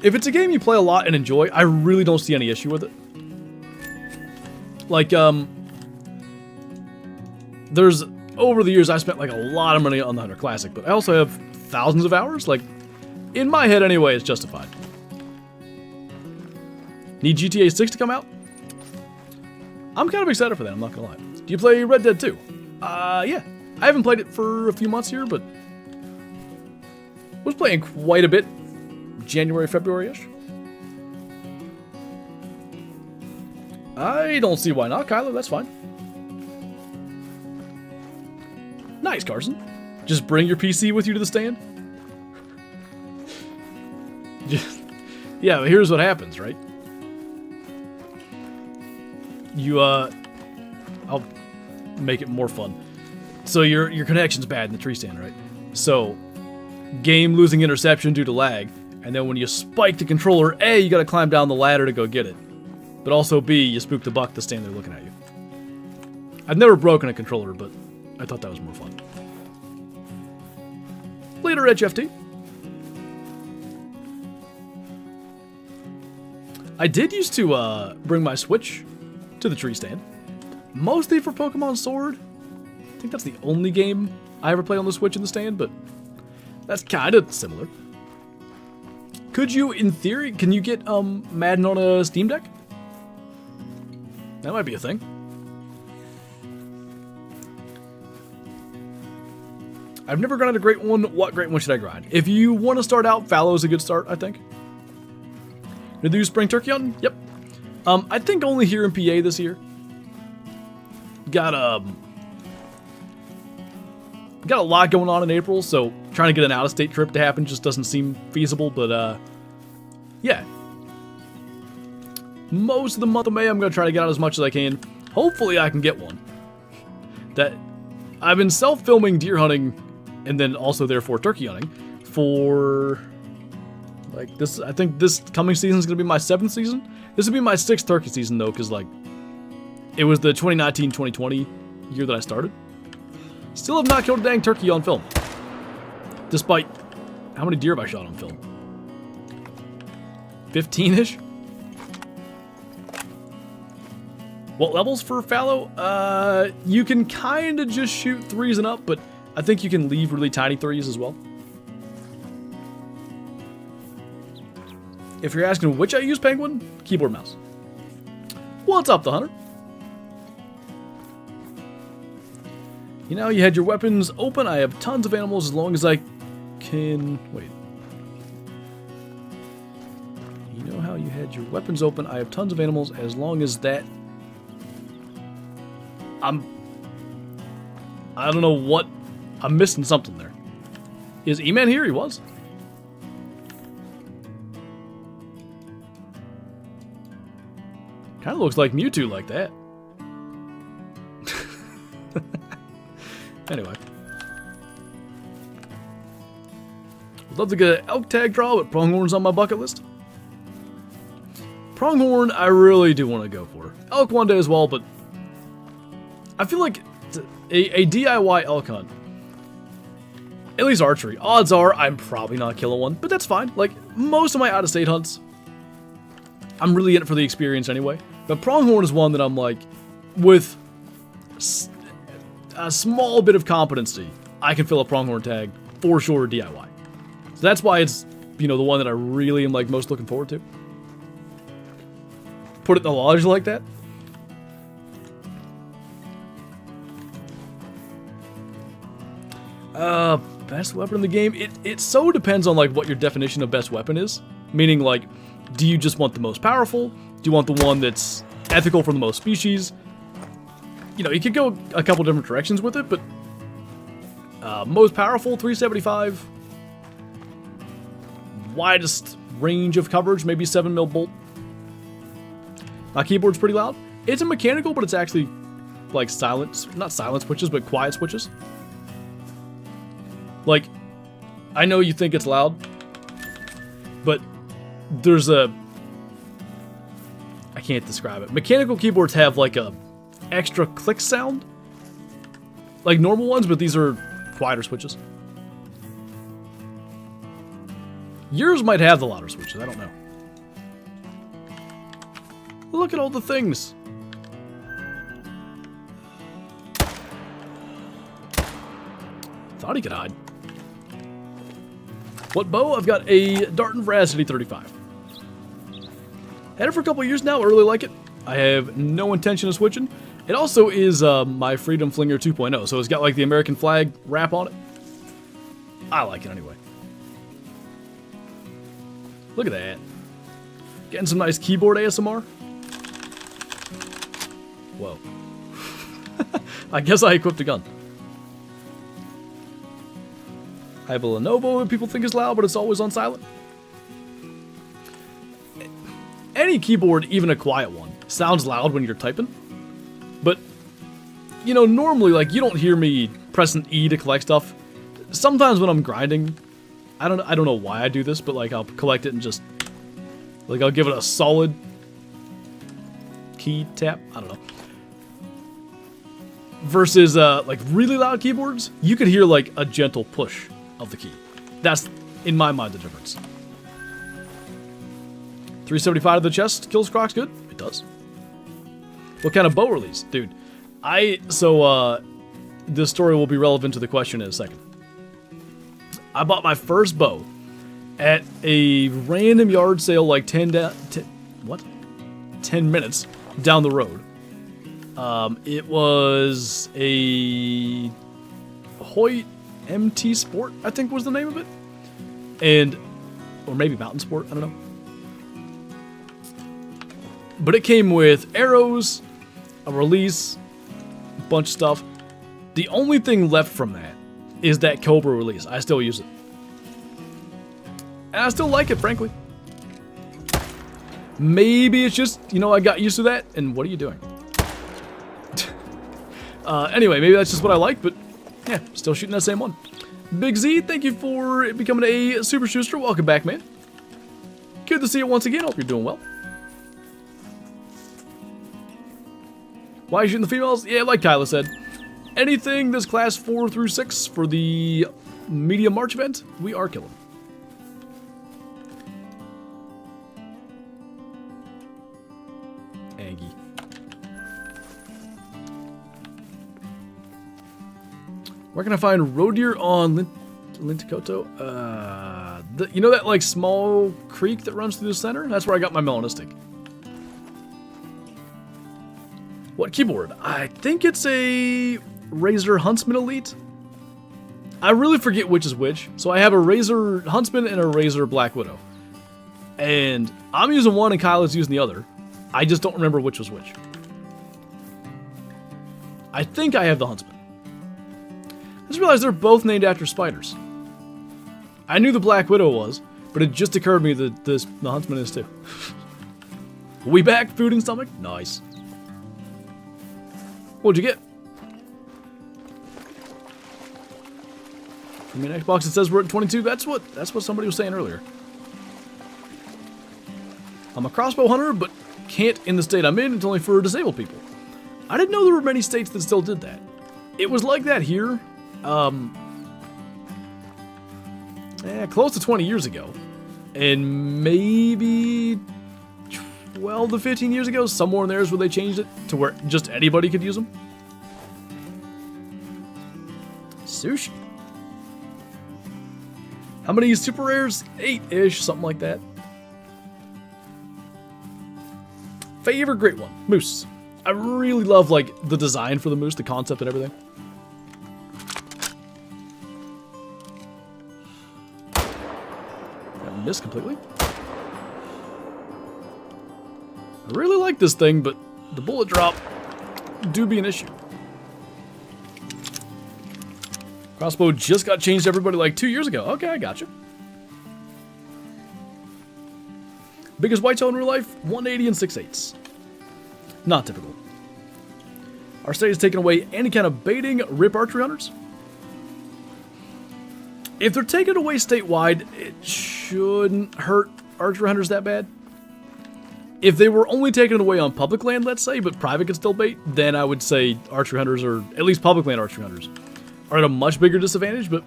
If it's a game you play a lot and enjoy, I really don't see any issue with it. Like, there's, over the years, I spent like a lot of money on the Hunter Classic, but I also have thousands of hours. Like, in my head anyway, it's justified. Need GTA 6 to come out? I'm kind of excited for that, I'm not gonna lie. Do you play Red Dead 2? Yeah. I haven't played it for a few months here, but was playing quite a bit. January, February-ish. I don't see why not, Kyler. That's fine. Nice, Carson. Just bring your PC with you to the stand. Yeah, but here's what happens, right? I'll make it more fun. So your connection's bad in the tree stand, right? So, game losing interception due to lag. And then when you spike the controller, A, you gotta climb down the ladder to go get it. But also B, you spook the buck to stand there looking at you. I've never broken a controller, but I thought that was more fun. Later, HFT. I did used to bring my Switch to the tree stand. Mostly for Pokemon Sword. I think that's the only game I ever played on the Switch in the stand, but that's kind of similar. Could you, in theory, can you get Madden on a Steam Deck? That might be a thing. I've never grinded a great one. What great one should I grind? If you want to start out, Fallow is a good start, I think. Gonna do spring turkey hunting? Yep. I think only here in PA this year. Got a lot going on in April, so trying to get an out-of-state trip to happen just doesn't seem feasible, but yeah. Most of the month of May, I'm going to try to get out as much as I can. Hopefully I can get one. I've been self-filming deer hunting, and then also therefore turkey hunting, for, like, this, I think this coming season is going to be my 7th season. This would be my 6th turkey season, though, because, like, it was the 2019-2020 year that I started. Still have not killed a dang turkey on film. Despite how many deer have I shot on film? 15-ish? What levels for Fallow? You can kind of just shoot 3s and up, but I think you can leave really tiny 3s as well. If you're asking which I use, Penguin, keyboard mouse. What's up, the hunter? You know, you had your weapons open. I have tons of animals as long as I can... Wait. You know how you had your weapons open. I have tons of animals as long as that... I don't know what... I'm missing something there. Is E-Man here? He was. Kind of looks like Mewtwo like that. Anyway. Would love to get an elk tag draw, but pronghorn's on my bucket list. Pronghorn, I really do want to go for. Elk one day as well, but I feel like a DIY elk hunt, at least archery, odds are I'm probably not killing one, but that's fine. Like, most of my out-of-state hunts, I'm really in it for the experience anyway. But pronghorn is one that I'm like, with a small bit of competency, I can fill a pronghorn tag for sure DIY. So that's why it's, you know, the one that I really am like most looking forward to. Put it in the lodge like that. Best weapon in the game? It so depends on like what your definition of best weapon is. Meaning, like, do you just want the most powerful? Do you want the one that's ethical for the most species? You know, you could go a couple different directions with it, but most powerful, 375. Widest range of coverage, maybe 7mm bolt. My keyboard's pretty loud. It's a mechanical, but it's actually like not silent switches, but quiet switches. Like, I know you think it's loud, but there's I can't describe it. Mechanical keyboards have like a extra click sound like normal ones, but these are quieter switches. Yours might have the louder switches, I don't know. Look at all the things. Thought he could hide. What bow? I've got a Dart and Veracity 35. Had it for a couple years now, I really like it. I have no intention of switching. It also is my Freedom Flinger 2.0, so it's got like the American flag wrap on it. I like it anyway. Look at that. Getting some nice keyboard ASMR. Whoa. I guess I equipped a gun. I have a Lenovo that people think is loud, but it's always on silent. Any keyboard, even a quiet one, sounds loud when you're typing. But, you know, normally, like, you don't hear me pressing E to collect stuff. Sometimes when I'm grinding, I don't know why I do this, but, like, I'll collect it and just, like, I'll give it a solid key tap. I don't know. Versus, like, really loud keyboards, you could hear, like, a gentle push of the key. That's, in my mind, the difference. 375 to the chest kills Crocs good? It does. What kind of bow release? Dude, this story will be relevant to the question in a second. I bought my first bow at a random yard sale like 10 minutes down the road. It was a Hoyt MT Sport, I think was the name of it. Or maybe Mountain Sport, I don't know. But it came with arrows, a release, a bunch of stuff. The only thing left from that is that Cobra release. I still use it. And I still like it, frankly. Maybe it's just, you know, I got used to that. And what are you doing? Anyway, maybe that's just what I like, but yeah, still shooting that same one. Big Z, thank you for becoming a Super Schuster. Welcome back, man. Good to see you once again. Hope you're doing well. Why are you shooting the females? Yeah, like Kyla said, anything that's class 4 through 6 for the medium March event, we are killing. Aggie. Where can I find roe deer on Linticoto? You know that like small creek that runs through the center? That's where I got my melanistic. What keyboard? I think it's a Razer Huntsman Elite. I really forget which is which. So I have a Razer Huntsman and a Razer Black Widow. And I'm using one and Kyla's using the other. I just don't remember which was which. I think I have the Huntsman. I just realized they're both named after spiders. I knew the Black Widow was, but it just occurred to me that the Huntsman is too. We back? Food and stomach? Nice. What'd you get? From your Xbox it says we're at 22. That's what somebody was saying earlier. I'm a crossbow hunter, but can't in the state I'm in. It's only for disabled people. I didn't know there were many states that still did that. It was like that here. Close to 20 years ago. And maybe 12 to 15 years ago, somewhere in there is where they changed it to where just anybody could use them. Sushi. How many super rares? 8-ish, something like that. Favorite great one, moose. I really love like the design for the moose, the concept and everything. I missed completely. I really like this thing, but the bullet drop do be an issue. Crossbow just got changed to everybody like 2 years ago. Okay, I gotcha. Biggest whitetail in real life, 180 and 6/8. Not typical. Our state has taken away any kind of baiting rip archery hunters. If they're taken away statewide, it shouldn't hurt archery hunters that bad. If they were only taken away on public land, let's say, but private could still bait, then I would say archery hunters, or at least public land archery hunters, are at a much bigger disadvantage. But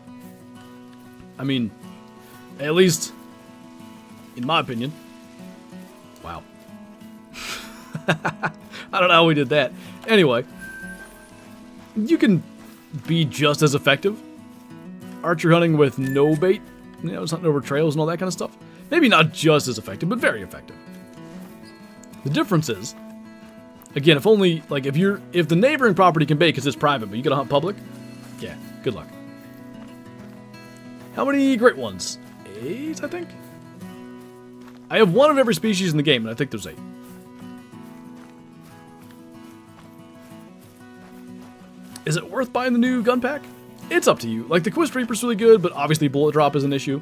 I mean, at least in my opinion. Wow. I don't know how we did that. Anyway, you can be just as effective archery hunting with no bait, you know, hunting over trails and all that kind of stuff. Maybe not just as effective, but very effective. The difference is, again, if only, like, if the neighboring property can bait because it's private, but you gotta hunt public, yeah, good luck. How many great ones? 8, I think? I have 1 of every species in the game, and I think there's 8. Is it worth buying the new gun pack? It's up to you. Like, the Quist Reaper's really good, but obviously bullet drop is an issue.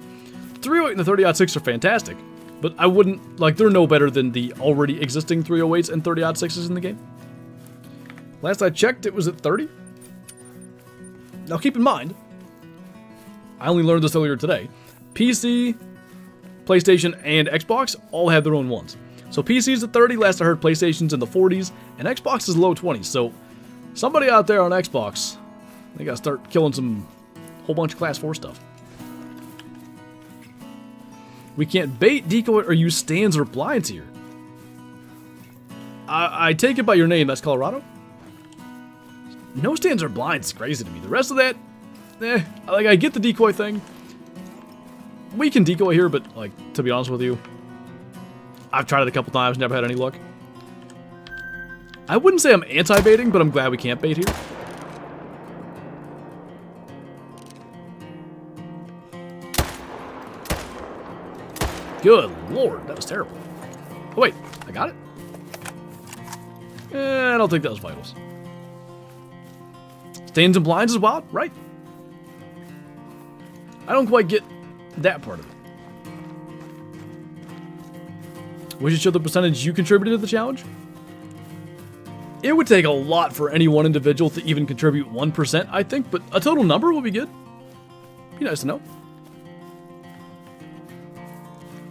The 308 and the 30-06 are fantastic, but I wouldn't, like, they're no better than the already existing 308s and 30-06s in the game. Last I checked, it was at 30. Now keep in mind, I only learned this earlier today, PC, PlayStation, and Xbox all have their own ones. So PC's at 30, last I heard PlayStation's in the 40s, and Xbox is low 20s, so somebody out there on Xbox, they gotta start killing some whole bunch of Class 4 stuff. We can't bait, decoy, or use stands or blinds here. I take it by your name, that's Colorado? No stands or blinds is crazy to me. The rest of that, like, I get the decoy thing. We can decoy here, but, like, to be honest with you, I've tried it a couple times, never had any luck. I wouldn't say I'm anti-baiting, but I'm glad we can't bait here. Good lord, that was terrible. Oh wait, I got it? I don't think that was vitals. Stands and blinds is wild, right? I don't quite get that part of it. We should show the percentage you contributed to the challenge. It would take a lot for any one individual to even contribute 1%, I think, but a total number would be good. Be nice to know.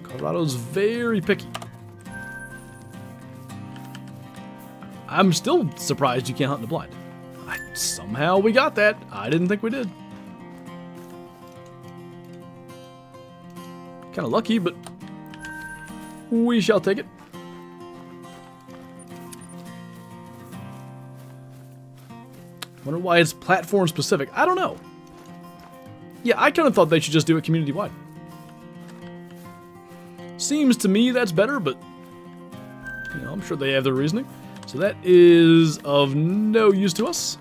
Colorado's very picky. I'm still surprised you can't hunt in the blind. Somehow we got that. I didn't think we did. Kind of lucky, but we shall take it. Wonder why it's platform specific. I don't know. Yeah, I kind of thought they should just do it community-wide. Seems to me that's better, but you know, I'm sure they have their reasoning. So that is of no use to us.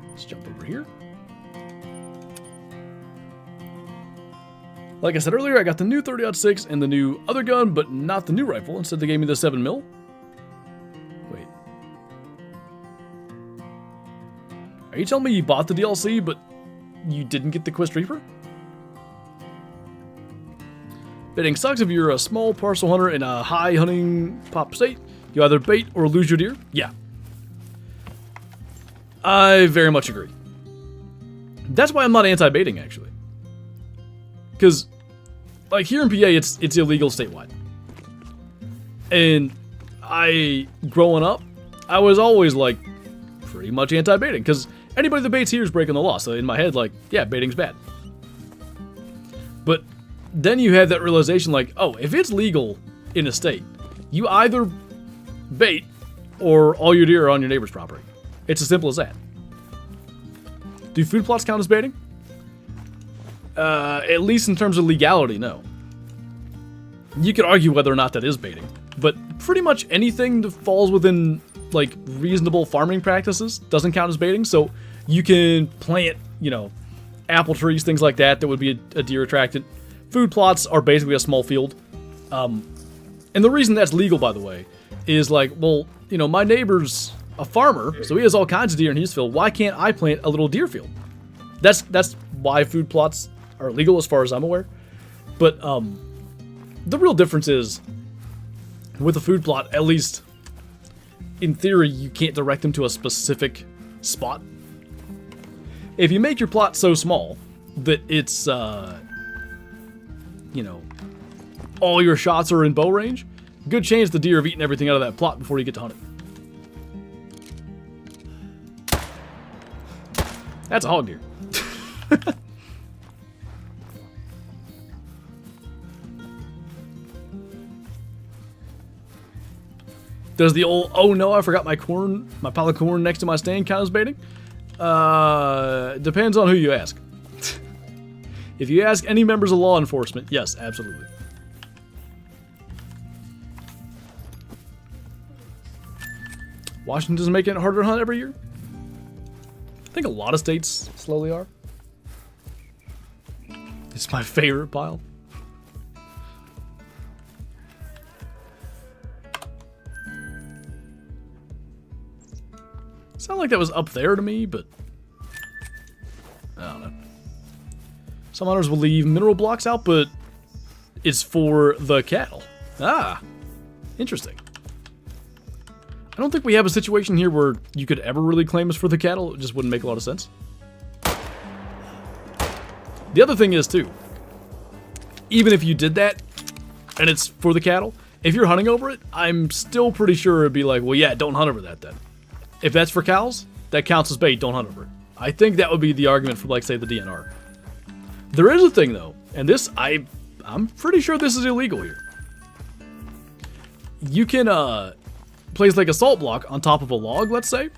Let's jump over here. Like I said earlier, I got the new 30-06 and the new other gun, but not the new rifle. Instead, they gave me the 7mm. Wait. Are you telling me you bought the DLC, but you didn't get the Quist Reaper? Baiting sucks if you're a small parcel hunter in a high hunting pop state. You either bait or lose your deer. Yeah. I very much agree. That's why I'm not anti-baiting, actually. Because, like, here in PA, it's illegal statewide. And growing up, I was always, like, pretty much anti-baiting. Because anybody that baits here is breaking the law. So in my head, like, yeah, baiting's bad. But then you have that realization, like, oh, if it's legal in a state, you either bait or all your deer are on your neighbor's property. It's as simple as that. Do food plots count as baiting? At least in terms of legality, no. You could argue whether or not that is baiting, but pretty much anything that falls within, like, reasonable farming practices doesn't count as baiting. So you can plant, you know, apple trees, things like that would be a deer attractant. Food plots are basically a small field. And the reason that's legal, by the way, is like, well, you know, my neighbor's a farmer, so he has all kinds of deer in his field. Why can't I plant a little deer field? That's why food plots are legal as far as I'm aware. But the real difference is, with a food plot, at least in theory, you can't direct them to a specific spot. If you make your plot so small that it's, you know, all your shots are in bow range, Good chance the deer have eaten everything out of that plot before you get to hunt it. That's a hog deer. Does the old, oh no, I forgot my corn, my pile of corn next to my stand count as baiting? Depends on who you ask. If you ask any members of law enforcement, yes, absolutely. Washington's making it harder to hunt every year? I think a lot of states slowly are. It's my favorite pile. Sounded like that was up there to me, but I don't know. Some hunters will leave mineral blocks out, but it's for the cattle. Ah, interesting. I don't think we have a situation here where you could ever really claim it's for the cattle. It just wouldn't make a lot of sense. The other thing is, too, even if you did that and it's for the cattle, if you're hunting over it, I'm still pretty sure it'd be like, well, yeah, don't hunt over that then. If that's for cows, that counts as bait, don't hunt over it. I think that would be the argument for, like, say, the DNR. There is a thing, though, and this, I'm pretty sure this is illegal here. You can, place, like, a salt block on top of a log, let's say,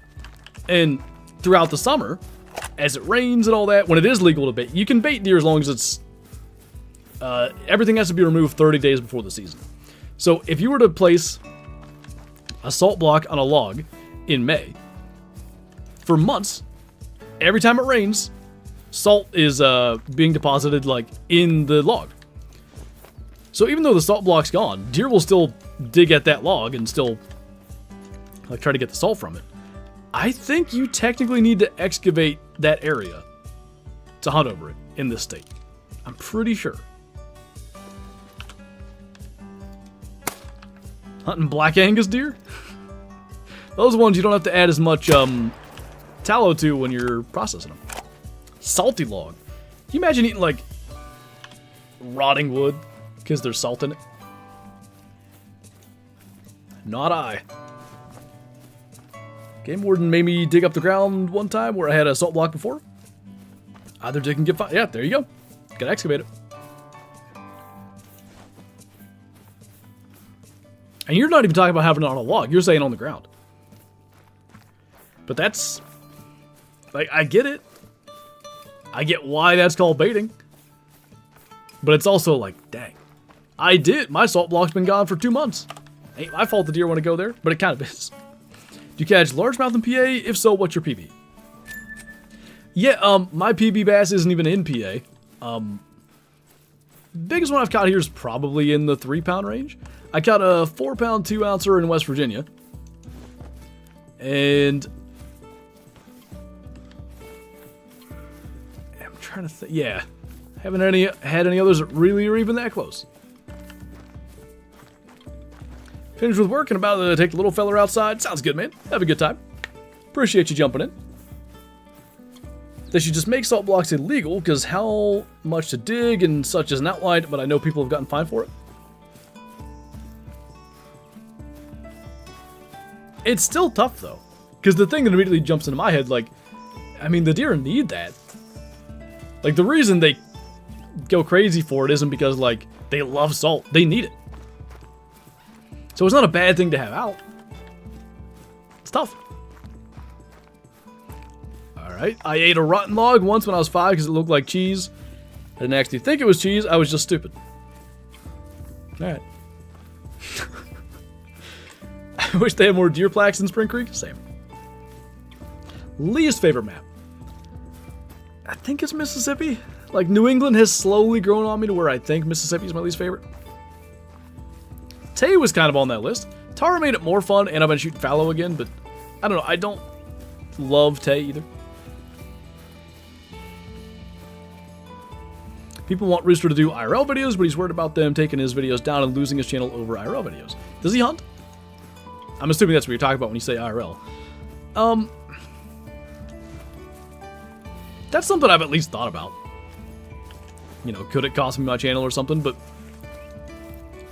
and throughout the summer, as it rains and all that, when it is legal to bait, you can bait deer as long as it's, everything has to be removed 30 days before the season. So, if you were to place a salt block on a log in May, for months, every time it rains, salt is being deposited like in the log. So even though the salt block's gone, deer will still dig at that log and still like try to get the salt from it. I think you technically need to excavate that area to hunt over it in this state. I'm pretty sure. Hunting Black Angus deer? Those ones you don't have to add as much tallow to when you're processing them. Salty log. Can you imagine eating like rotting wood because there's salt in it? Not I. Game warden made me dig up the ground one time where I had a salt block before. Either dig and get fine. Yeah, there you go. Gotta excavate it. And you're not even talking about having it on a log. You're saying on the ground. But that's, like, I get it. I get why that's called baiting. But it's also like, dang. My salt block's been gone for 2 months. Ain't my fault the deer want to go there, but it kind of is. Do you catch largemouth in PA? If so, what's your PB? Yeah, my PB bass isn't even in PA. Biggest one I've caught here is probably in the 3-pound range. I caught a 4-pound 2-ouncer in West Virginia. And I'm trying to think. Yeah, haven't had any others that really are even that close. Finished with work and about to take the little feller outside. Sounds good, man. Have a good time. Appreciate you jumping in. They should just make salt blocks illegal, because how much to dig and such isn't outlined, but I know people have gotten fined for it. It's still tough, though, because the thing that immediately jumps into my head, like, I mean, the deer need that. Like, the reason they go crazy for it isn't because, like, they love salt. They need it. So it's not a bad thing to have out. It's tough. Alright, I ate a rotten log once when I was 5 because it looked like cheese. I didn't actually think it was cheese, I was just stupid. Alright. I wish they had more deer plaques in Spring Creek. Same. Least favorite map. I think it's Mississippi. Like, New England has slowly grown on me to where I think Mississippi is my least favorite. Tahr was kind of on that list. Tahr made it more fun, and I've been shooting fallow again, but I don't know. I don't love Tahr either. People want Rooster to do IRL videos, but he's worried about them taking his videos down and losing his channel over IRL videos. Does he hunt? I'm assuming that's what you're talking about when you say IRL. That's something I've at least thought about. You know, could it cost me my channel or something? But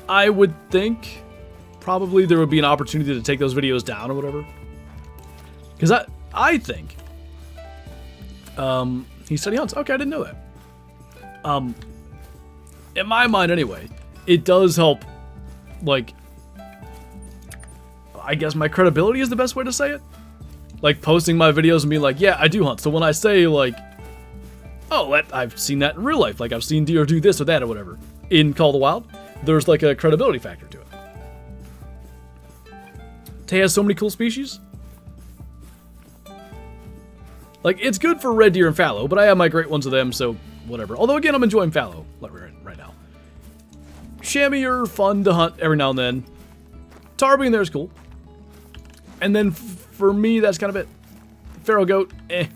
I would think probably there would be an opportunity to take those videos down or whatever. Because I think he said he hunts. Okay, I didn't know that. In my mind anyway, it does help, like, I guess my credibility is the best way to say it. Like, posting my videos and being like, yeah, I do hunt. So when I say, like, oh, I've seen that in real life, like, I've seen deer do this or that or whatever, in Call of the Wild, there's, like, a credibility factor to it. Tahr has so many cool species. Like, it's good for red deer and fallow, but I have my great ones of them, so whatever. Although, again, I'm enjoying fallow, like we're in right now. Chamois are fun to hunt every now and then. Tahr being there is cool. And then, for me, that's kind of it. Feral goat, eh.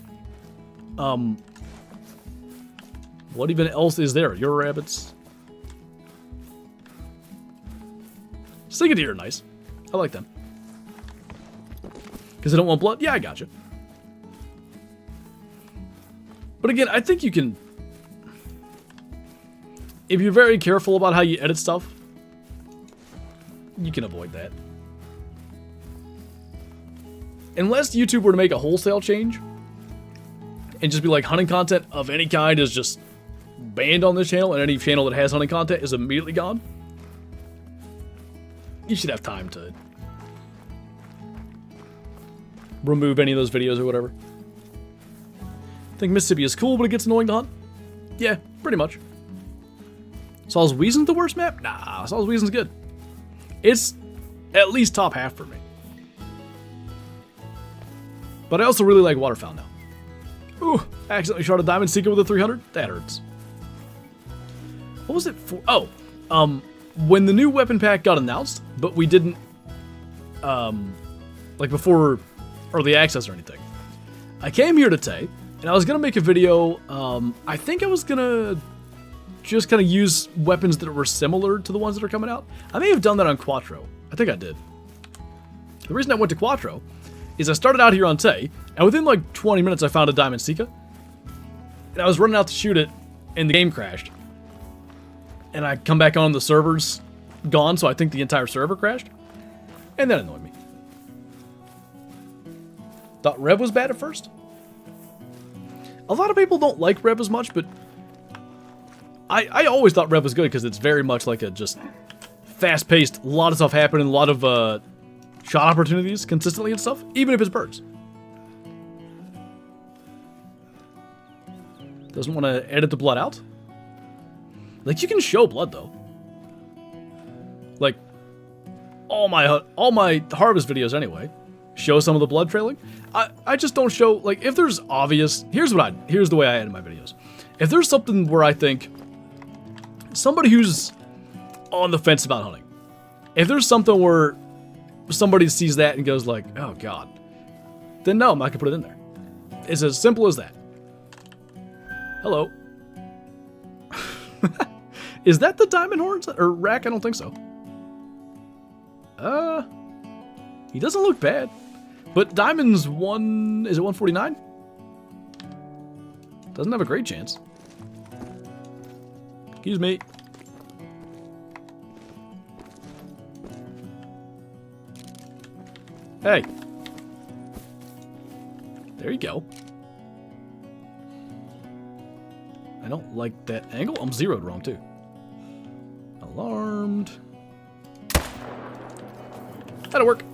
What even else is there? Your rabbits. Singing deer are nice. I like them. Because they don't want blood? Yeah, I gotcha. But again, I think you can... If you're very careful about how you edit stuff, you can avoid that. Unless YouTube were to make a wholesale change and just be like, hunting content of any kind is just banned on this channel, and any channel that has hunting content is immediately gone, you should have time to remove any of those videos or whatever. I think Mississippi is cool, but it gets annoying to hunt. Yeah, pretty much. Saul's Weason's the worst map? Nah, Saul's Weason's good. It's at least top half for me. But I also really like waterfowl now. Ooh, I accidentally shot a diamond seeker with a 300. That hurts. What was it for? Oh, when the new weapon pack got announced, but we didn't, like before early access or anything. I came here to Tay, and I was gonna make a video. I think I was gonna just kind of use weapons that were similar to the ones that are coming out. I may have done that on Quattro. I think I did. The reason I went to Quattro is I started out here on Tay, and within like 20 minutes I found a diamond Sika. And I was running out to shoot it, and the game crashed. And I come back on, the server's gone, so I think the entire server crashed. And that annoyed me. Thought Rev was bad at first. A lot of people don't like Rev as much, but I always thought Rev was good because it's very much like a just fast-paced, a lot of stuff happening, a lot of shot opportunities consistently and stuff, even if it's birds. Doesn't want to edit the blood out? Like, you can show blood, though. Like, all my harvest videos, anyway, show some of the blood trailing. I just don't show, like, if there's obvious... Here's the way I edit my videos. If there's something where I think... Somebody who's on the fence about hunting. If there's something where somebody sees that and goes like, oh, God. Then no, I'm not going to put it in there. It's as simple as that. Hello. Is that the diamond horns? Or rack? I don't think so. He doesn't look bad. But diamond's is it 149? Doesn't have a great chance. Excuse me. Hey. There you go. I don't like that angle. I'm zeroed wrong, too. Alarmed. That'll work.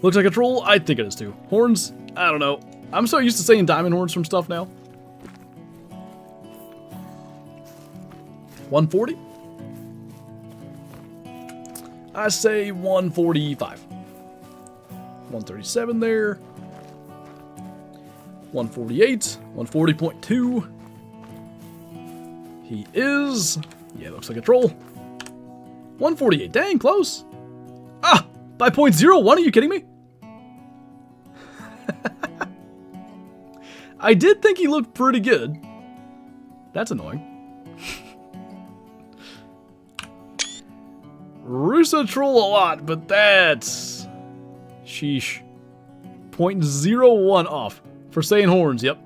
Looks like a troll. I think it is, too. Horns? I don't know. I'm so used to saying diamond horns from stuff now. 140? I say 145. 137 there. 148. 140.2. He is... Yeah, looks like a troll. 148. Dang, close. Ah! By 0.01? Are you kidding me? I did think he looked pretty good. That's annoying. Rusa troll a lot, but that's... Sheesh. 0.01 off. For saying horns, yep.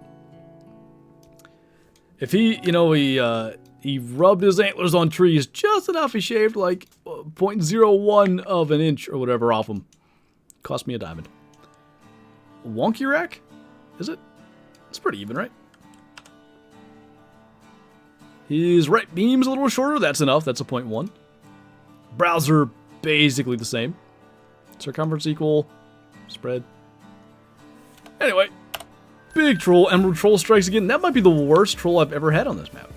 If he, you know, he rubbed his antlers on trees just enough, he shaved like 0.01 of an inch or whatever off them. Cost me a diamond. Wonky rack? Is it? It's pretty even, right? His right beam's a little shorter. That's enough. That's a 0.1. Browser, basically the same. Circumference equal. Spread. Anyway. Big troll. Emerald troll strikes again. That might be the worst troll I've ever had on this map.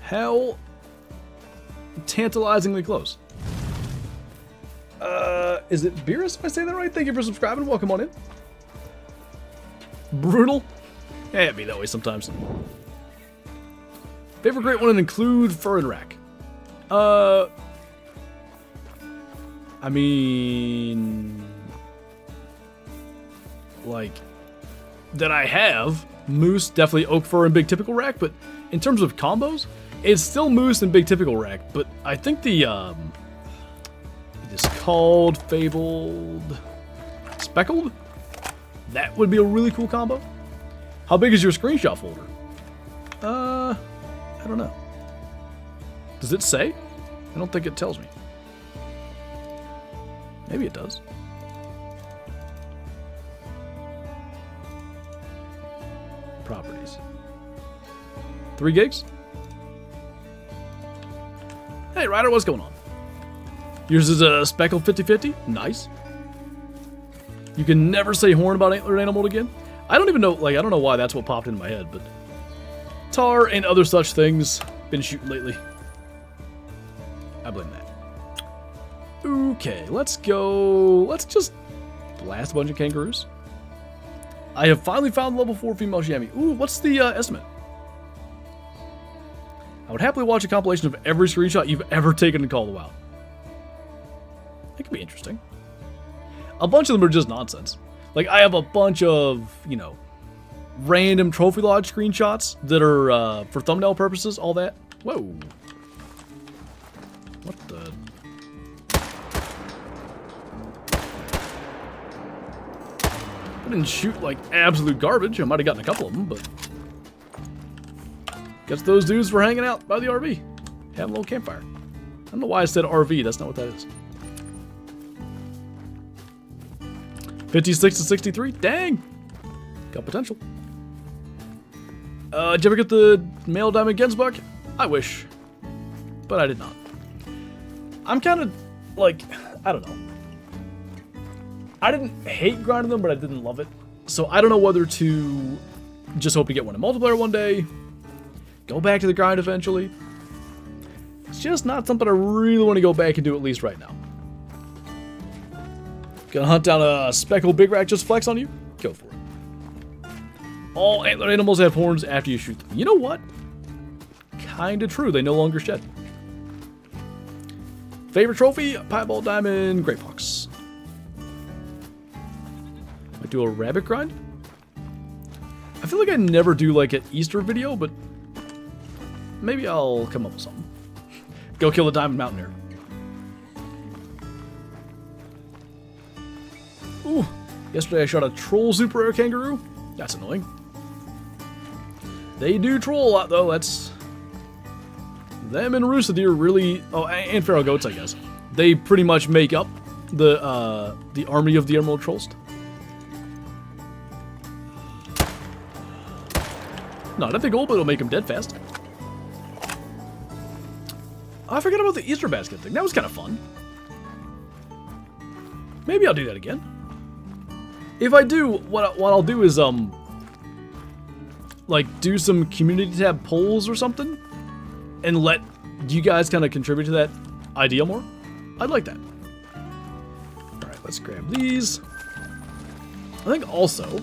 How tantalizingly close. Is it Beerus? Am I saying that right? Thank you for subscribing. Welcome on in. Brutal. Yeah, it'd be that way sometimes. Favorite great one and include fur and rack. I mean, like, that I have moose, definitely oak fur and big typical rack, but in terms of combos, it's still moose and big typical rack, but I think the, this called fabled speckled, that would be a really cool combo. How big is your screenshot folder? I don't know. Does it say? I don't think it tells me. Maybe it does. Properties. 3 gigs? Hey, Ryder, what's going on? Yours is a speckled 50/50? Nice. You can never say horn about antlered animal again? I don't even know, like, I don't know why that's what popped into my head, but Tahr and other such things been shooting lately. I blame that. Okay, let's go. Let's just blast a bunch of kangaroos. I have finally found level 4 female chamois. Ooh, what's the estimate? I would happily watch a compilation of every screenshot you've ever taken in Call of the Wild. That could be interesting. A bunch of them are just nonsense. Like, I have a bunch of, you know, random Trophy Lodge screenshots that are for thumbnail purposes, all that. Whoa. What the? I didn't shoot like absolute garbage. I might have gotten a couple of them, but guess those dudes were hanging out by the RV. Having a little campfire. I don't know why I said RV. That's not what that is. 56 to 63. Dang. Got potential. Did you ever get the male diamond Gensbuck? I wish. But I did not. I'm kind of, like, I don't know. I didn't hate grinding them, but I didn't love it. So I don't know whether to just hope to get one in multiplayer one day. Go back to the grind eventually. It's just not something I really want to go back and do, at least right now. Gonna hunt down a speckled big rack just flex on you? Go for it. All antlered animals have horns after you shoot them. You know what? Kinda true, they no longer shed. Favorite trophy? Piebald Diamond, Great Fox. Might do a rabbit grind? I feel like I never do like an Easter video, but maybe I'll come up with something. Go kill the Diamond Mountaineer. Ooh, yesterday I shot a troll super rare kangaroo. That's annoying. They do troll a lot though, that's... Them and rooster deer really... Oh, and feral goats, I guess. They pretty much make up the army of the emerald trolls. Not at the goal, but it'll make them dead fast. Oh, I forgot about the Easter basket thing. That was kind of fun. Maybe I'll do that again. If I do, what I'll do is, like, do some community tab polls or something, and let you guys kind of contribute to that idea more. I'd like that. All right, let's grab these. I think also,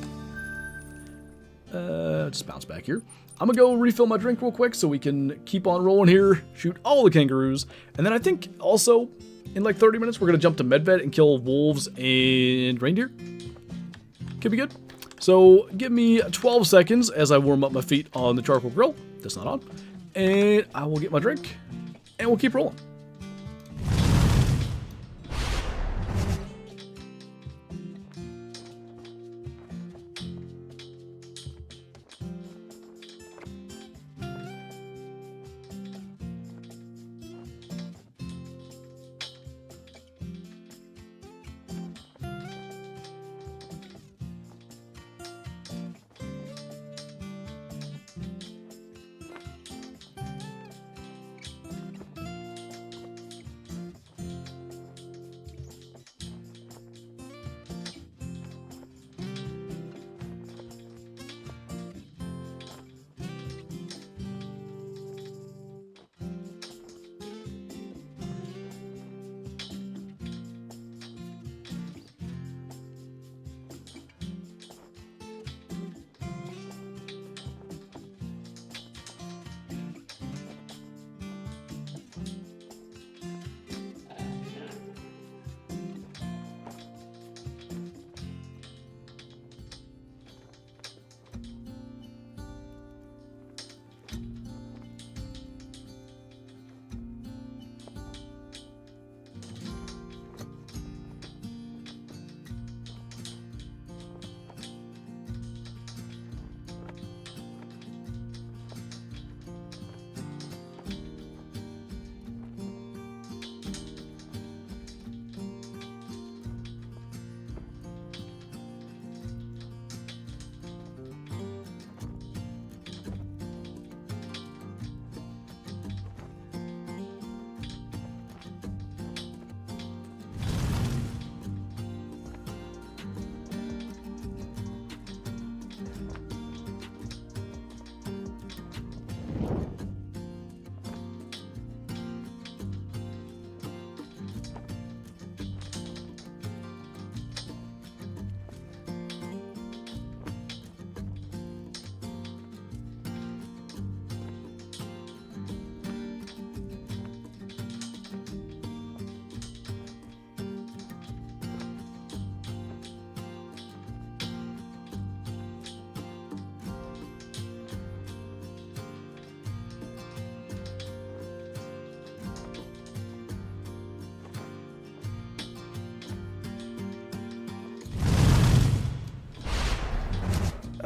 just bounce back here. I'm gonna go refill my drink real quick so we can keep on rolling here, shoot all the kangaroos, and then I think also in like 30 minutes we're gonna jump to Medved and kill wolves and reindeer. Could be good. So give me 12 seconds as I warm up my feet on the charcoal grill. That's not on. And I will get my drink and we'll keep rolling.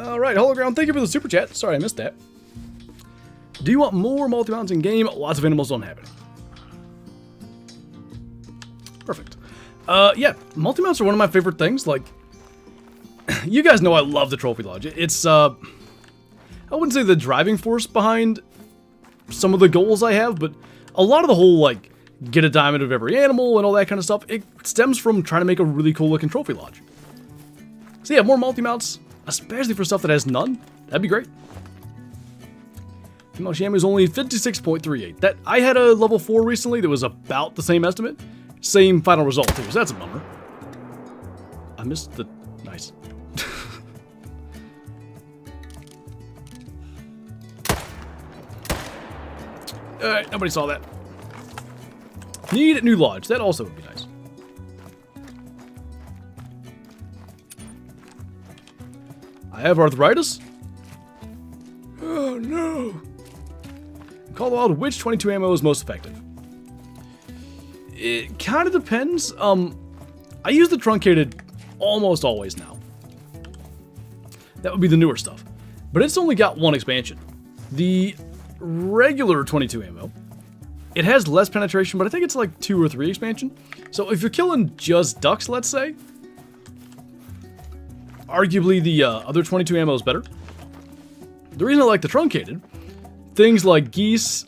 Alright, Hologround, thank you for the super chat. Sorry, I missed that. Do you want more multi-mounts in game? Lots of animals don't have it. Perfect. Yeah, multi-mounts are one of my favorite things. Like, you guys know I love the Trophy Lodge. It's, I wouldn't say the driving force behind some of the goals I have, but a lot of the whole, like, get a diamond of every animal and all that kind of stuff, it stems from trying to make a really cool looking Trophy Lodge. So yeah, more multi-mounts, especially for stuff that has none, that'd be great. Female Sham is only 56.38. That I had a level 4 recently that was about the same estimate. Same final result too, so that's a bummer. I missed the... Nice. Alright, nobody saw that. Need a new lodge. That also would be nice. I have arthritis. Oh no. Call out which 22 ammo is most effective. It kind of depends. I use the truncated almost always now. That would be the newer stuff. But it's only got one expansion. The regular 22 ammo, it has less penetration, but I think it's like 2 or 3 expansion. So if you're killing just ducks, let's say, arguably the other 22 ammo is better. The reason I like the truncated, things like geese,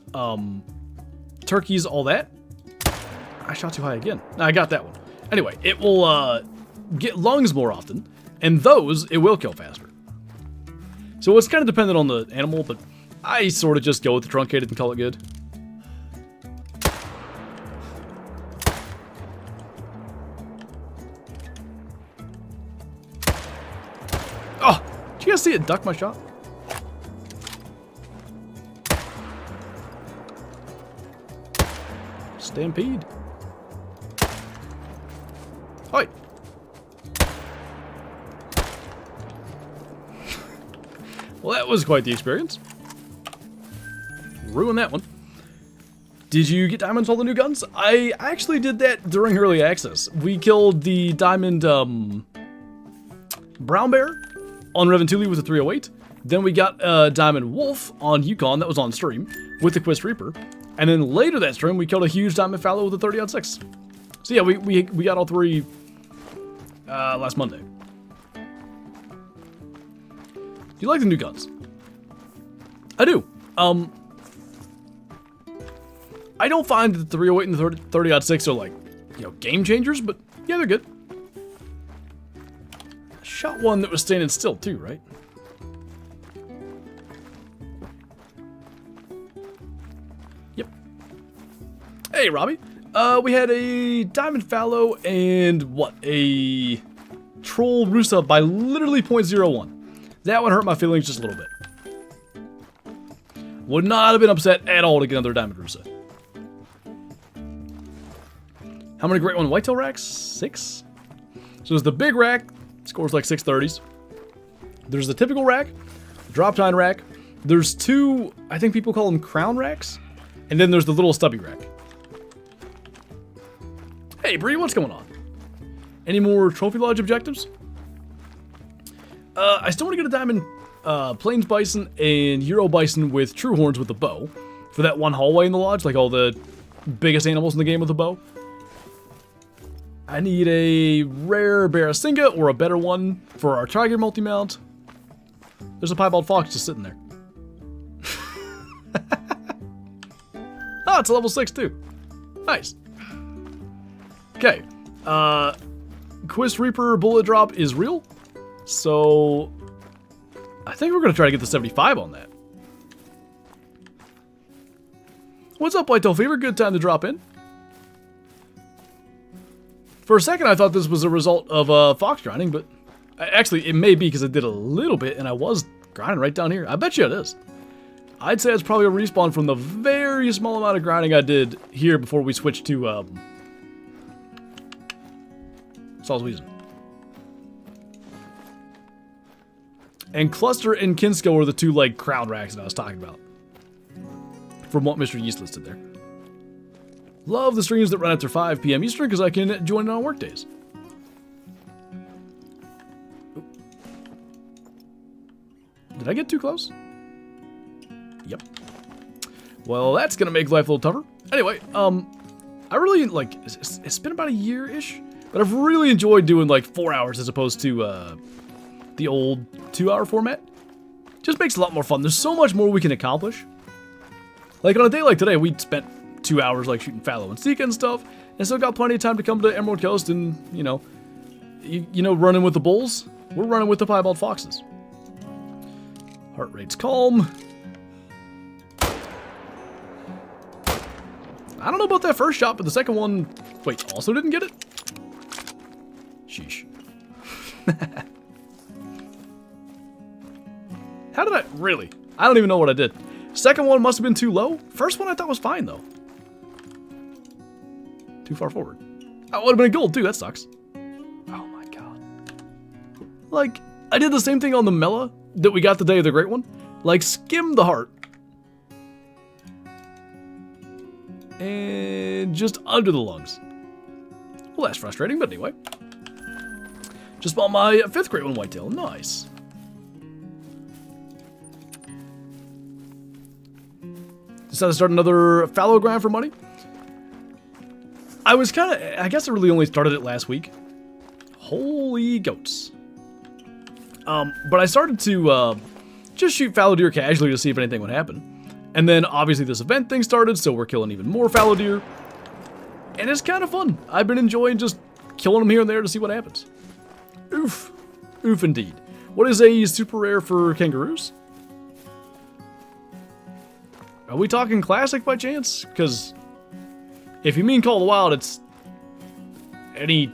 turkeys, all that. I shot too high again. I got that one. Anyway, it will get lungs more often, and those it will kill faster. So it's kind of dependent on the animal, but I sort of just go with the truncated and call it good. Oh, did you guys see it duck my shot? Stampede. Hi. Well, that was quite the experience. Ruined that one. Did you get diamonds all the new guns? I actually did that during early access. We killed the diamond brown bear on Reventuli with a 308. Then we got a diamond wolf on Yukon that was on stream with the Quest Reaper. And then later that stream we killed a huge diamond fallow with a 30-06. So yeah, we got all 3 last Monday. Do you like the new guns? I do. I don't find the 308 and the 30-06 are like, you know, game changers, but yeah, they're good. I shot one that was standing still too, right? Yep. Hey, Robbie. We had a diamond fallow and what? A troll rusa by literally 0.01. That one hurt my feelings just a little bit. Would not have been upset at all to get another diamond rusa. How many great one whitetail racks? 6. So there's the big rack, scores like 630s. There's the typical rack, drop tine rack. There's 2, I think people call them crown racks. And then there's the little stubby rack. Hey, Bree, what's going on? Any more Trophy Lodge objectives? I still want to get a diamond Plains Bison and Euro Bison with true horns with the bow. For that one hallway in the lodge, like all the biggest animals in the game with the bow. I need a rare Barasinga or a better one for our Tiger multi-mount. There's a piebald fox just sitting there. Oh, it's a level 6 too. Nice. Okay. Quest Reaper bullet drop is real. So I think we're going to try to get the 75 on that. What's up, Whitetail Fever? Good time to drop in. For a second, I thought this was a result of fox grinding, but actually, it may be because I did a little bit and I was grinding right down here. I bet you it is. I'd say it's probably a respawn from the very small amount of grinding I did here before we switched to Saul's Weasel. And Cluster and Kinsko are the 2 like crown racks that I was talking about. From what Mr. Yeast listed there. Love the streams that run after 5 p.m. Eastern because I can join it on work days. Did I get too close? Yep. Well, that's gonna make life a little tougher. Anyway, I really, like, it's been about a year-ish, but I've really enjoyed doing, like, 4 hours as opposed to, the old 2-hour format. Just makes it a lot more fun. There's so much more we can accomplish. Like, on a day like today, we spent 2 hours, like, shooting Fallow and Seeka and stuff, and still got plenty of time to come to Emerald Coast and, you know, running with the bulls. We're running with the piebald foxes. Heart rate's calm. I don't know about that first shot, but the second one, wait, also didn't get it? Sheesh. How did I, really? I don't even know what I did. Second one must have been too low. First one I thought was fine, though. Too far forward. That would have been a gold, too. That sucks. Oh, my God. Like, I did the same thing on the Mela that we got the day of the great one. Like, skim the heart. And just under the lungs. Well, that's frustrating, but anyway. Just bought my 5th great one whitetail. Nice. Decided to start another fallow grind for money. I was kind of, I guess I really only started it last week. Holy goats. But I started to just shoot fallow deer casually to see if anything would happen. And then obviously this event thing started, so we're killing even more fallow deer. And it's kind of fun. I've been enjoying just killing them here and there to see what happens. Oof. Oof indeed. What is a super rare for kangaroos? Are we talking classic by chance? Because if you mean Call of the Wild, it's any,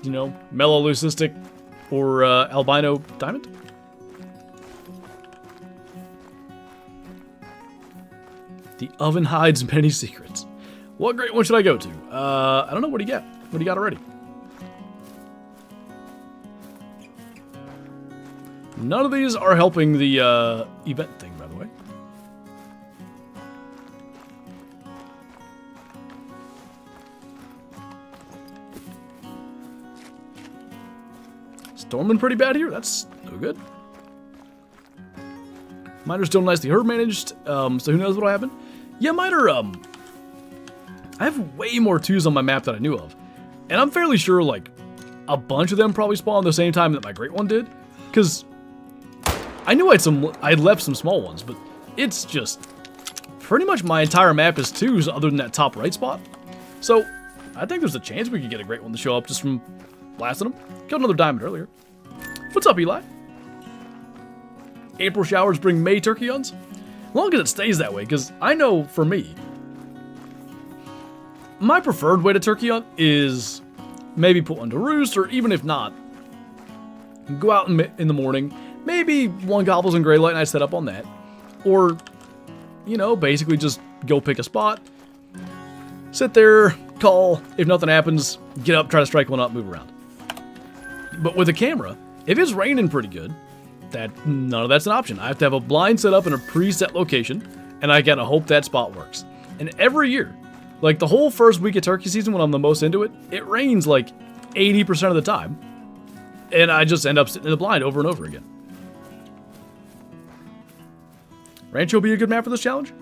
you know, meloleucistic or albino diamond? The oven hides many secrets. What great one should I go to? I don't know. What do you got? What do you got already? None of these are helping the event thing, by the way. Storming pretty bad here. That's no good. Mine are still nicely herd managed, so who knows what'll happen. Yeah, mine are, I have way more 2s on my map than I knew of. And I'm fairly sure, like, a bunch of them probably spawned the same time that my great one did. Because I knew I'd left some small ones, but it's just pretty much my entire map is 2s other than that top right spot. So I think there's a chance we could get a great one to show up just from blasting them. Killed another diamond earlier. What's up, Eli? April showers bring May turkey hunts. As long as it stays that way, because I know for me, my preferred way to turkey hunt is maybe put one to roost, or even if not, go out in the morning, maybe one gobbles and gray light and I set up on that. Or, you know, basically just go pick a spot, sit there, call, if nothing happens, get up, try to strike one up, move around. But with a camera, if it's raining pretty good, none of that's an option. I have to have a blind set up in a preset location, and I gotta hope that spot works. And every year, like the whole first week of turkey season when I'm the most into it, it rains like 80% of the time. And I just end up sitting in the blind over and over again. Rancho will be a good map for this challenge?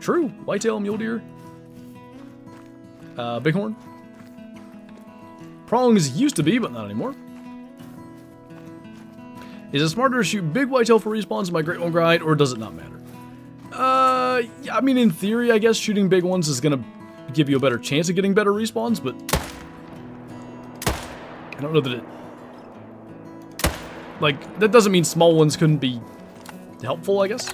True. Whitetail, mule deer. Bighorn. Prongs used to be, but not anymore. Is it smarter to shoot big whitetail for respawns in my great one grind, or does it not matter? Yeah, I mean, in theory, I guess shooting big ones is gonna give you a better chance of getting better respawns, but I don't know that it... Like, that doesn't mean small ones couldn't be helpful, I guess.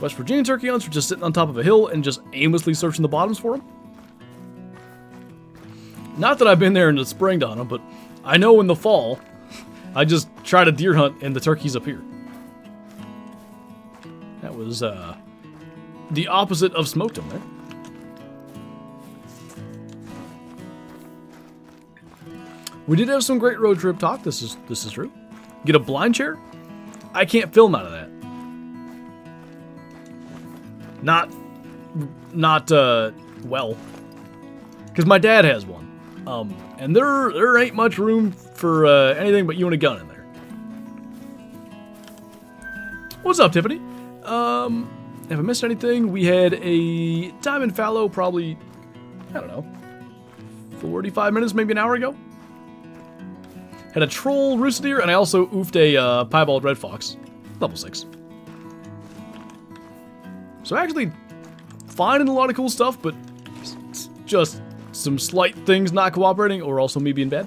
West Virginia turkey hunts are just sitting on top of a hill and just aimlessly searching the bottoms for them. Not that I've been there in the spring to hunt them, but I know in the fall, I just try to deer hunt and the turkeys appear. That was the opposite of smoked them there. We did have some great road trip talk. This is true. Get a blind chair? I can't film out of that. Not well. Because my dad has one. And there ain't much room for anything but you and a gun in there. What's up, Tiffany? Have I missed anything? We had a diamond fallow probably, I don't know, 45 minutes, maybe an hour ago. Had a troll rooster deer, and I also oofed a piebald red fox, level 6. So actually finding a lot of cool stuff, but it's just some slight things not cooperating, or also me being bad.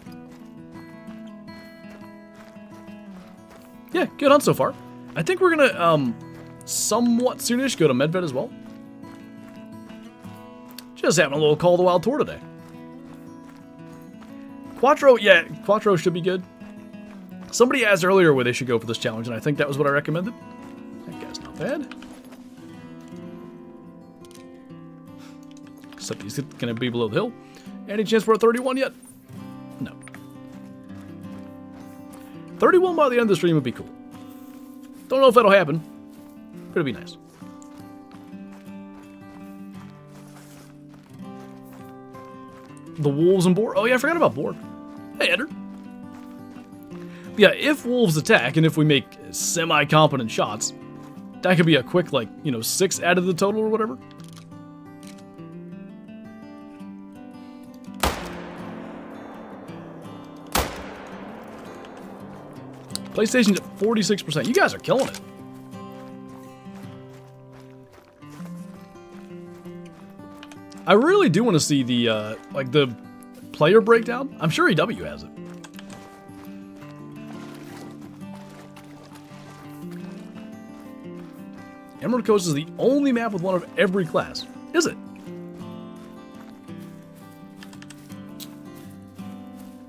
Yeah, good hunt so far. I think we're gonna, somewhat soonish go to Medved as well. Just having a little Call of the Wild tour today. Quattro, yeah, Quattro should be good. Somebody asked earlier where they should go for this challenge, and I think that was what I recommended. That guy's not bad. Except he's gonna be below the hill. Any chance for a 31 yet? No. 31 by the end of the stream would be cool. Don't know if that'll happen, but it'd be nice. The wolves and boar. Oh yeah, I forgot about boar. Hey, Eder. Yeah, if wolves attack, and if we make semi-competent shots, that could be a quick, like, 6 added to the total or whatever. PlayStation's at 46%. You guys are killing it. I really do want to see the, like, the player breakdown. I'm sure EW has it. Emerald Coast is the only map with one of every class. Is it?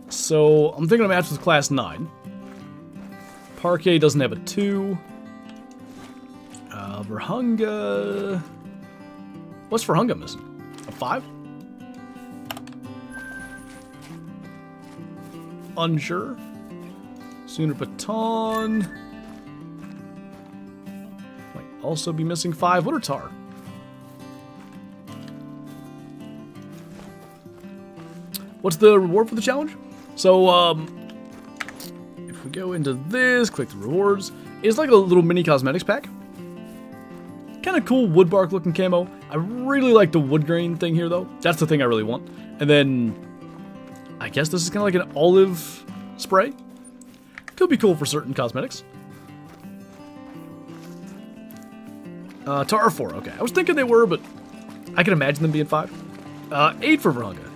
So, I'm thinking of maps with class 9. Parquet doesn't have a 2. Verhunga... What's Verhunga missing? A 5? Unsure. Sooner Baton. Might also be missing 5. What are Tahr? What's the reward for the challenge? So, if we go into this, click the rewards, it's like a little mini cosmetics pack. Kind of cool wood bark looking camo. I really like the wood grain thing here though. That's the thing I really want. And then, I guess this is kind of like an olive spray. Could be cool for certain cosmetics. Tahr 4, okay. I was thinking they were, but I can imagine them being 5. 8 for Verhunga.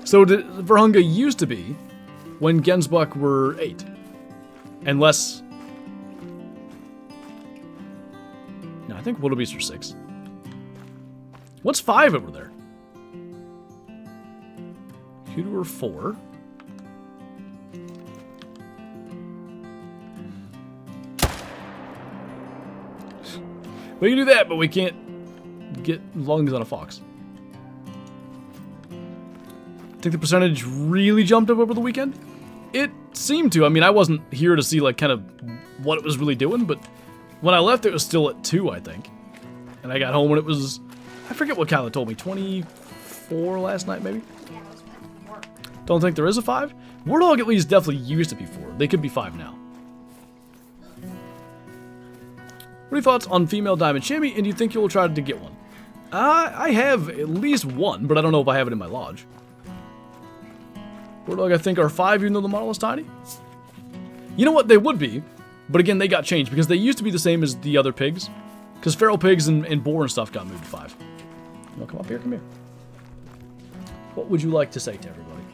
So Verhunga used to be when Gensbuck were 8. Unless... No, I think Wildebeest are 6. What's 5 over there? Kudu are 4. We can do that, but we can't get lungs on a fox. I think the percentage really jumped up over the weekend. It seemed to. I mean, I wasn't here to see, like, kind of what it was really doing, but when I left, it was still at 2, I think. And I got home when it was, I forget what Kyla told me, 24 last night, maybe? Yeah, I was playing work. Don't think there is a 5? Wardog at least definitely used to be 4. They could be 5 now. What are your thoughts on female diamond chamois, and do you think you will try to get one? I have at least one, but I don't know if I have it in my lodge. Wardog, I think, are 5, even though the model is tiny. You know what? They would be, but again, they got changed, because they used to be the same as the other pigs. Because feral pigs and boar and stuff got moved to 5. You want to come up here? Come here. What would you like to say to everybody?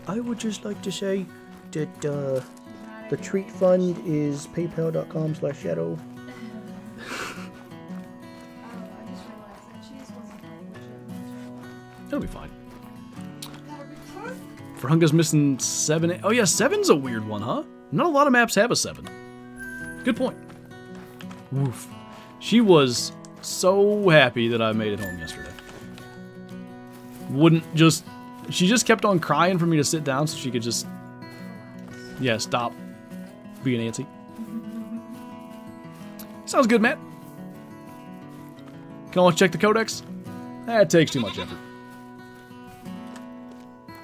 I would just like to say that the treat fund is paypal.com/shadow. I just realized that cheese wasn't legit. It'll be fine. Gotta be fun. Verhunga's missing 7. Oh yeah, 7's a weird one, huh? Not a lot of maps have a 7. Good point. Woof. She was so happy that I made it home yesterday. Wouldn't just... She just kept on crying for me to sit down so she could just... Yeah, stop being antsy. Sounds good, Matt. Can always check the codex. That takes too much effort.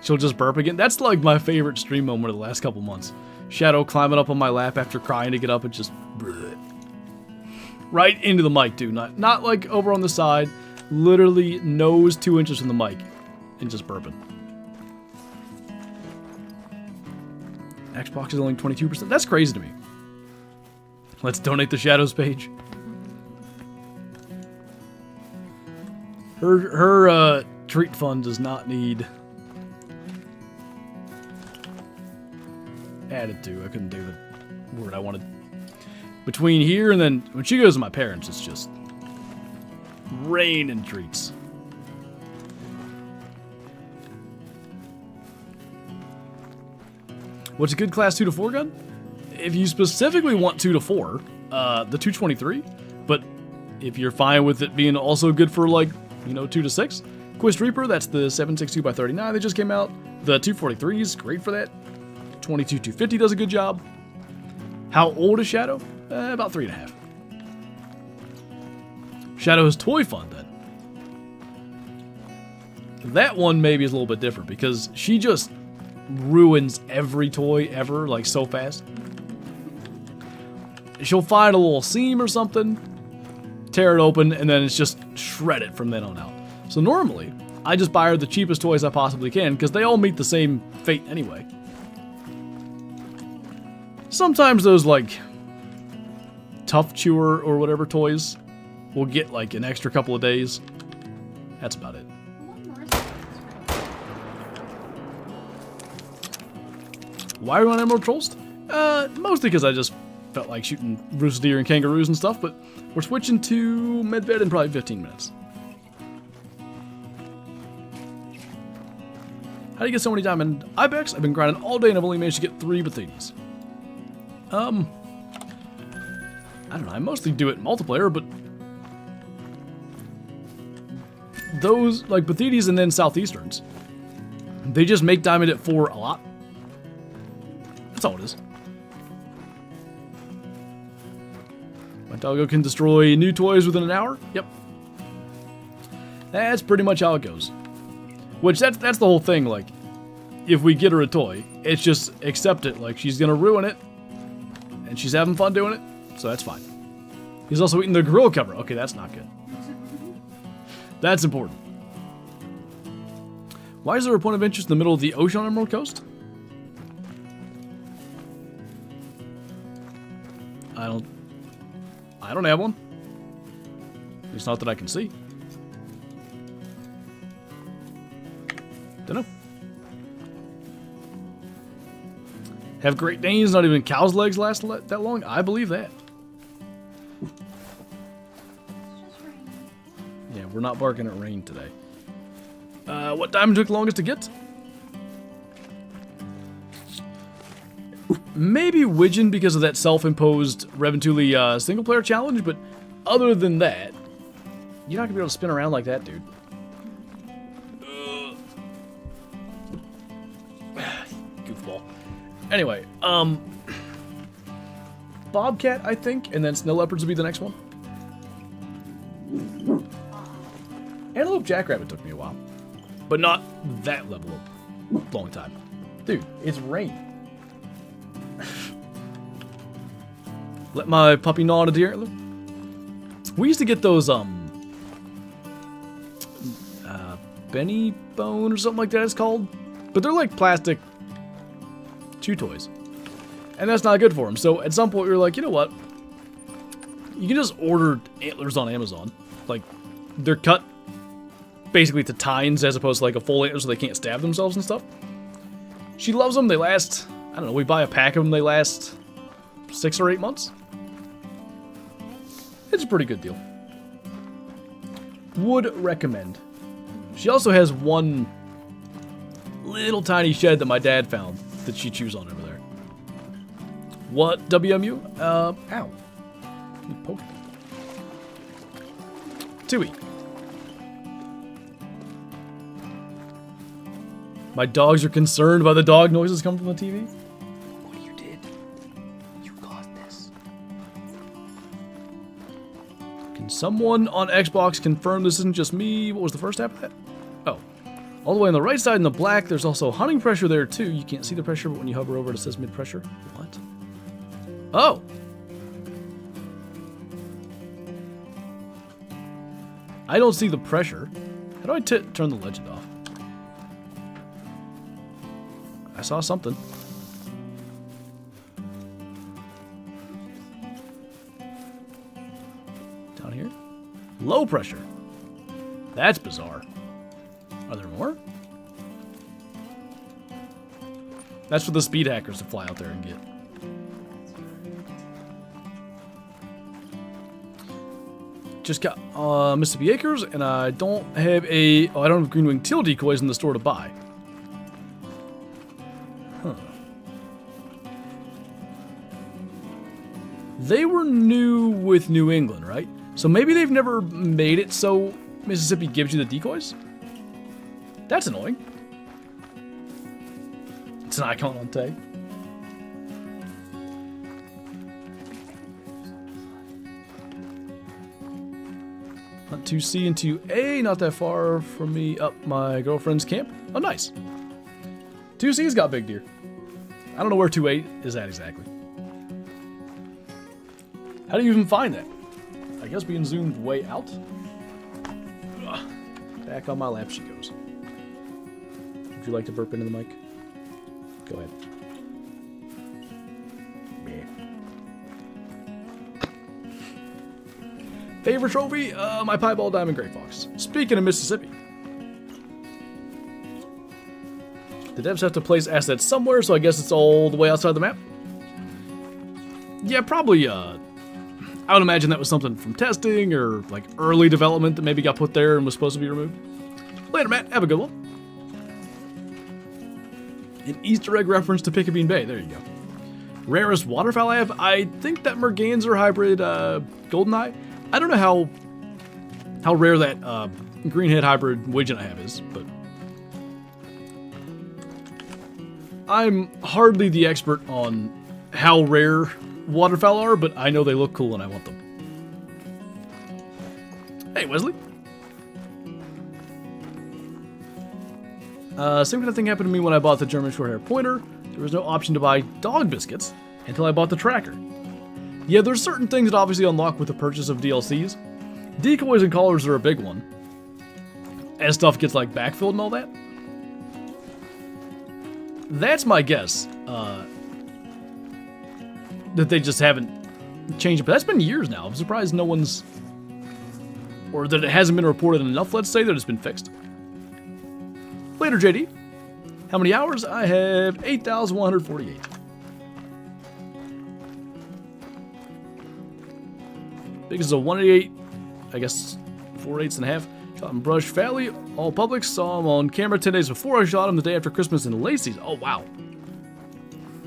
she'll just burp again. That's like my favorite stream moment of the last couple months. Shadow climbing up on my lap after crying to get up and just bleh. Right into the mic, dude. Not like over on the side. Literally nose 2 inches from the mic and just burping. Xbox is only 22%. That's crazy to me. Let's donate the Shadows page. Her treat fund does not need added to. I couldn't do the word I wanted. Between here and then when she goes to my parents, it's just rain and treats. What's a good class 2 to 4 gun? If you specifically want 2 to 4, the 223. But if you're fine with it being also good for like, 2 to 6, Quist Reaper, that's the 7.62x39 that just came out. The 243 is great for that. 22-250 does a good job. How old is Shadow? About 3.5. Shadow's Toy Fund, then. That one maybe is a little bit different because she just ruins every toy ever, like, so fast. She'll find a little seam or something, tear it open, and then it's just shred it from then on out. So normally, I just buy her the cheapest toys I possibly can because they all meet the same fate anyway. Sometimes those, like, Tough Chewer or whatever toys will get, like, an extra couple of days. That's about it. Why are we on Emerald Trollst? Mostly because I just felt like shooting rooster deer and kangaroos and stuff, but we're switching to Medved in probably 15 minutes. How do you get so many diamond ibex? I've been grinding all day and I've only managed to get 3 Bathides. I don't know, I mostly do it in multiplayer, but those, like Bathides and then Southeasterns, they just make diamond at 4 a lot. That's all it is. My doggo can destroy new toys within an hour? Yep. That's pretty much how it goes. Which, that's the whole thing, like, if we get her a toy, it's just accept it, like, she's gonna ruin it, and she's having fun doing it, so that's fine. He's also eating the gorilla cover. Okay, that's not good. That's important. Why is there a point of interest in the middle of the ocean on Emerald Coast? I don't have one. At least not that I can see. Dunno. Have Great Danes not even cow's legs last that long? I believe that. Yeah, we're not barking at rain today. What diamond took longest to get? Maybe Widgeon because of that self-imposed Reventuli single-player challenge, but other than that, you're not gonna be able to spin around like that, dude. Goofball. Anyway, Bobcat, I think, and then Snow Leopards would be the next one. Antelope Jackrabbit took me a while, but not that level of long time. Dude, it's rain. Let my puppy gnaw on a deer antler. We used to get those, Benny Bone or something like that it's called. But they're like plastic chew toys. And that's not good for them. So at some point we were like, you know what? You can just order antlers on Amazon. Like, they're cut basically to tines as opposed to like a full antler so they can't stab themselves and stuff. She loves them. They last, I don't know, we buy a pack of them. They last 6 or 8 months. It's a pretty good deal. Would recommend. She also has one little tiny shed that my dad found that she chews on over there. What, WMU? Ow. You poked me. Tui. My dogs are concerned by the dog noises coming from the TV. What you did? You caused this. Can someone on Xbox confirm this isn't just me? What was the first half of that? Oh. All the way on the right side in the black, there's also hunting pressure there too. You can't see the pressure, but when you hover over it, it says mid pressure. What? Oh! I don't see the pressure. How do I turn the legend off? I saw something. Down here? Low pressure. That's bizarre. Are there more? That's for the speed hackers to fly out there and get. Just got Mississippi Acres, and I don't have I don't have green wing teal decoys in the store to buy. Huh. They were new with New England, right? So maybe they've never made it so Mississippi gives you the decoys? That's annoying. It's an icon on tag. Not 2C and 2A, not that far from me, up my girlfriend's camp. Oh, nice. 2C's got big deer. I don't know where 2A is at exactly. How do you even find that? I guess being zoomed way out. Ugh. Back on my lap she goes. Would you like to burp into the mic? Go ahead. Favorite trophy? My piebald diamond gray fox. Speaking of Mississippi. The devs have to place assets somewhere, so I guess it's all the way outside the map. Yeah, probably, I would imagine that was something from testing or, like, early development that maybe got put there and was supposed to be removed. Later, Matt. Have a good one. An Easter egg reference to Piccabeen Bay. There you go. Rarest waterfowl I have? I think that Merganser hybrid Goldeneye. I don't know how rare that greenhead hybrid widgeon I have is, but I'm hardly the expert on how rare waterfowl are, but I know they look cool and I want them. Hey, Wesley. Same kind of thing happened to me when I bought the German Shorthair Pointer. There was no option to buy dog biscuits until I bought the tracker. Yeah, there's certain things that obviously unlock with the purchase of DLCs. Decoys and collars are a big one. As stuff gets like backfilled and all that. That's my guess. That they just haven't changed it. But that's been years now. I'm surprised no one's... Or that it hasn't been reported enough, let's say, that it's been fixed. Later, JD. How many hours? I have 8,148. Big as a 188, I guess 4/8.5. Shot in Brush Valley, all public. Saw him on camera 10 days before I shot him the day after Christmas in late season. Oh, wow.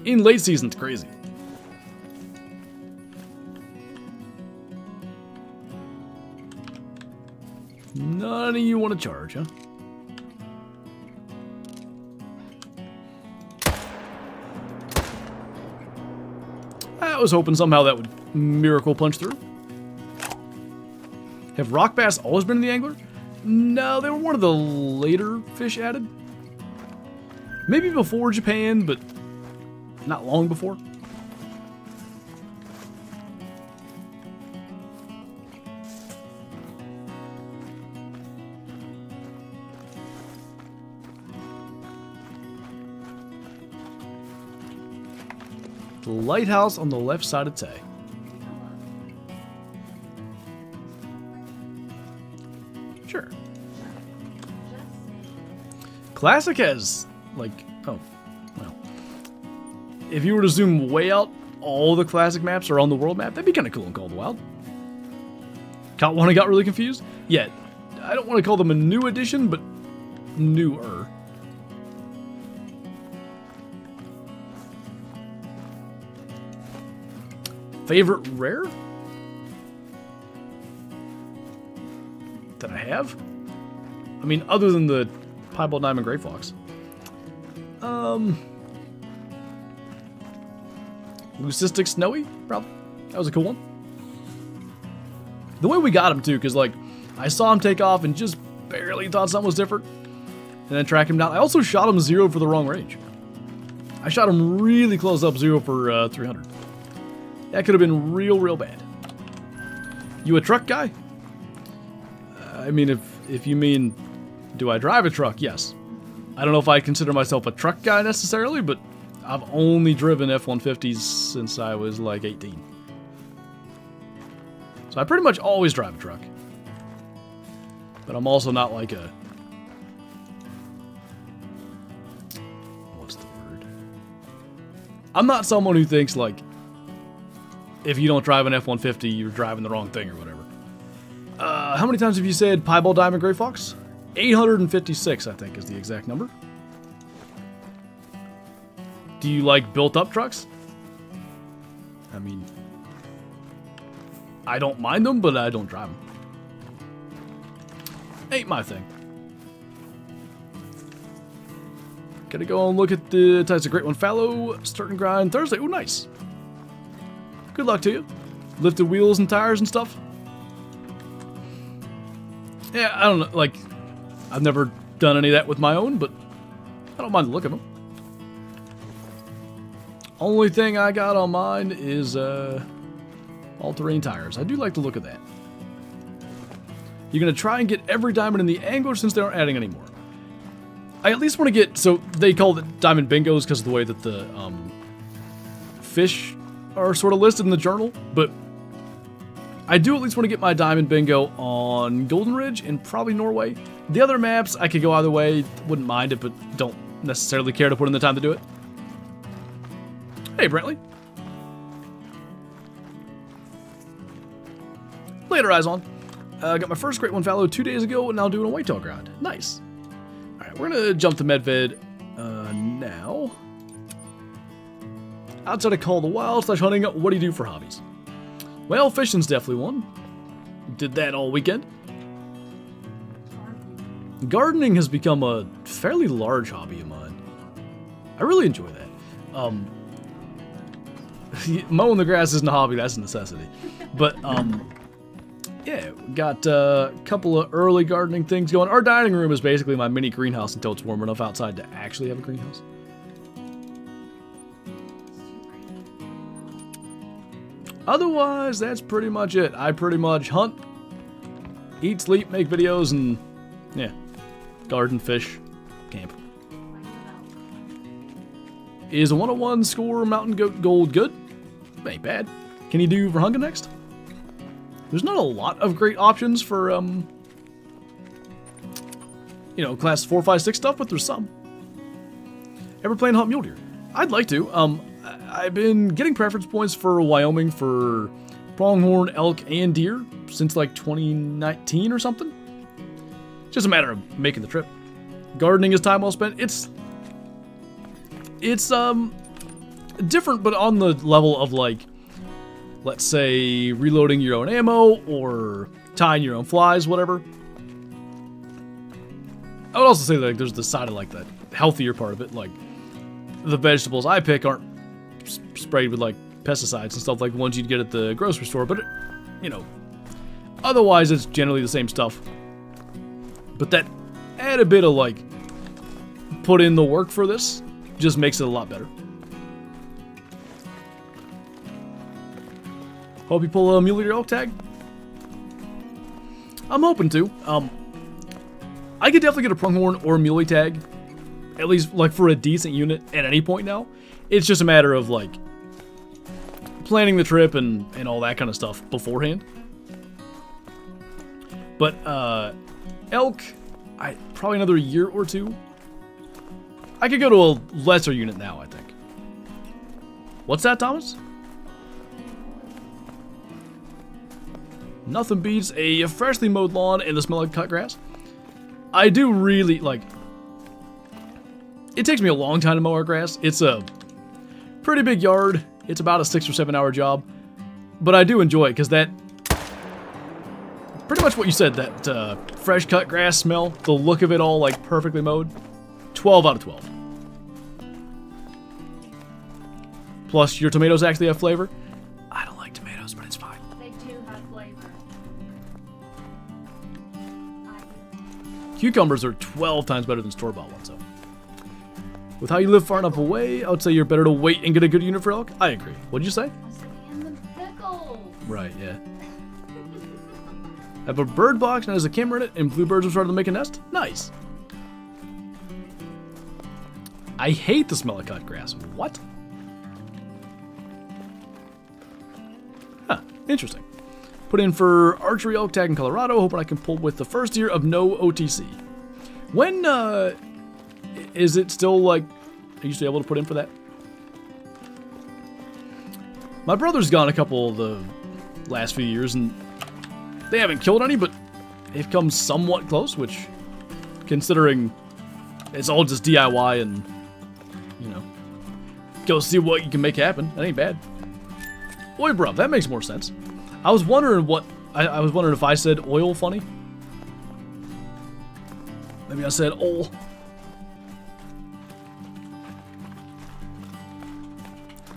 In late season, it's crazy. None of you want to charge, huh? I was hoping somehow that would miracle punch through. Have rock bass always been in the angler? No, they were one of the later fish added. Maybe before Japan, but not long before. The lighthouse on the left side of Tay. Sure. Classic has, like, oh, well. If you were to zoom way out, all the classic maps are on the world map. That'd be kind of cool in Call of the Wild. Caught one and got really confused? Yeah, I don't want to call them a new edition, but newer. Favorite rare? That I have? I mean, other than the Piebald Diamond Gray Fox. Leucistic Snowy, probably. That was a cool one. The way we got him, too, because, like, I saw him take off and just barely thought something was different. and then track him down. I also shot him 0 for the wrong range. I shot him really close up, 0 for 300. That could have been real bad. You a truck guy? I mean, if you mean, do I drive a truck? Yes. I don't know if I consider myself a truck guy necessarily, but I've only driven F-150s since I was like 18. So I pretty much always drive a truck. But I'm also not like a... What's the word? I'm not someone who thinks like, if you don't drive an F-150, you're driving the wrong thing or whatever. How many times have you said Piebald Diamond Gray Fox? 856, I think, is the exact number. Do you like built-up trucks? I mean, I don't mind them, but I don't drive them. Ain't my thing. Gotta go and look at the types of Great One Fallow. Start and grind Thursday. Ooh, nice. Good luck to you. Lifted wheels and tires and stuff. Yeah, I don't know, like, I've never done any of that with my own, but I don't mind the look of them. Only thing I got on mine is all-terrain tires. I do like the look of that. You're going to try and get every diamond in the angler since they aren't adding any more. I at least want to get, so they call it diamond bingos because of the way that the fish are sort of listed in the journal, but I do at least want to get my diamond bingo on Golden Ridge and probably Norway. The other maps, I could go either way, wouldn't mind it, but don't necessarily care to put in the time to do it. Hey, Brentley. Later, eyes on. Got my first Great One Fallow 2 days ago, and now doing a whitetail grind. Nice. Alright, we're going to jump to Medved now. Outside of Call of the Wild / hunting, what do you do for hobbies? Well, fishing's definitely one. Did that all weekend. Gardening has become a fairly large hobby of mine. I really enjoy that. Mowing the grass isn't a hobby, that's a necessity. But, yeah, got a couple of early gardening things going. Our dining room is basically my mini greenhouse until it's warm enough outside to actually have a greenhouse. Otherwise, that's pretty much it. I pretty much hunt, eat, sleep, make videos, and, yeah, garden, fish, camp. Is a 101 score Mountain Goat Gold good? Ain't bad. Can you do Verhunga next? There's not a lot of great options for, you know, class 4, 5, 6 stuff, but there's some. Ever playing Hunt Mule Deer? I'd like to. I've been getting preference points for Wyoming for pronghorn, elk, and deer since like 2019 or something. Just a matter of making the trip. Gardening is time well spent. It's different, but on the level of like, let's say, reloading your own ammo or tying your own flies, whatever. I would also say that like, there's the side of like the healthier part of it, like the vegetables I pick aren't sprayed with like pesticides and stuff like the ones you'd get at the grocery store, but you know, otherwise it's generally the same stuff. But that add a bit of like put in the work for this just makes it a lot better. Hope you pull a Mule Deer elk tag. I'm hoping to. I could definitely get a pronghorn or a muley tag, at least like for a decent unit at any point now. It's just a matter of like planning the trip and all that kind of stuff beforehand. But elk, probably another year or two. I could go to a lesser unit now, I think. What's that, Thomas? Nothing beats a freshly mowed lawn and the smell of cut grass. I do really, like, it takes me a long time to mow our grass. It's a pretty big yard. It's about a 6 or 7 hour job. But I do enjoy it because that, pretty much what you said, that fresh cut grass smell, the look of it all like perfectly mowed, 12 out of 12. Plus, your tomatoes actually have flavor. I don't like tomatoes, but it's fine. They do have flavor. cucumbers are 12 times better than store-bought ones, so. With how you live far enough away, I would say you're better to wait and get a good unit for elk. I agree. What'd you say? I said, and the pickles. Right, yeah. I have a bird box and has a camera in it, and bluebirds have started to make a nest. Nice. I hate the smell of cut grass. What? Huh, interesting. Put in for archery elk tag in Colorado, hoping I can pull with the first year of no OTC. When, is it still, like, are you still able to put in for that? My brother's gone a couple of the last few years, and they haven't killed any, but they've come somewhat close, which, considering it's all just DIY and, you know, go see what you can make happen. That ain't bad. Oi, bro, that makes more sense. I was wondering what, I was wondering if I said oil funny. Maybe I said ol.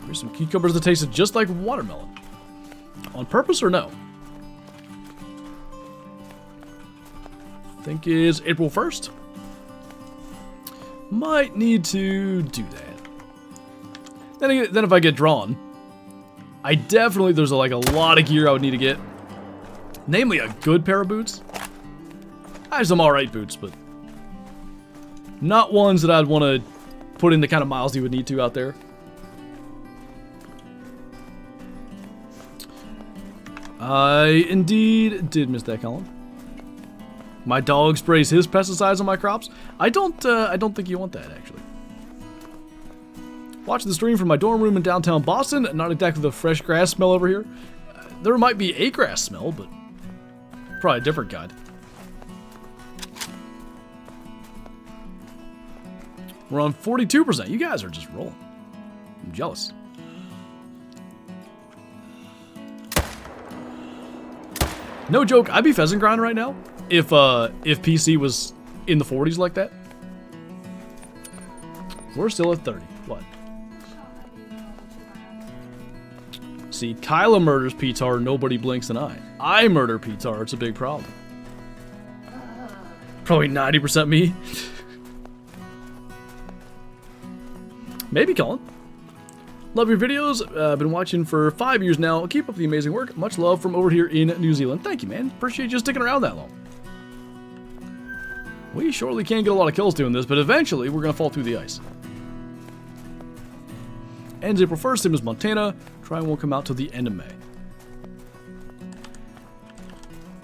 Here's some cucumbers that tasted just like watermelon. On purpose or no? I think it's April 1st. Might need to do that. Then if I get drawn, I definitely, there's like a lot of gear I would need to get. Namely a good pair of boots. I have some alright boots, but not ones that I'd want to put in the kind of miles you would need to out there. I indeed did miss that column. My dog sprays his pesticides on my crops. I don't think you want that, actually. Watching the stream from my dorm room in downtown Boston. Not exactly the fresh grass smell over here. There might be a grass smell, but probably a different kind. We're on 42%. You guys are just rolling. I'm jealous. No joke, I'd be pheasant grinding right now if PC was in the 40s like that. We're still at 30. What? See, Kyla murders Tahr, nobody blinks an eye. I murder Tahr, it's a big problem. Probably 90% me. Maybe Colin. Love your videos. Been watching for 5 years now. Keep up the amazing work. Much love from over here in New Zealand. Thank you, man. Appreciate you sticking around that long. We surely can't get a lot of kills doing this, but eventually we're going to fall through the ice. Ends April 1st, same as Montana. Trying won't come out till the end of May.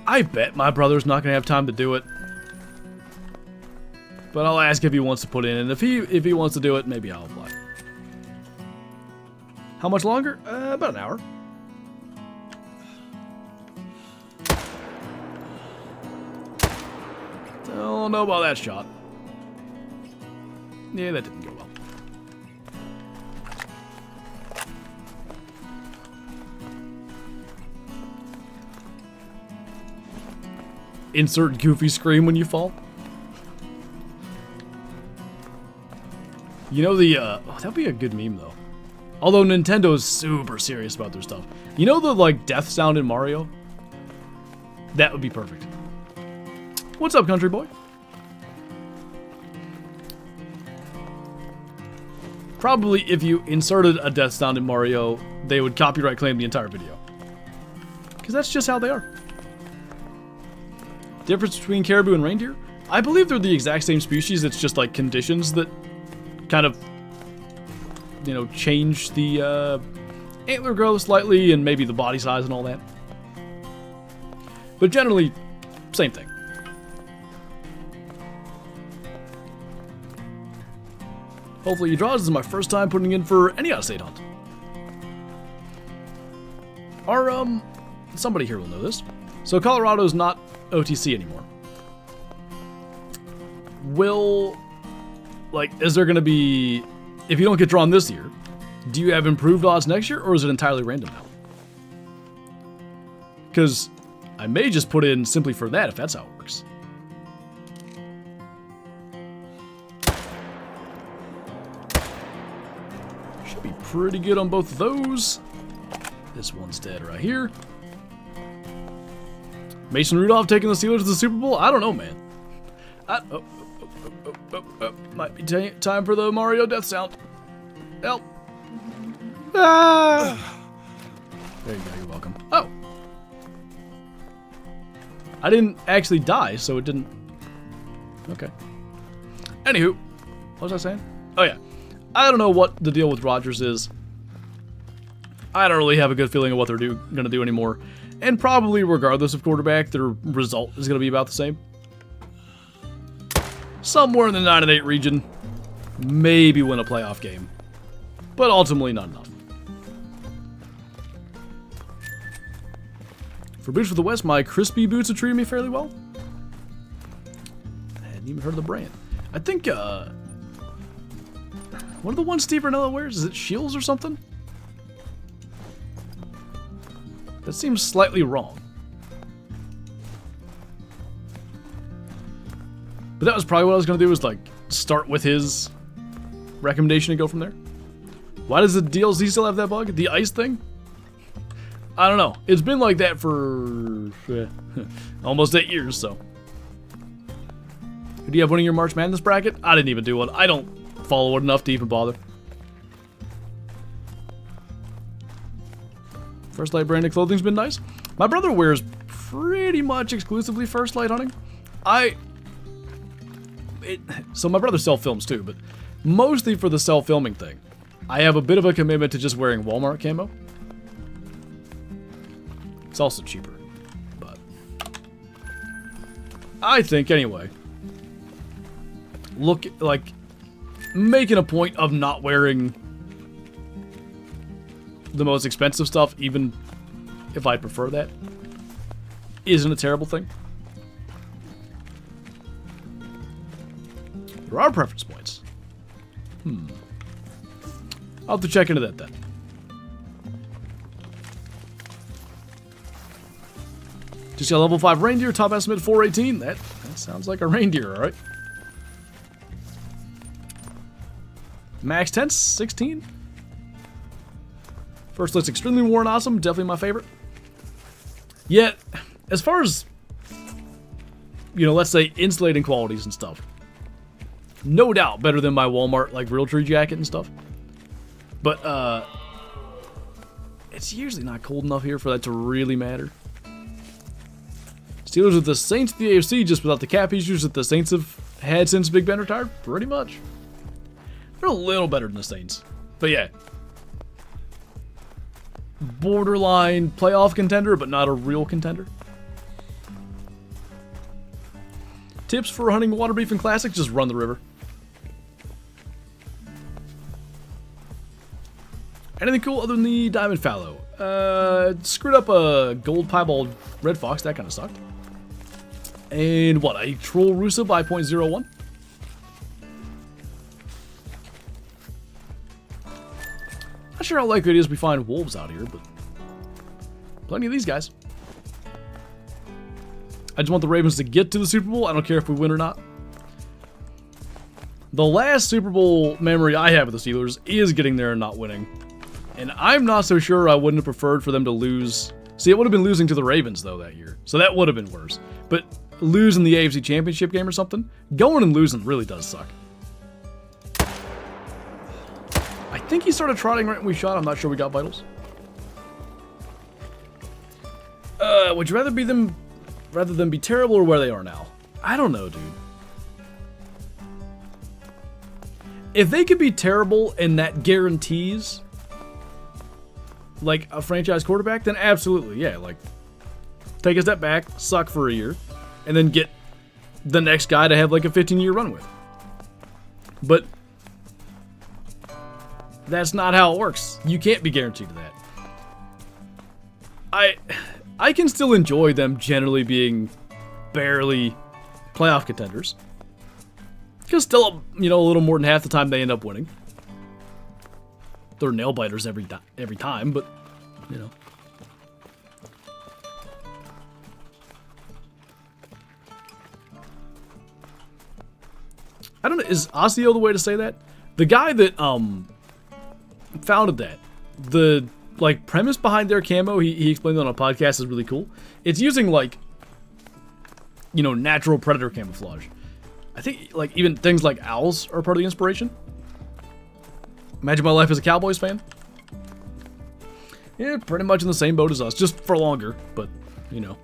I bet my brother's not going to have time to do it. But I'll ask if he wants to put in, and if he wants to do it, maybe I'll apply. How much longer? About an hour. Don't know about that shot. Yeah, that didn't go well. Insert goofy scream when you fall. You know the, that'd be a good meme though. Although Nintendo is super serious about their stuff. You know the, like, death sound in Mario? That would be perfect. What's up, country boy? Probably if you inserted a death sound in Mario, they would copyright claim the entire video. Because that's just how they are. Difference between caribou and reindeer? I believe they're the exact same species, it's just like conditions that kind of, you know, change the antler growth slightly and maybe the body size and all that. But generally, same thing. Hopefully you draw. This is my first time putting in for any out-of-state hunt. Somebody here will know this. So Colorado's not OTC anymore. Is there gonna be, if you don't get drawn this year, do you have improved odds next year, or is it entirely random now? Because I may just put in simply for that, if that's how it works. Should be pretty good on both of those. This one's dead right here. Mason Rudolph taking the Steelers to the Super Bowl? I don't know, man. Might be time for the Mario death sound. Help. Ah! There you go, you're welcome. Oh! I didn't actually die, so it didn't... Okay. Anywho, what was I saying? Oh yeah. I don't know what the deal with Rogers is. I don't really have a good feeling of what they're going to do anymore. And probably, regardless of quarterback, their result is going to be about the same. Somewhere in the 9-8 region. Maybe win a playoff game. But ultimately, not enough. For Boots for the West, my crispy boots have treated me fairly well. I hadn't even heard of the brand. I think, what are the ones Steve Ranella wears? Is it Shields or something? That seems slightly wrong. But that was probably what I was going to do, was like start with his recommendation and go from there. Why does the DLC still have that bug? The ice thing? I don't know. It's been like that for almost 8 years, so. Do you have winning your March Madness bracket? I didn't even do one. I don't follow it enough to even bother. First Light branded clothing's been nice. My brother wears pretty much exclusively First Light hunting. So my brother self-films too, but mostly for the self-filming thing. I have a bit of a commitment to just wearing Walmart camo. It's also cheaper, but I think anyway, look, like, making a point of not wearing the most expensive stuff, even if I prefer that, isn't a terrible thing. There are preference points. I'll have to check into that then. Just got level 5 reindeer, top estimate 418. That sounds like a reindeer, alright. Max tense, 16. First Light's extremely worn awesome, definitely my favorite. Yet, as far as, you know, let's say insulating qualities and stuff, no doubt better than my Walmart, like, Realtree jacket and stuff. But, it's usually not cold enough here for that to really matter. Steelers with the Saints of the AFC, just without the cap issues that the Saints have had since Big Ben retired, pretty much. They're a little better than the Saints. But yeah. Borderline playoff contender, but not a real contender. Tips for hunting water beef in Classic, just run the river. Anything cool other than the Diamond Fallow? Screwed up a gold piebald red fox, that kind of sucked. And what, a troll Rusa by 0.01? Not sure how likely it is we find wolves out here, but plenty of these guys. I just want the Ravens to get to the Super Bowl. I don't care if we win or not. The last Super Bowl memory I have of the Steelers is getting there and not winning. And I'm not so sure I wouldn't have preferred for them to lose. See, it would have been losing to the Ravens, though, that year. So that would have been worse. But losing the AFC Championship game or something, going and losing really does suck. I think he started trotting right when we shot. I'm not sure we got vitals. Would you rather than be terrible or where they are now? I don't know, dude. If they could be terrible and that guarantees like a franchise quarterback, then absolutely, yeah, like take a step back, suck for a year, and then get the next guy to have like a 15-year run with. But that's not how it works. You can't be guaranteed that. I can still enjoy them generally being barely playoff contenders. Because still, you know, a little more than half the time they end up winning. They're nail biters every time, but, you know. I don't know, is Osseo the way to say that? The guy that founded that, the like premise behind their camo, he explained it on a podcast, is really cool. It's using like, you know, natural predator camouflage. I think like even things like owls are part of the inspiration. Imagine my life as a Cowboys fan. Yeah, pretty much in the same boat as us, just for longer, but you know.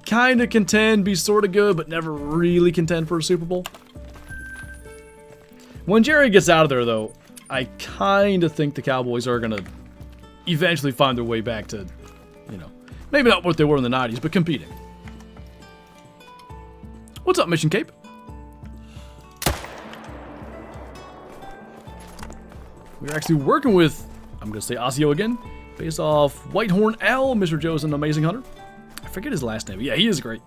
Kinda contend, be sorta good, but never really contend for a Super Bowl. When Jerry gets out of there, though, I kinda think the Cowboys are gonna eventually find their way back to, you know, maybe not what they were in the 90s, but competing. What's up, Mission Cape? We're actually working with, I'm going to say Osseo again, based off Whitehorn L. Mr. Joe's an amazing hunter. I forget his last name. Yeah, he is great.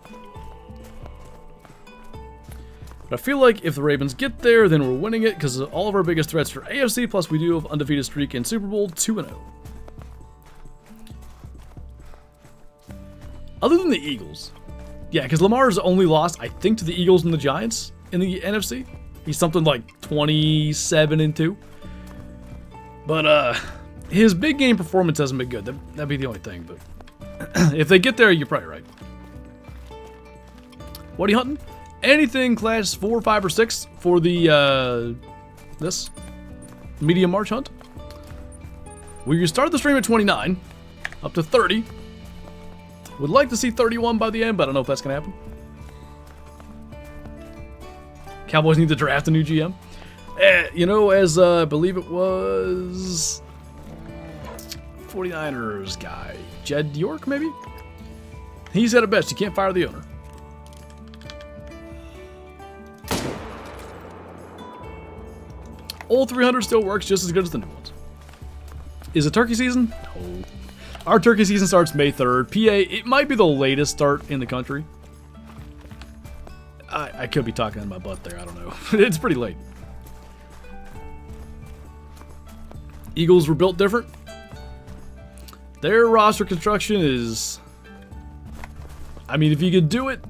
But I feel like if the Ravens get there, then we're winning it, because all of our biggest threats are AFC, plus we do have undefeated streak in Super Bowl 2-0. Other than the Eagles. Yeah, because Lamar's only lost, I think, to the Eagles and the Giants in the NFC. He's something like 27-2. But, his big game performance hasn't been good. That'd be the only thing, but if they get there, you're probably right. What are you hunting? Anything class 4, 5, or 6 for the, this medium March hunt. We start the stream at 29, up to 30. Would like to see 31 by the end, but I don't know if that's going to happen. Cowboys need to draft a new GM. You know, as I believe it was 49ers guy, Jed York, maybe? He said it best, you can't fire the owner. Old 300 still works just as good as the new ones. Is it turkey season? No. Our turkey season starts May 3rd. PA, it might be the latest start in the country. I could be talking in my butt there, I don't know. It's pretty late. Eagles were built different. Their roster construction is... I mean, if you could do it...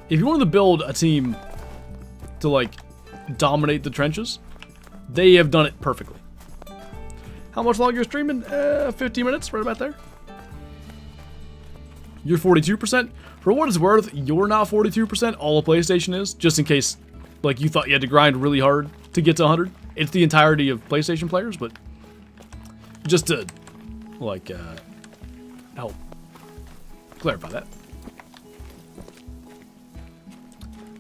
If you wanted to build a team to, like, dominate the trenches, they have done it perfectly. How much longer you're streaming? 15 minutes, right about there. You're 42%. For what it's worth, you're not 42%. All a PlayStation is, just in case, like, you thought you had to grind really hard to get to 100. It's the entirety of PlayStation players, but just to, like, help clarify that.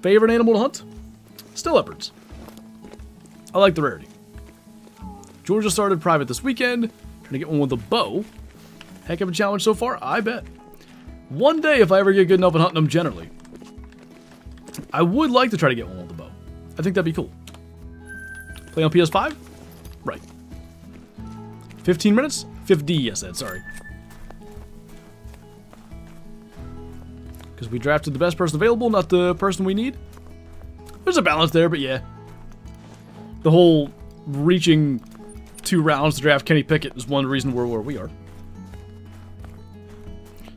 Favorite animal to hunt? Still leopards. I like the rarity. Georgia started private this weekend. Trying to get one with a bow. Heck of a challenge so far, I bet. One day, if I ever get good enough at hunting them generally, I would like to try to get one with a bow. I think that'd be cool. Play on PS5? Right. 15 minutes? 50, I said, sorry. Because we drafted the best person available, not the person we need. There's a balance there, but yeah. The whole reaching 2 rounds to draft Kenny Pickett is one reason we're where we are.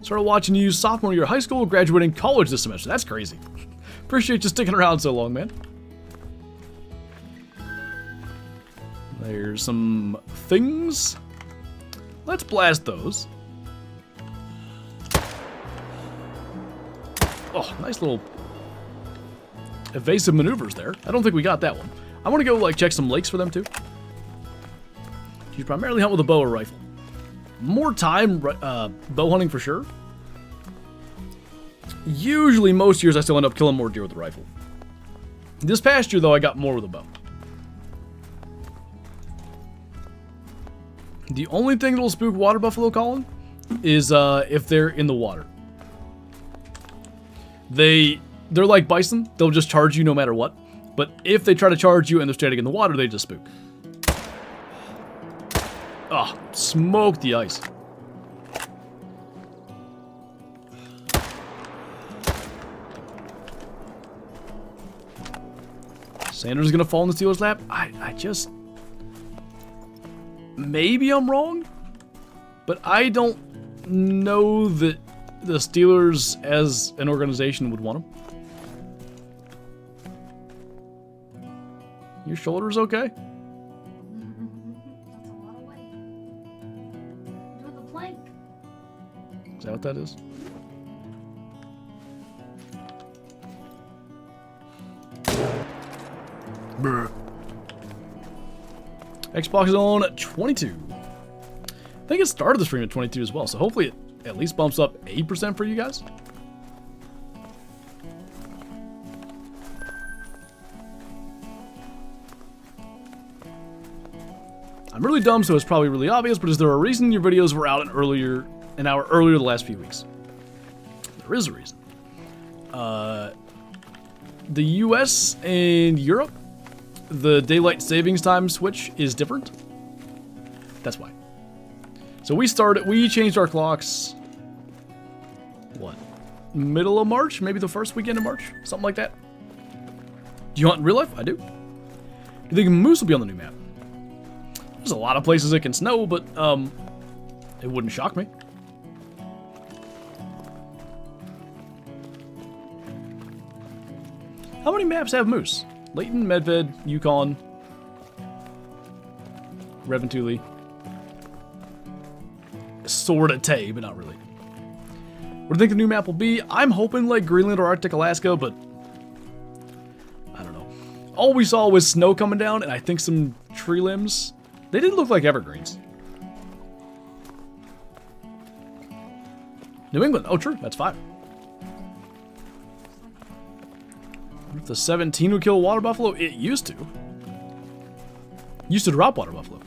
Started watching you sophomore year of high school, graduating college this semester. That's crazy. Appreciate you sticking around so long, man. There's some things. Let's blast those. Oh, nice little evasive maneuvers there. I don't think we got that one. I want to go like check some lakes for them too. You primarily hunt with a bow or rifle. More time bow hunting for sure. Usually most years I still end up killing more deer with the rifle. This past year though I got more with a bow. The only thing that'll spook water buffalo, Colin, is if they're in the water. They're like bison. They'll just charge you no matter what. But if they try to charge you and they're standing in the water, they just spook. Ah, oh, smoke the ice. Sanders is gonna fall in the Steelers' lap. I just... Maybe I'm wrong, but I don't know that the Steelers as an organization would want him. Your shoulder's okay? That's a lot of weight. Do the plank. Is that what that is? Xbox is on 22. I think it started the stream at 22 as well, so hopefully it at least bumps up 8% for you guys. I'm really dumb, so it's probably really obvious, but is there a reason your videos were out an hour earlier the last few weeks? There is a reason. The US and Europe, the daylight savings time switch is different. That's why. So we changed our clocks, what, middle of March? Maybe the first weekend of March? Something like that. Do you hunt in real life? I do. Do you think moose will be on the new map? There's a lot of places it can snow, but it wouldn't shock me. How many maps have moose? Layton, Medved, Yukon, Reventuli. Sorta Tay, but not really. What do you think the new map will be? I'm hoping like Greenland or Arctic Alaska, but I don't know. All we saw was snow coming down and I think some tree limbs. They didn't look like evergreens. New England. Oh, true. That's 5. If the 17 would kill a water buffalo, it used to. Used to drop water buffalo.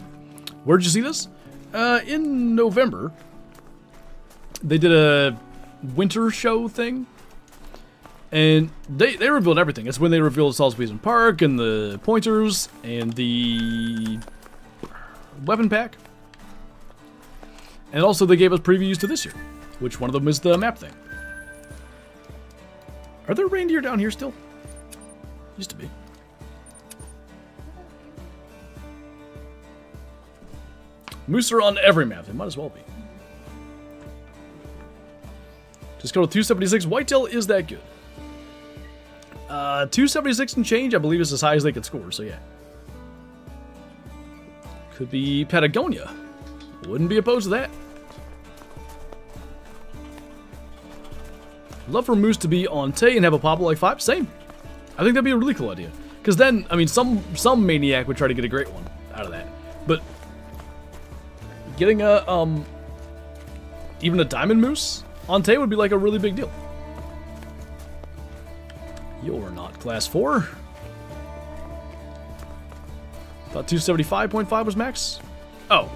Where'd you see this? In November, they did a winter show thing. And they revealed everything. It's when they revealed Salisbury Park and the pointers and the weapon pack. And also they gave us previews to this year, which one of them is the map thing. Are there reindeer down here still? Used to be. Moose are on every map. They might as well be. Just go to 276. Whitetail is that good. 276 and change, I believe, is as high as they could score, so yeah. Could be Patagonia. Wouldn't be opposed to that. Love for moose to be on Tay and have a pop like 5. Same. I think that'd be a really cool idea. Because then, I mean, some maniac would try to get a great one out of that. But getting a, even a diamond moose on Tay would be like a really big deal. You're not class 4. Thought 275.5 was max. Oh.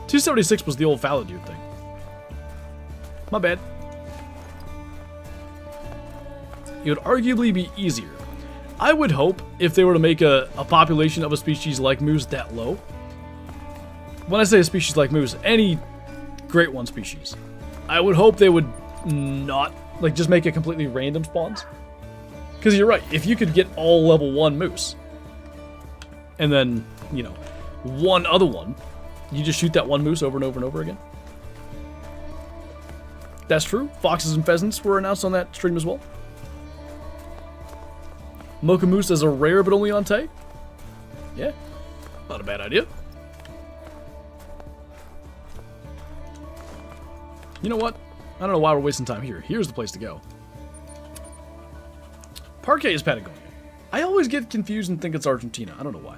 276 was the old Fallow dude thing. My bad. It would arguably be easier. I would hope if they were to make a population of a species like moose that low. When I say a species like moose, any great one species, I would hope they would not, like, just make it completely random spawns. Because you're right, if you could get all level 1 moose, and then, you know, one other one, you just shoot that one moose over and over and over again. That's true. Foxes and pheasants were announced on that stream as well. Mocha moose as a rare but only on Tay? Yeah, not a bad idea. You know what? I don't know why we're wasting time here. Here's the place to go. Parquet is Patagonia. I always get confused and think it's Argentina. I don't know why.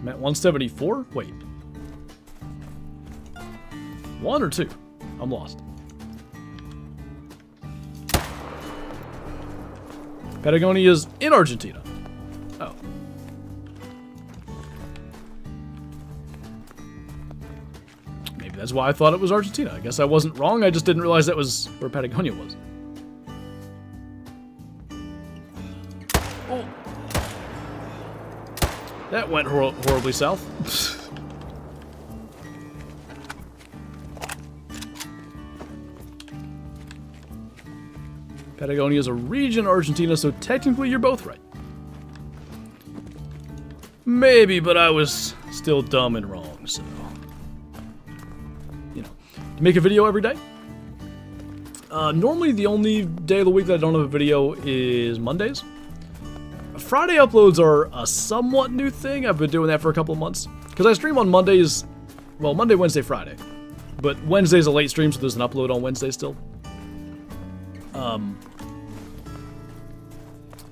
I'm at 174? Wait. 1 or 2? I'm lost. Patagonia is in Argentina. Oh. Maybe that's why I thought it was Argentina. I guess I wasn't wrong. I just didn't realize that was where Patagonia was. Oh. That went horribly south. Patagonia is a region in Argentina, so technically you're both right. Maybe, but I was still dumb and wrong, so... You know. You make a video every day? Normally the only day of the week that I don't have a video is Mondays. Friday uploads are a somewhat new thing. I've been doing that for a couple of months. Because I stream on Mondays, well, Monday, Wednesday, Friday. But Wednesday's a late stream, so there's an upload on Wednesday still.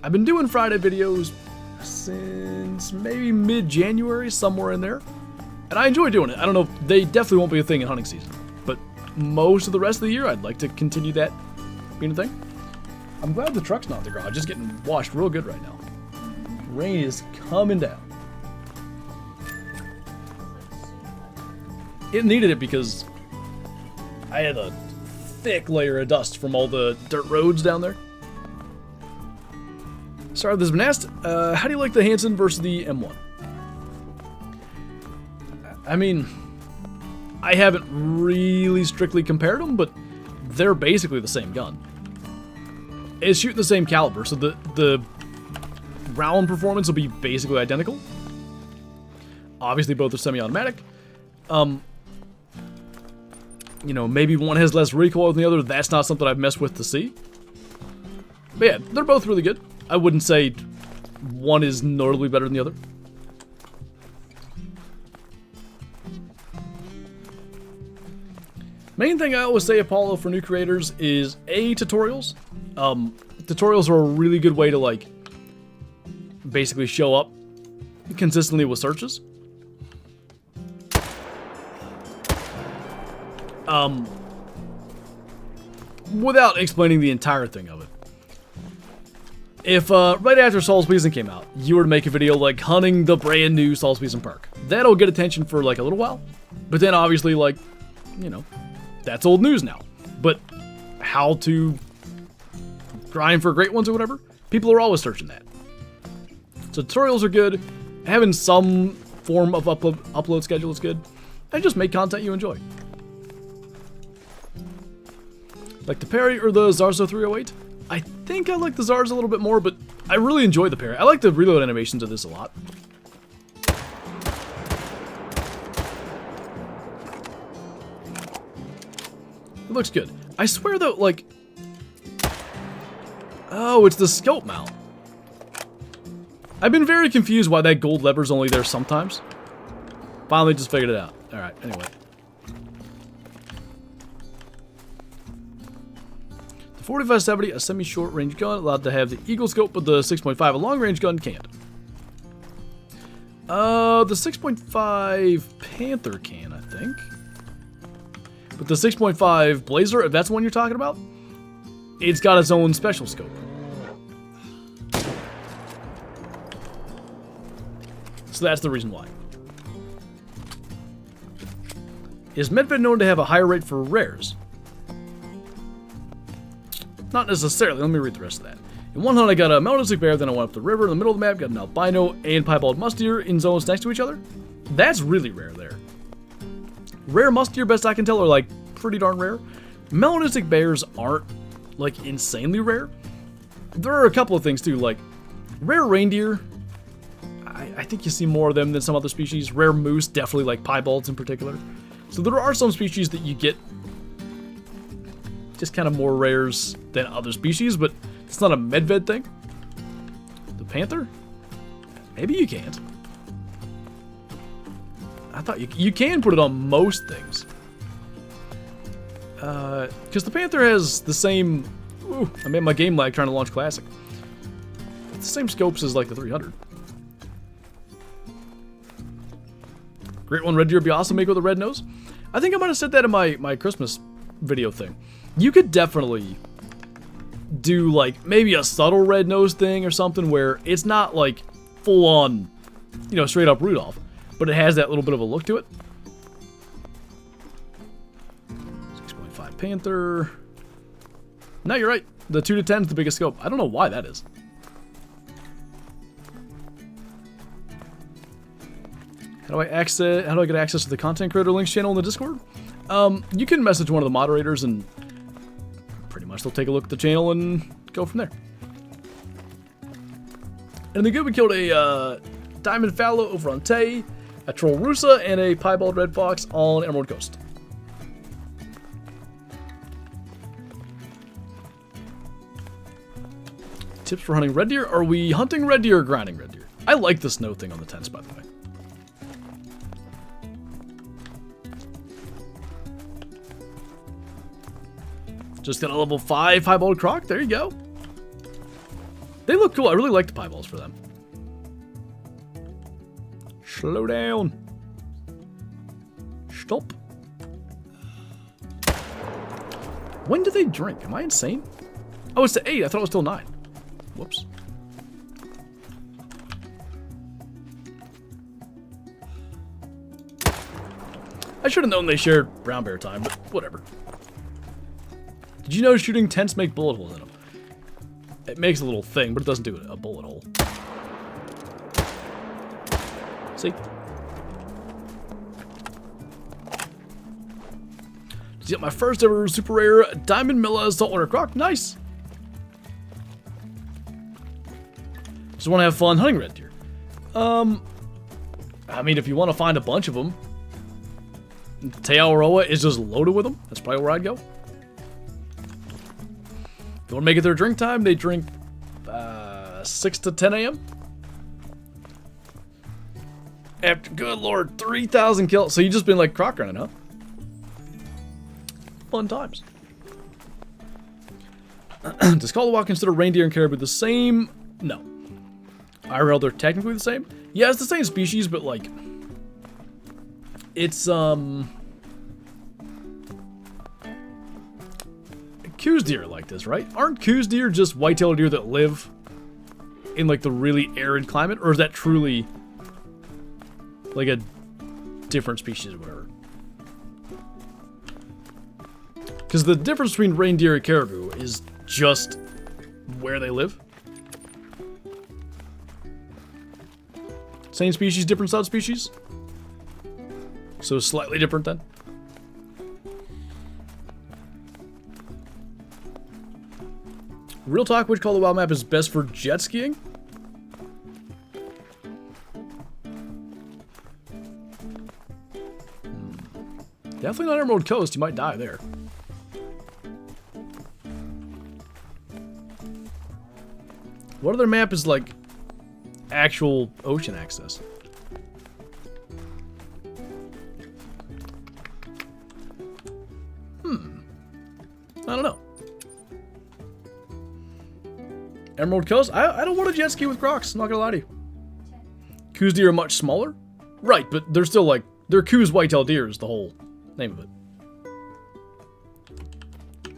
I've been doing Friday videos since maybe mid-January, somewhere in there. And I enjoy doing it. I don't know, they definitely won't be a thing in hunting season. But most of the rest of the year, I'd like to continue that being a thing. I'm glad the truck's not in the garage. Just getting washed real good right now. Rain is coming down. It needed it because I had a thick layer of dust from all the dirt roads down there. Sorry, this has been asked. How do you like the Hansen versus the M1? I mean, I haven't really strictly compared them, but they're basically the same gun. It's shooting the same caliber, so the round performance will be basically identical. Obviously, both are semi-automatic. You know, maybe one has less recoil than the other. That's not something I've messed with to see. But yeah, they're both really good. I wouldn't say one is notably better than the other. Main thing I always say, Apollo, for new creators is tutorials. Tutorials are a really good way to like basically show up consistently with searches. Without explaining the entire thing of it. If right after Saul's Pleasing came out, you were to make a video like hunting the brand new Saul's Pleasing perk, that'll get attention for like a little while. But then obviously, like, you know, that's old news now. But how to grind for great ones or whatever, people are always searching that. So tutorials are good. Having some form of upload schedule is good. And just make content you enjoy. Like the parry or the Zarzo 308? I think I like the Zars a little bit more, but I really enjoy the parry. I like the reload animations of this a lot. It looks good. I swear though, like... Oh, it's the scope mount. I've been very confused why that gold lever's only there sometimes. Finally just figured it out. Alright, anyway. The 4570, a semi-short range gun, allowed to have the Eagle scope, but the 6.5, a long range gun, can't. The 6.5 Panther can, I think. But the 6.5 Blazer, if that's the one you're talking about, it's got its own special scope. So that's the reason why. Is Medved known to have a higher rate for rares? Not necessarily. Let me read the rest of that. In one hunt, I got a melodic bear, then I went up the river in the middle of the map, got an albino and piebald musk deer in zones next to each other. That's really rare there. Rare musk deer, best I can tell, are like pretty darn rare. Melanistic bears aren't like insanely rare. There are a couple of things too, like rare reindeer. I think you see more of them than some other species. Rare moose, definitely like piebalds in particular. So there are some species that you get just kind of more rares than other species, but it's not a Medved thing. The panther? Maybe you can't. I thought you can put it on most things. Because the panther has the same... Ooh, I made my game lag trying to launch Classic. It's the same scopes as like the 300. Great one, red deer would be awesome. Make with a red nose. I think I might have said that in my Christmas video thing. You could definitely do like maybe a subtle red nose thing or something where it's not like full on, you know, straight up Rudolph, but it has that little bit of a look to it. 6.5 Panther. No, you're right. The 2 to 10 is the biggest scope. I don't know why that is. How do I get access to the content creator links channel in the Discord? You can message one of the moderators and pretty much they'll take a look at the channel and go from there. And the good, we killed a diamond fallow over on Tahr, a troll rusa, and a piebald red fox on Emerald Coast. Tips for hunting red deer? Are we hunting red deer or grinding red deer? I like the snow thing on the tents, by the way. Just got a level 5 piebald croc. There you go. They look cool. I really like the piebalds for them. Slow down. Stop. When do they drink? Am I insane? Oh, it's to 8. I thought it was till 9. Whoops. I should have known they shared brown bear time, but whatever. Did you know shooting tents make bullet holes in them? It makes a little thing, but it doesn't do a bullet hole. See? Just got my first ever super rare Diamond Milla Saltwater Croc. Nice! Just want to have fun hunting red deer. I mean, if you want to find a bunch of them, Tahr is just loaded with them. That's probably where I'd go. If you want to make it their drink time, they drink 6 to 10 a.m. After, good lord, 3,000 kills. So you just been like croc running, huh? Fun times. Does Fallow consider reindeer and caribou the same? No. IRL, they're technically the same. Yeah, it's the same species, but like, it's coos deer like this, right? Aren't coos deer just white-tailed deer that live in like the really arid climate, or is that truly like a different species or whatever? Because the difference between reindeer and caribou is just where they live. Same species, different subspecies. So slightly different then. Real talk, which Call the Wild map is best for jet skiing? Definitely not Emerald Coast, you might die there. What other map is like actual ocean access? I don't know. Emerald Coast? I don't want to jet ski with crocs, I'm not gonna lie to you. Coos deer are much smaller? Right, but they're still like, they're coos white-tailed deer is the whole name of it.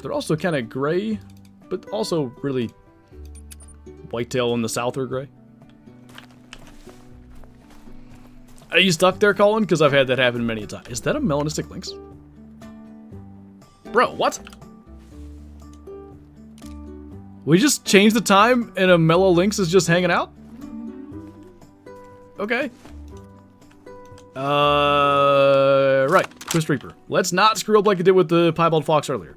They're also kind of gray, but also really whitetail in the south are gray. Are you stuck there, Colin? Because I've had that happen many a time. Is that a melanistic lynx? Bro, what? We just changed the time and a mellow lynx is just hanging out? Okay. Right. Twist Reaper. Let's not screw up like I did with the piebald fox earlier.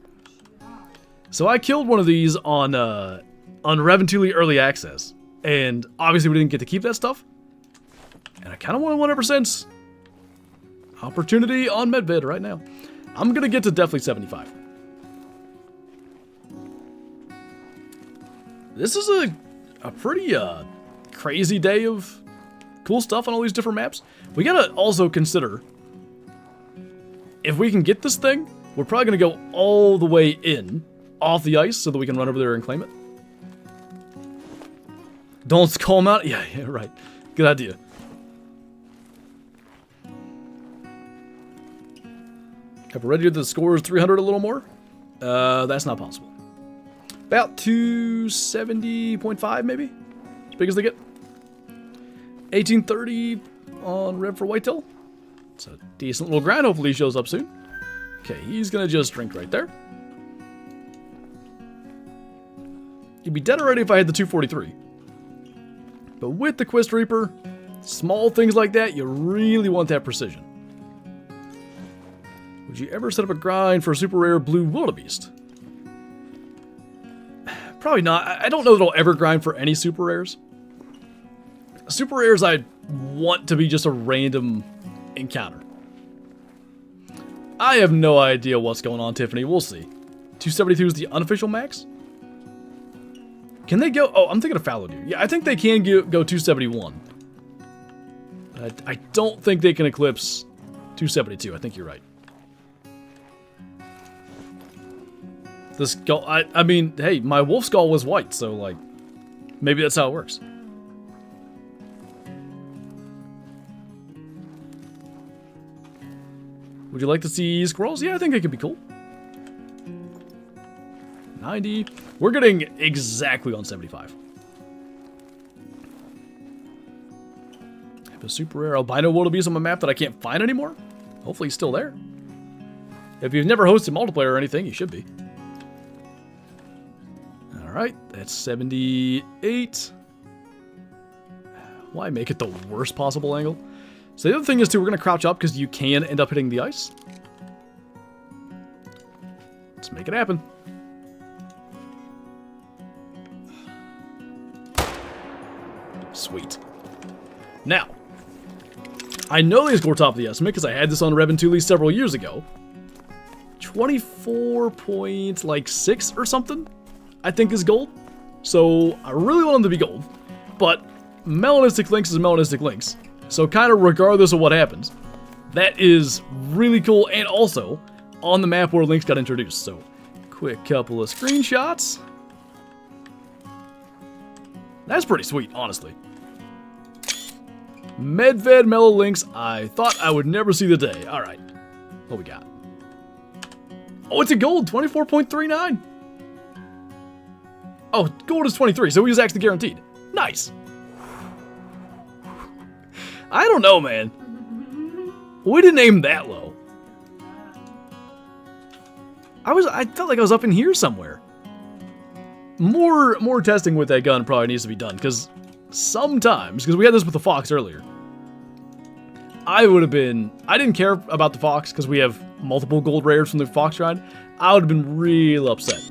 So I killed one of these on Reventuli Early Access. And obviously we didn't get to keep that stuff. And I kind of want 100% opportunity on Medvid right now. I'm going to get to definitely 75. This is a pretty crazy day of cool stuff on all these different maps. We gotta also consider, if we can get this thing, we're probably gonna go all the way in, off the ice, so that we can run over there and claim it. Don't call them out? Yeah, right. Good idea. Have we ready to the score is 300 a little more? That's not possible. About 270.5 maybe? As big as they get. 1830 on Rev for Whitetail. It's a decent little grind. Hopefully he shows up soon. Okay, he's gonna just drink right there. He'd be dead already if I had the 243. But with the Twist Reaper, small things like that, you really want that precision. Would you ever set up a grind for a super rare blue wildebeest? Probably not. I don't know that I'll ever grind for any super rares. Super rares I want to be just a random encounter. I have no idea what's going on, Tiffany. We'll see. 272 is the unofficial max? Can they go... Oh, I'm thinking of Fallow Deer. Yeah, I think they can go 271. I don't think they can eclipse 272. I think you're right. The skull, I mean, hey, my wolf skull was white, so, like, maybe that's how it works. Would you like to see squirrels? Yeah, I think it could be cool. 90. We're getting exactly on 75. I have a super rare albino wildebeest on my map that I can't find anymore. Hopefully he's still there. If you've never hosted multiplayer or anything, you should be. Alright, that's 78. Why make it the worst possible angle? So the other thing is, too, we're going to crouch up because you can end up hitting the ice. Let's make it happen. Sweet. Now, I know they score top of the estimate because I had this on Revan 2 Lease several years ago. 24.6 or something, I think, is gold. So I really want them to be gold. But melanistic links is melanistic links. So kind of regardless of what happens, that is really cool, and also on the map where links got introduced. So quick couple of screenshots. That's pretty sweet, honestly. Medved Mellow Links, I thought I would never see the day. Alright, what we got? Oh, it's a gold, 24.39. Oh, gold is 23, so he was actually guaranteed. Nice. I don't know, man. We didn't aim that low. I felt like I was up in here somewhere. More testing with that gun probably needs to be done, because sometimes, because we had this with the Fox earlier, I didn't care about the Fox because we have multiple gold rares from the Fox ride. I would have been real upset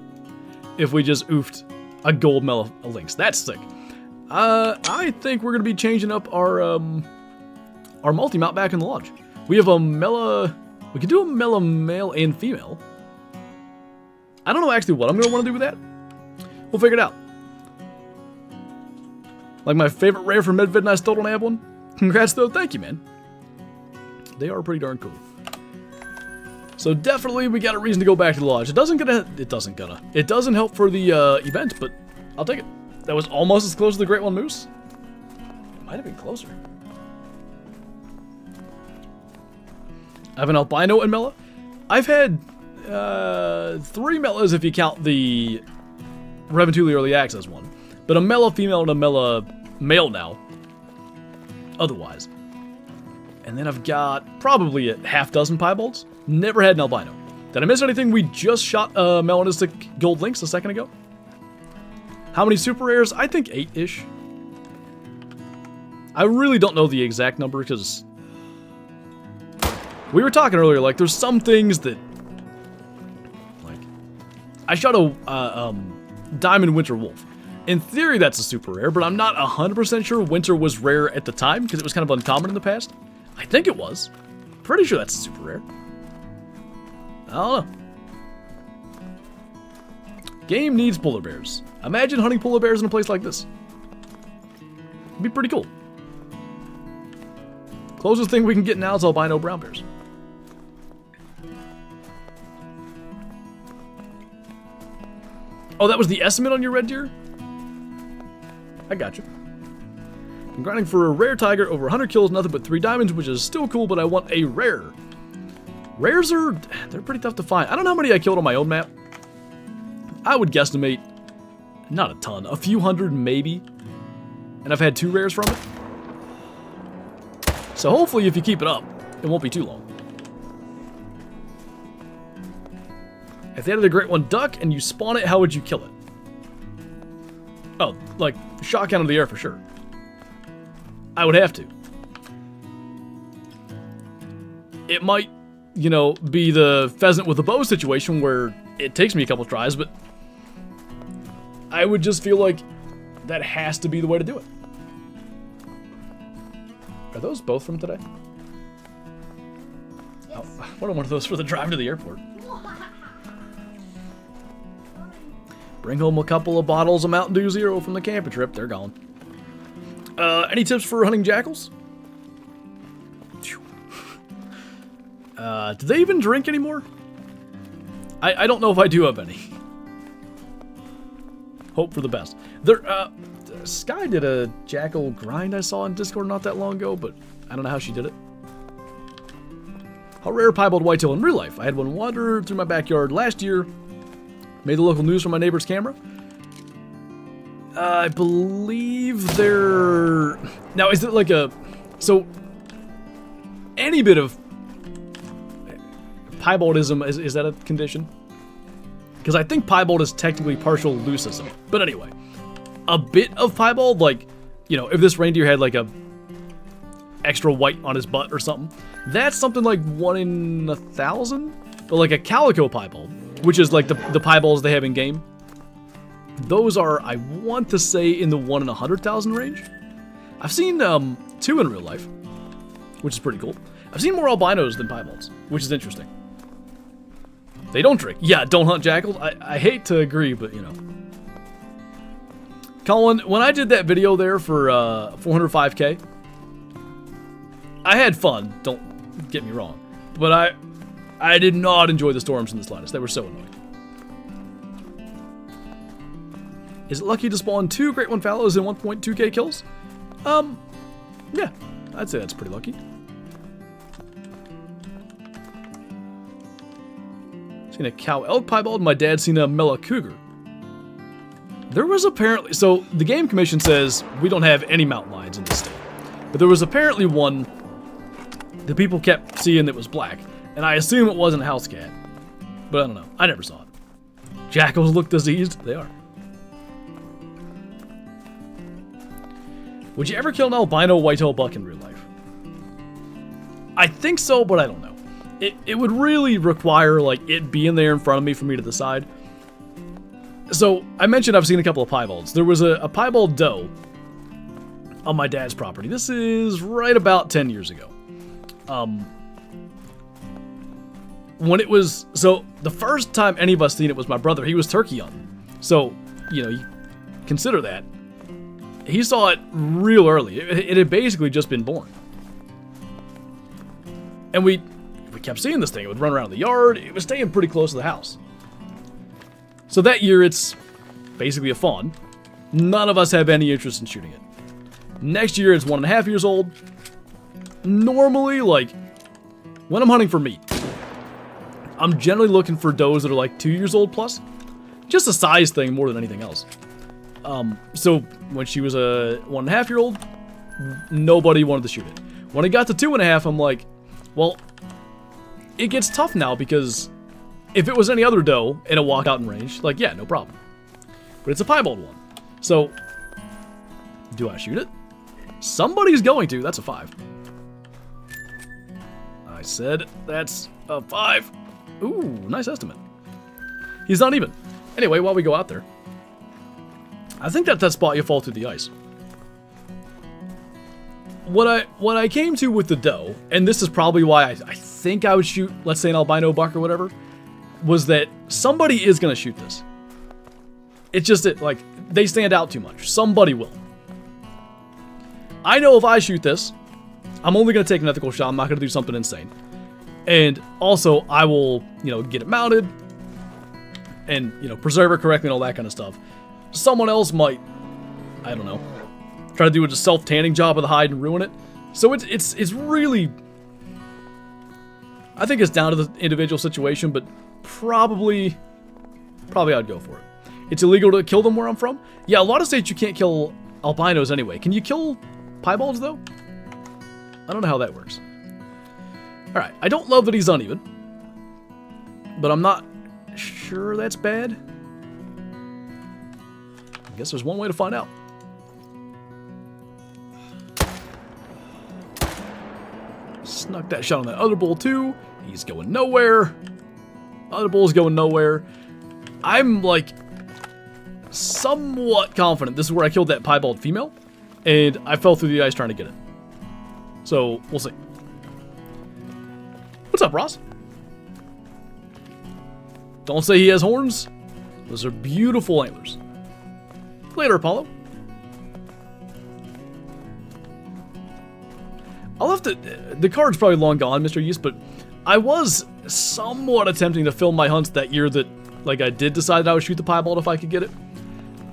if we just oofed a gold Mela Lynx. That's sick. I think we're going to be changing up our multi-mount back in the lodge. We have a Mela, we can do a Mela male and female. I don't know actually what I'm going to want to do with that. We'll figure it out. Like my favorite rare from Medved, and I still don't have one. Congrats though, thank you, man. They are pretty darn cool. So definitely we got a reason to go back to the lodge. It doesn't help for the event, but I'll take it. That was almost as close to the Great One Moose. It might have been closer. I have an albino and Mela. I've had 3 Melas if you count the Revan 2 Early Access one. But a Mela female and a Mela male now. Otherwise. And then I've got probably a half dozen piebalds. Never had an albino. Did I miss anything? We just shot melanistic gold links a second ago. How many super rares? I think 8-ish. I really don't know the exact number because we were talking earlier, like, there's some things that, like, I shot a Diamond Winter Wolf. In theory, that's a super rare, but I'm not 100% sure Winter was rare at the time because it was kind of uncommon in the past. I think it was. Pretty sure that's a super rare. I don't know. Game needs polar bears. Imagine hunting polar bears in a place like this. It'd be pretty cool. Closest thing we can get now is albino brown bears. Oh, that was the estimate on your red deer? I got you. I'm grinding for a rare tiger, over 100 kills, nothing but 3 diamonds, which is still cool, but I want a rare. Rares they're pretty tough to find. I don't know how many I killed on my own map. I would guesstimate, not a ton, a few hundred maybe. And I've had 2 rares from it. So hopefully if you keep it up, it won't be too long. If they added a Great One duck and you spawn it, how would you kill it? Oh, like, shotgun into the air for sure. I would have to. It might, you know, be the pheasant with a bow situation where it takes me a couple tries, but I would just feel like that has to be the way to do it. Are those both from today? Yes. Oh, I wanted one of those for the drive to the airport. Bring home a couple of bottles of Mountain Dew Zero from the camping trip. They're gone. Any tips for hunting jackals? Do they even drink anymore? I don't know if I do have any. hope for the best. There, Sky did a jackal grind I saw in Discord not that long ago, but I don't know how she did it. How rare piebald whitetail in real life? I had one wander through my backyard last year. Made the local news from my neighbor's camera. I believe they're... Now, is it like a... So, any bit of piebaldism, is that a condition? Because I think piebald is technically partial leucism. But anyway, a bit of piebald, like, you know, if this reindeer had like a extra white on his butt or something, that's something like 1 in 1,000. But like a calico piebald, which is like the piebalds they have in game, those are, I want to say, in the 1 in 100,000 range. I've seen 2 in real life, which is pretty cool. I've seen more albinos than piebalds, which is interesting. They don't drink. Yeah, don't hunt jackals. I hate to agree, but you know. Colin, when I did that video there for 405K, I had fun, don't get me wrong. But I did not enjoy the storms in the slightest. They were so annoying. Is it lucky to spawn 2 Great One Fallows and 1.2k kills? Yeah, I'd say that's pretty lucky. Seen a cow elk piebald. My dad's seen a Malek cougar. There was apparently... So, the Game Commission says we don't have any mountain lions in this state. But there was apparently one that people kept seeing that was black. And I assume it wasn't a house cat. But I don't know. I never saw it. Jackals look diseased. They are. Would you ever kill an albino whitetail buck in real life? I think so, but I don't know. It would really require, like, it being there in front of me for me to decide. So, I mentioned I've seen a couple of piebalds. There was a piebald doe on my dad's property. This is right about 10 years ago. When it was... So, the first time any of us seen it was my brother. He was turkey hunting. So, you know, you consider that. He saw it real early. It had basically just been born. And we kept seeing this thing. It would run around the yard. It was staying pretty close to the house. So that year, it's basically a fawn. None of us have any interest in shooting it. Next year, it's 1.5 years old. Normally, like, when I'm hunting for meat, I'm generally looking for does that are like 2 years old plus. Just a size thing more than anything else. So when she was a 1.5-year-old, nobody wanted to shoot it. When it got to 2.5, I'm like, well, it gets tough now because if it was any other doe and it walked out in range, like, yeah, no problem. But it's a piebald one. So, do I shoot it? Somebody's going to. That's a 5. I said that's a 5. Ooh, nice estimate. He's uneven. Anyway, while we go out there, I think that's that spot you fall through the ice. What I came to with the doe, and this is probably why I think I would shoot, let's say, an albino buck or whatever, was that somebody is going to shoot this. It's just that, like, they stand out too much. Somebody will. I know if I shoot this, I'm only going to take an ethical shot. I'm not going to do something insane. And also, I will, you know, get it mounted and, you know, preserve it correctly and all that kind of stuff. Someone else might, I don't know, try to do a self-tanning job of the hide and ruin it. So it's really, I think it's down to the individual situation, but probably I'd go for it. It's illegal to kill them where I'm from. Yeah, a lot of states you can't kill albinos anyway. Can you kill piebalds though? I don't know how that works. All right, I don't love that he's uneven, but I'm not sure that's bad. I guess there's one way to find out. Snuck that shot on that other bull too. He's going nowhere. Other bull's going nowhere. I'm like somewhat confident this is where I killed that piebald female, and I fell through the ice trying to get it. So we'll see. What's up, Ross? Don't say he has horns. Those are beautiful antlers. Later, Apollo. I'll have to... The card's probably long gone, Mr. Yeast, but I was somewhat attempting to film my hunts that year that, like, I did decide that I would shoot the piebald if I could get it.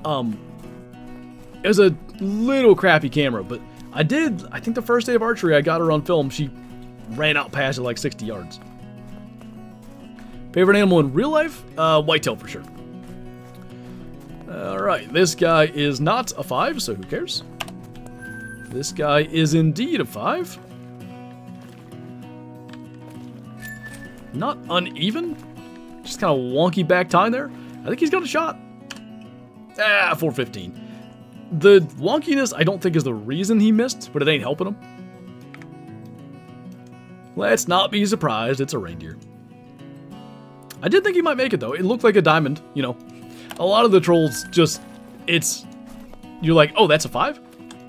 It was a little crappy camera, but I think the first day of archery, I got her on film. She ran out past it like 60 yards. Favorite animal in real life? Whitetail for sure. Alright, this guy is not a 5, so who cares? This guy is indeed a 5. Not uneven. Just kind of wonky back tine there. I think he's got a shot. 415. The wonkiness, I don't think, is the reason he missed, but it ain't helping him. Let's not be surprised, it's a reindeer. I did think he might make it, though. It looked like a diamond, you know. A lot of the trolls just, you're like, oh, that's a 5?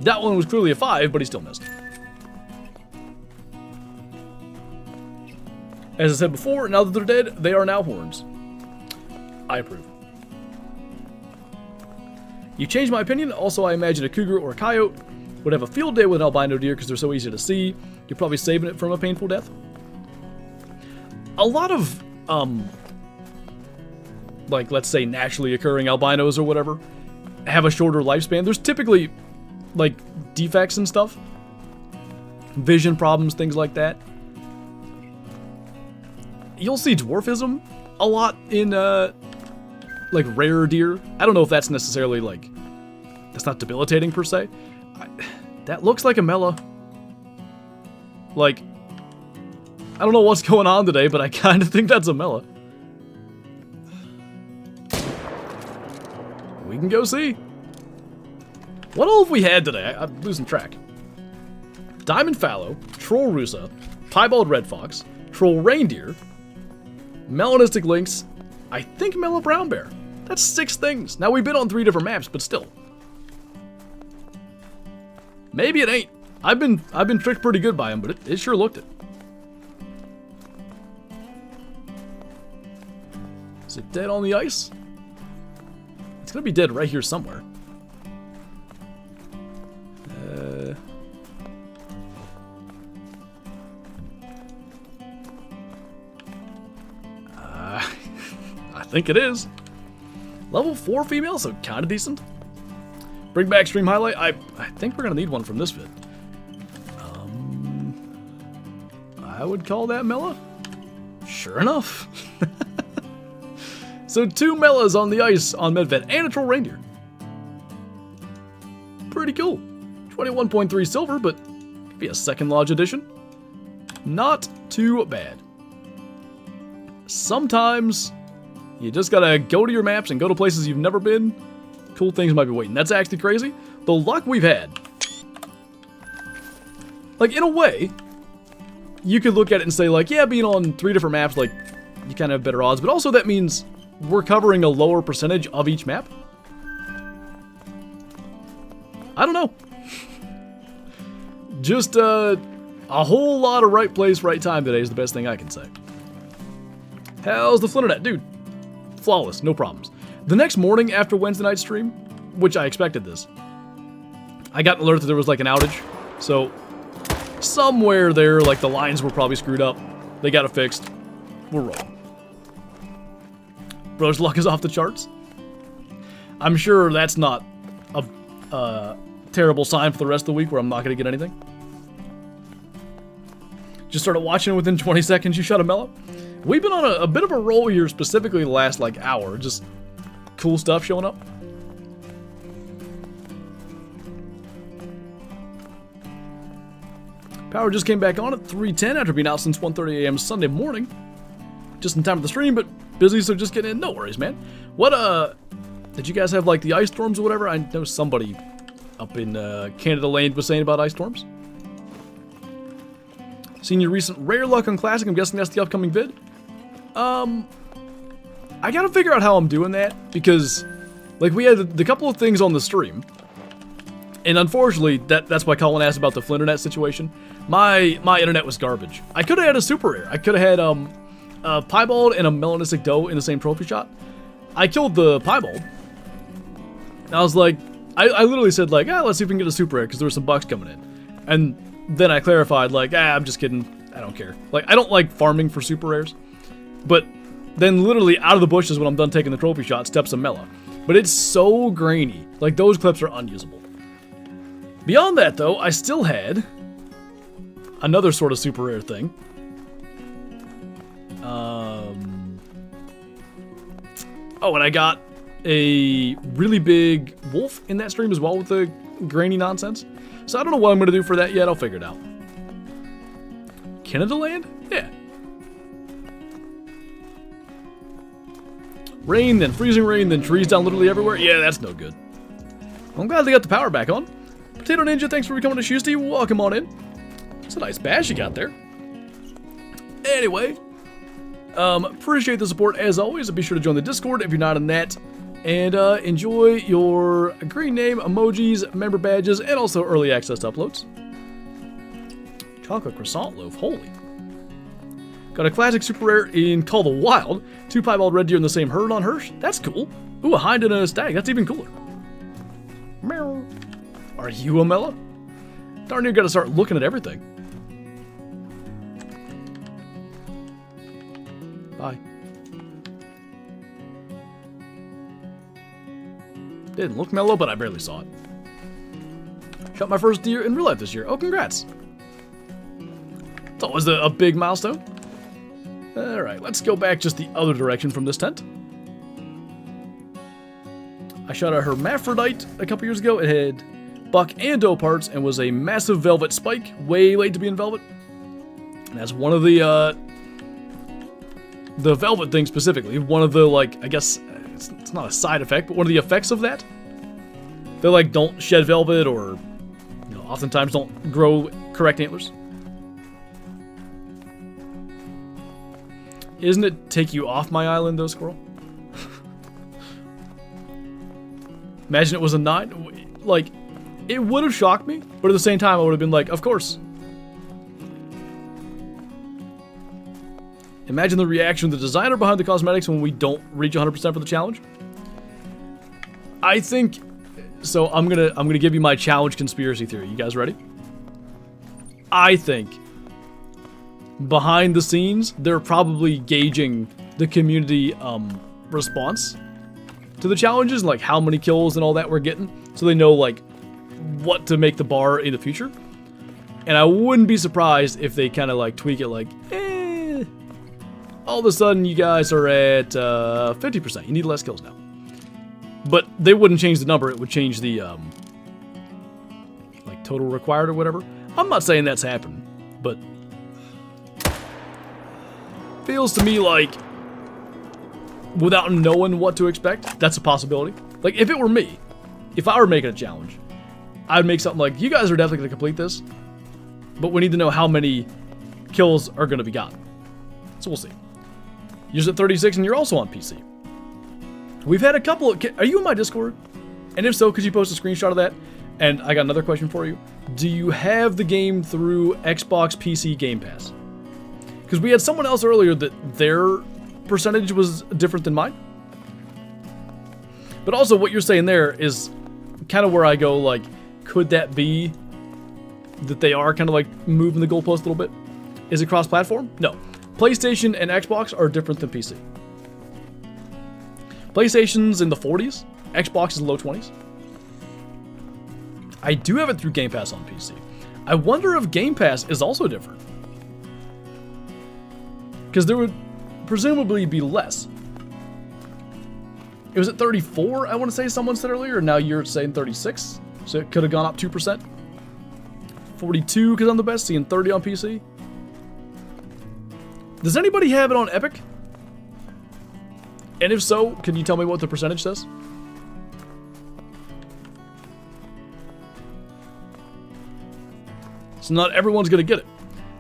That one was clearly a 5, but he still missed. As I said before, now that they're dead, they are now horns. I approve. You changed my opinion. Also, I imagine a cougar or a coyote would have a field day with an albino deer because they're so easy to see. You're probably saving it from a painful death. A lot of, like, let's say naturally occurring albinos or whatever, have a shorter lifespan. There's typically, like, defects and stuff. Vision problems, things like that. You'll see dwarfism a lot in, like, rare deer. I don't know if that's necessarily, like, that's not debilitating per se. That looks like a Mela. Like, I don't know what's going on today, but I kind of think that's a Mela. We can go see. What all have we had today? I'm losing track. Diamond Fallow, Troll Rusa, Piebald Red Fox, Troll Reindeer, Melanistic Lynx, I think Mela Brown Bear. That's 6 things. Now, we've been on 3 different maps, but still. Maybe it ain't. I've been tricked pretty good by him, but it sure looked it. Is it dead on the ice? It's gonna be dead right here somewhere. I think it is. Level 4 female, so kinda decent. Bring back stream highlight. I think we're gonna need one from this vid. I would call that Mela. Sure enough. So 2 Melas on the ice on Medved and a Troll Reindeer. Pretty cool. 21.3 silver, but could be a second lodge edition. Not too bad. Sometimes you just gotta go to your maps and go to places you've never been. Cool things might be waiting. That's actually crazy. The luck we've had. Like, in a way, you could look at it and say, like, yeah, being on 3 different maps, like, you kind of have better odds. But also that means we're covering a lower percentage of each map. I don't know. Just a whole lot of right place, right time today is the best thing I can say. How's the Flinter net? Dude, flawless, no problems. The next morning after Wednesday night stream, which I expected this, I got an alert that there was like an outage. So somewhere there, like the lines were probably screwed up. They got it fixed. We're rolling. Bro's luck is off the charts. I'm sure that's not a terrible sign for the rest of the week where I'm not going to get anything. Just started watching within 20 seconds, you shot a Mela. We've been on a bit of a roll here, specifically the last, like, hour. Just cool stuff showing up. Power just came back on at 3:10 after being out since 1:30 a.m. Sunday morning. Just in time for the stream, but busy, so just getting in. No worries, man. What, did you guys have, like, the ice storms or whatever? I know somebody up in Canada Lane was saying about ice storms. Seen your recent rare luck on Classic. I'm guessing that's the upcoming vid. I gotta figure out how I'm doing that, because, like, we had the couple of things on the stream, and unfortunately, that's why Colin asked about the Flinter net situation. My internet was garbage. I could have had a super rare. I could have had a piebald and a melanistic doe in the same trophy shot. I killed the piebald. I was like, I literally said, like, let's see if we can get a super rare, because there were some bucks coming in. And then I clarified, like, I'm just kidding. I don't care. Like, I don't like farming for super rares. But then literally out of the bushes when I'm done taking the trophy shot steps a Mela. But it's so grainy. Like, those clips are unusable. Beyond that, though, I still had another sort of super rare thing. Oh, and I got a really big wolf in that stream as well with the grainy nonsense. So I don't know what I'm going to do for that yet. I'll figure it out. Canada land? Yeah. Rain, then freezing rain, then trees down literally everywhere. Yeah, that's no good. I'm glad they got the power back on. Potato Ninja, thanks for coming to Tuesday. Welcome on in. It's a nice bash you got there. Anyway, appreciate the support as always. Be sure to join the Discord if you're not in that. And enjoy your green name, emojis, member badges, and also early access to uploads. Chocolate croissant loaf, holy. Got a classic super rare in Call the Wild. 2 piebald red deer in the same herd on Hirsch. That's cool. Ooh, a hind and a stag. That's even cooler. Meow. Are you a Mela? Darn, you gotta start looking at everything. Bye. Didn't look mellow, but I barely saw it. Shot my first deer in real life this year. Oh, congrats. It's always a big milestone. Alright, let's go back just the other direction from this tent. I shot a hermaphrodite a couple years ago. It had buck and doe parts and was a massive velvet spike. Way late to be in velvet. And that's one of the velvet thing specifically. One of the, like, I guess, it's not a side effect, but one of the effects of that. They, like, don't shed velvet or, you know, oftentimes don't grow correct antlers. Isn't it take you off my island, though, squirrel? Imagine it was a 9. Like, it would have shocked me, but at the same time, I would have been like, of course. Imagine the reaction of the designer behind the cosmetics when we don't reach 100% for the challenge. I think, so I'm gonna give you my challenge conspiracy theory. You guys ready? I think behind the scenes, they're probably gauging the community response to the challenges, and like how many kills and all that we're getting, so they know like what to make the bar in the future. And I wouldn't be surprised if they kind of like tweak it, like, all of a sudden you guys are at 50%. You need less kills now. But they wouldn't change the number. It would change the like total required or whatever. I'm not saying that's happened, but feels to me like without knowing what to expect, that's a possibility. Like if it were me, if I were making a challenge, I'd make something like, you guys are definitely going to complete this, but we need to know how many kills are going to be gotten. So we'll see. You're at 36 and you're also on PC. We've had a couple of... Are you in my Discord? And if so, could you post a screenshot of that? And I got another question for you. Do you have the game through Xbox PC Game Pass? Because we had someone else earlier that their percentage was different than mine. But also what you're saying there is kind of where I go, like, could that be that they are kind of like moving the goalpost a little bit? Is it cross-platform? No. PlayStation and Xbox are different than PC. PlayStation's in the 40s, Xbox is in the low 20s. I do have it through Game Pass on PC. I wonder if Game Pass is also different. Because there would presumably be less. It was at 34, I want to say someone said earlier, and now you're saying 36. So it could have gone up 2%. 42 because I'm the best, seeing 30 on PC. Does anybody have it on Epic? And if so, can you tell me what the percentage says? So not everyone's gonna get it.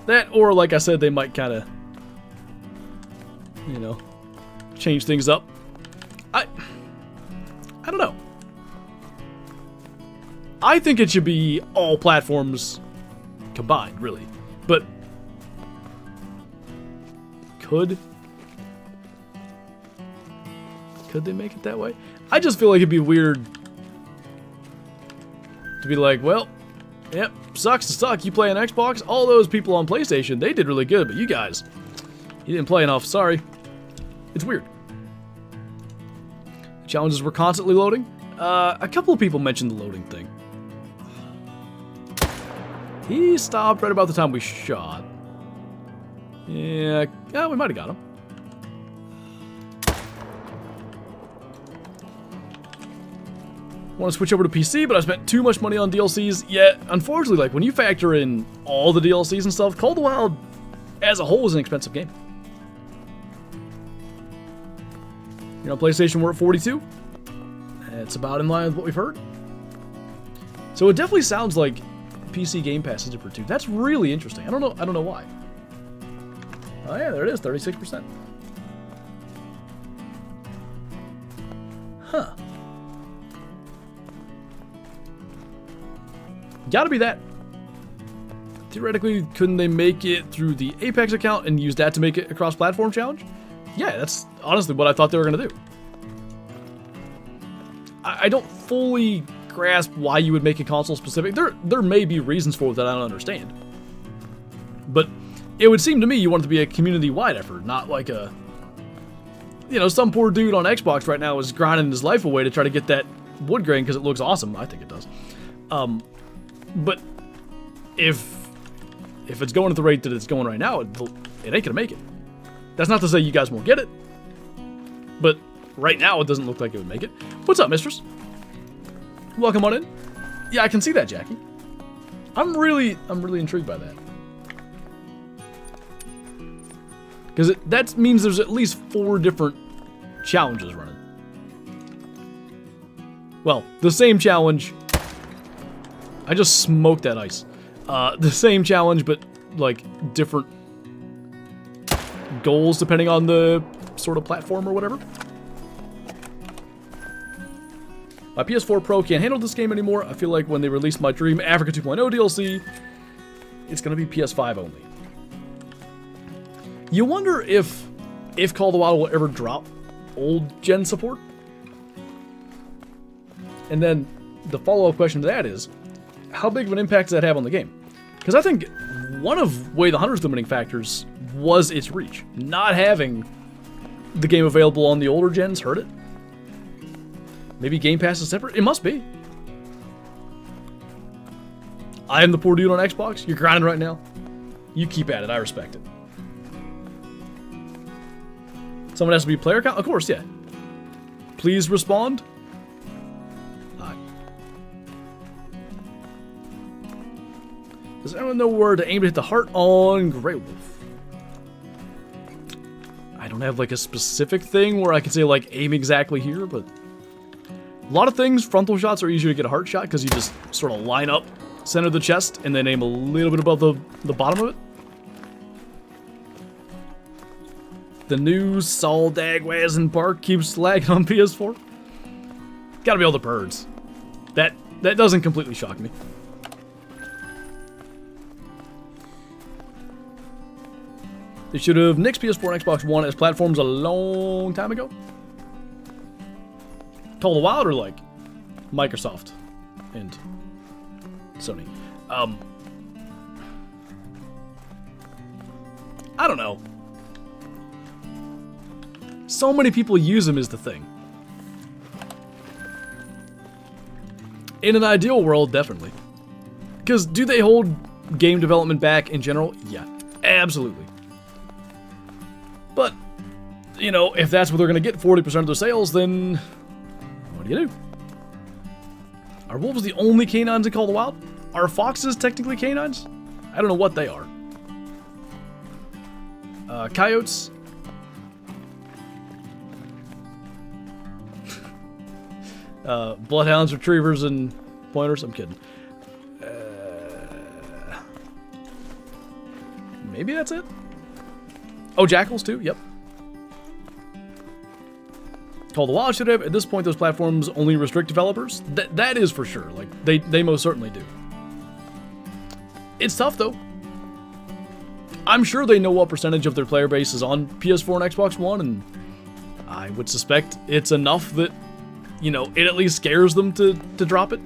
That, or like I said, they might kind of, you know, change things up. I don't know. I think it should be all platforms combined, really. But could they make it that way? I just feel like it'd be weird to be like, well, yep, sucks to suck. You play on Xbox, all those people on PlayStation, they did really good, but you guys, you didn't play enough, sorry. It's weird. The Challenges were constantly loading. A couple of people mentioned the loading thing. He stopped right about the time we shot. Yeah, we might have got him. Want to switch over to PC, but I spent too much money on DLCs. Yet, unfortunately, like when you factor in all the DLCs and stuff, Call of the Wild as a whole is an expensive game. You know, PlayStation we're at 42. It's about in line with what we've heard. So it definitely sounds like PC Game Pass is different too. That's really interesting. I don't know why. Oh yeah, there it is, 36%. Huh. Gotta be that. Theoretically, couldn't they make it through the Apex account and use that to make it a cross-platform challenge? Yeah, that's honestly what I thought they were gonna do. I don't fully grasp why you would make it console specific. There may be reasons for it that I don't understand. But it would seem to me you want it to be a community-wide effort, not like a... You know, some poor dude on Xbox right now is grinding his life away to try to get that wood grain because it looks awesome. I think it does. But if it's going at the rate that it's going right now, it ain't gonna make it. That's not to say you guys won't get it, but right now it doesn't look like it would make it. What's up, mistress? Welcome on in. Yeah, I can see that, Jackie. I'm really intrigued by that. Because that means there's at least 4 different challenges running. Well, the same challenge. I just smoked that ice. The same challenge, but like different goals depending on the sort of platform or whatever. My PS4 Pro can't handle this game anymore. I feel like when they release my Dream Africa 2.0 DLC, it's gonna be PS5 only. You wonder if Call of the Wild will ever drop old gen support? And then the follow-up question to that is, how big of an impact does that have on the game? Because I think one of Way the Hunter's limiting factors was its reach. Not having the game available on the older gens hurt it. Maybe Game Pass is separate? It must be. I am the poor dude on Xbox. You're grinding right now. You keep at it. I respect it. Someone has to be player count? Of course, yeah. Please respond. Does anyone know where to aim to hit the heart on Grey Wolf? I don't have like a specific thing where I can say like aim exactly here, but a lot of things, frontal shots are easier to get a heart shot because you just sort of line up center of the chest and then aim a little bit above the bottom of it. The new Saul Dagwazn Park keeps lagging on PS4. Gotta be all the birds. That doesn't completely shock me. They should have nixed PS4 and Xbox One as platforms a long time ago. Call of the Wild or like Microsoft and Sony. I don't know. So many people use them is the thing. In an ideal world, definitely. Because do they hold game development back in general? Yeah, absolutely. But, you know, if that's what they're going to get 40% of their sales, then what do you do? Are wolves the only canines in Call of the Wild? Are foxes technically canines? I don't know what they are. Coyotes. Bloodhounds, retrievers, and pointers. I'm kidding. Maybe that's it? Oh, jackals too? Yep. Call of the Wild should have. At this point, those platforms only restrict developers. That is for sure. Like, they most certainly do. It's tough, though. I'm sure they know what percentage of their player base is on PS4 and Xbox One, and I would suspect it's enough that, you know, it at least scares them to drop it.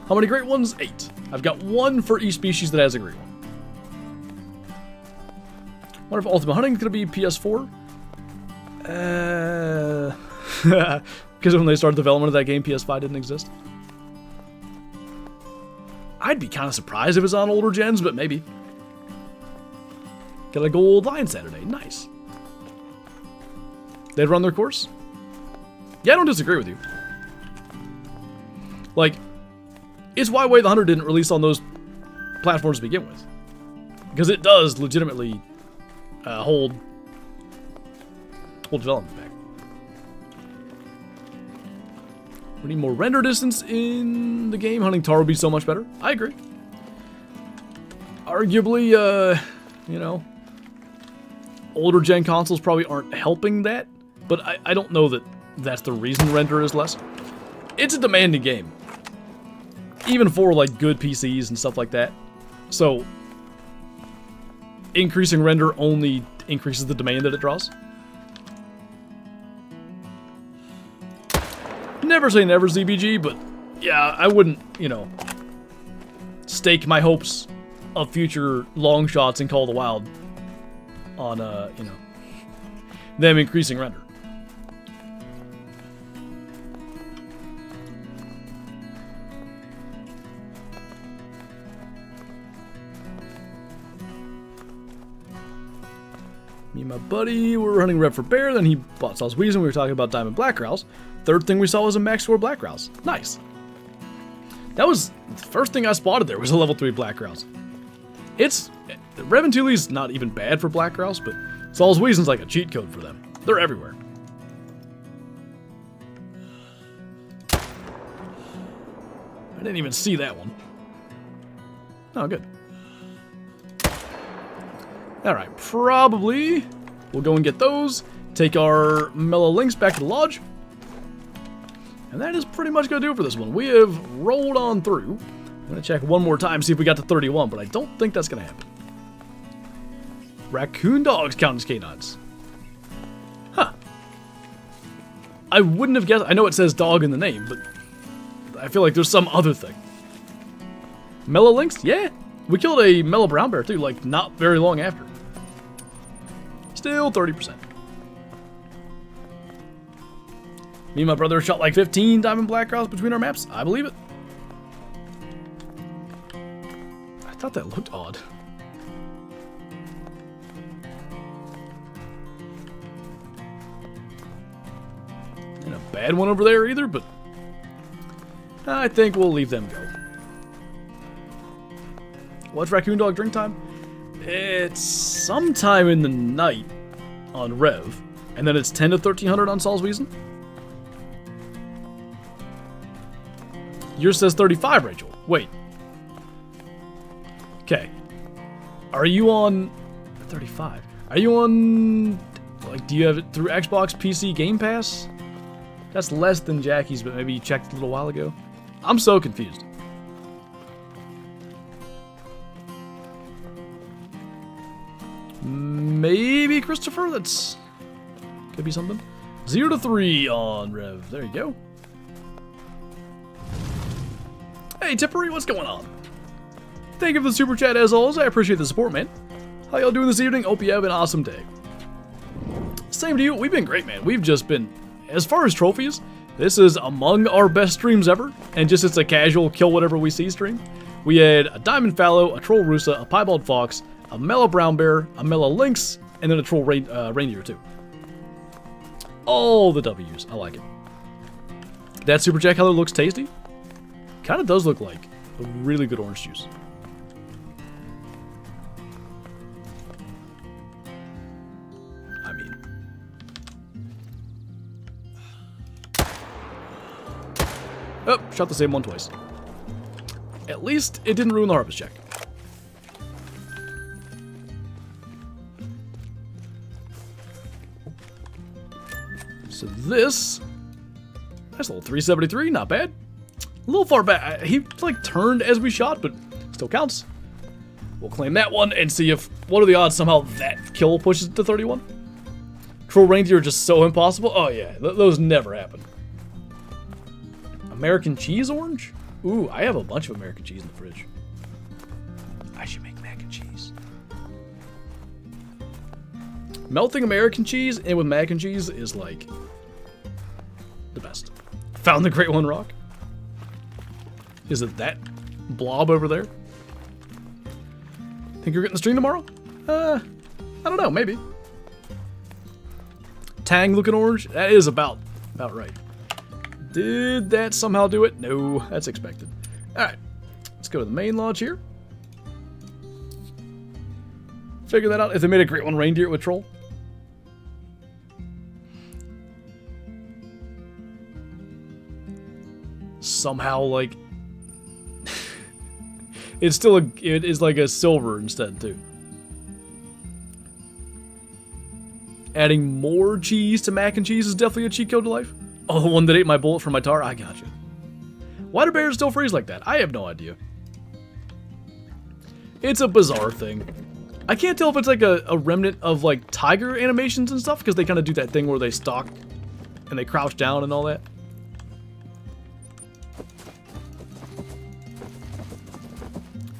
How many great ones? 8. I've got 1 for each species that has a great one. Wonder if Ultimate Hunting is going to be PS4? Because when they started development of that game, PS5 didn't exist. I'd be kind of surprised if it's on older gens, but maybe. Got a gold line Saturday. Nice. They'd run their course? Yeah, I don't disagree with you. Like, it's why Way the Hunter didn't release on those platforms to begin with. Because it does legitimately hold development back. We need more render distance in the game. Hunting Tahr would be so much better. I agree. Arguably, you know, older gen consoles probably aren't helping that, but I don't know that that's the reason render is less. It's a demanding game, even for like good PCs and stuff like that. So increasing render only increases the demand that it draws. Never say never, ZBG, but yeah, I wouldn't, you know, stake my hopes of future long shots in Call of the Wild on, you know, them increasing render. Me and my buddy were hunting Red for Bear, then he bought Sauce Weasel. We were talking about Diamond Black Grouse. Third thing we saw was a max score Black Grouse. Nice. That was the first thing I spotted there was a level 3 Black Grouse. It's... Revan Tulee's not even bad for Black Grouse, but Saul's Weason's like a cheat code for them. They're everywhere. I didn't even see that one. Oh, good. Alright, probably we'll go and get those. Take our Mellow Lynx back to the lodge. And that is pretty much going to do it for this one. We have rolled on through. I'm going to check one more time, see if we got to 31, but I don't think that's going to happen. Raccoon dogs count as canines. Huh. I wouldn't have guessed. I know it says dog in the name, but I feel like there's some other thing. Mellow Lynx? Yeah. We killed a mellow brown bear, too, like not very long after. Still 30%. Me and my brother shot like 15 diamond black grouse between our maps. I believe it. I thought that looked odd. And a bad one over there either, but I think we'll leave them go. What's Raccoon Dog drink time? It's sometime in the night on Rev, and then it's 10 to 1300 on Saul's Weasel. Yours says 35, Rachel. Wait. Okay. Are you on 35? Are you on, like, do you have it through Xbox PC Game Pass? That's less than Jackie's, but maybe you checked a little while ago. I'm so confused. Maybe Christopher? That's... could be something. 0 to 3 on Rev. There you go. Hey, Tippery, what's going on? Thank you for the super chat as always. I appreciate the support, man. How y'all doing this evening? Hope you have an awesome day. Same to you. We've been great, man. We've just been... as far as trophies, this is among our best streams ever. And just it's a casual kill whatever we see stream. We had a Diamond Fallow, a Troll Rusa, a Piebald Fox, a Mellow Brown Bear, a Mellow Lynx, and then a Troll Reindeer too. All the W's. I like it. That super chat color looks tasty. Kind of does look like a really good orange juice. I mean... oh, shot the same one twice. At least it didn't ruin the harvest check. So this... nice little 373, not bad. A little far back. He, like, turned as we shot, but still counts. We'll claim that one and see if... what are the odds somehow that kill pushes it to 31? Troll Reindeer are just so impossible. Oh, yeah. Those never happen. American cheese orange? Ooh, I have a bunch of American cheese in the fridge. I should make mac and cheese. Melting American cheese in with mac and cheese is like the best. Found the Great One Rock. Is it that blob over there? Think you're getting the stream tomorrow? I don't know, maybe. Tang looking orange? That is about right. Did that somehow do it? No, that's expected. Alright, let's go to the main lodge here. Figure that out. If they made a Great One reindeer with troll. Somehow, like, it is like a silver instead too. Adding more cheese to mac and cheese is definitely a cheat code to life. Oh, the one that ate my bullet from my Tahr? I got you. Why do bears still freeze like that? I have no idea. It's a bizarre thing. I can't tell if it's like a remnant of like tiger animations and stuff, because they kind of do that thing where they stalk and they crouch down and all that.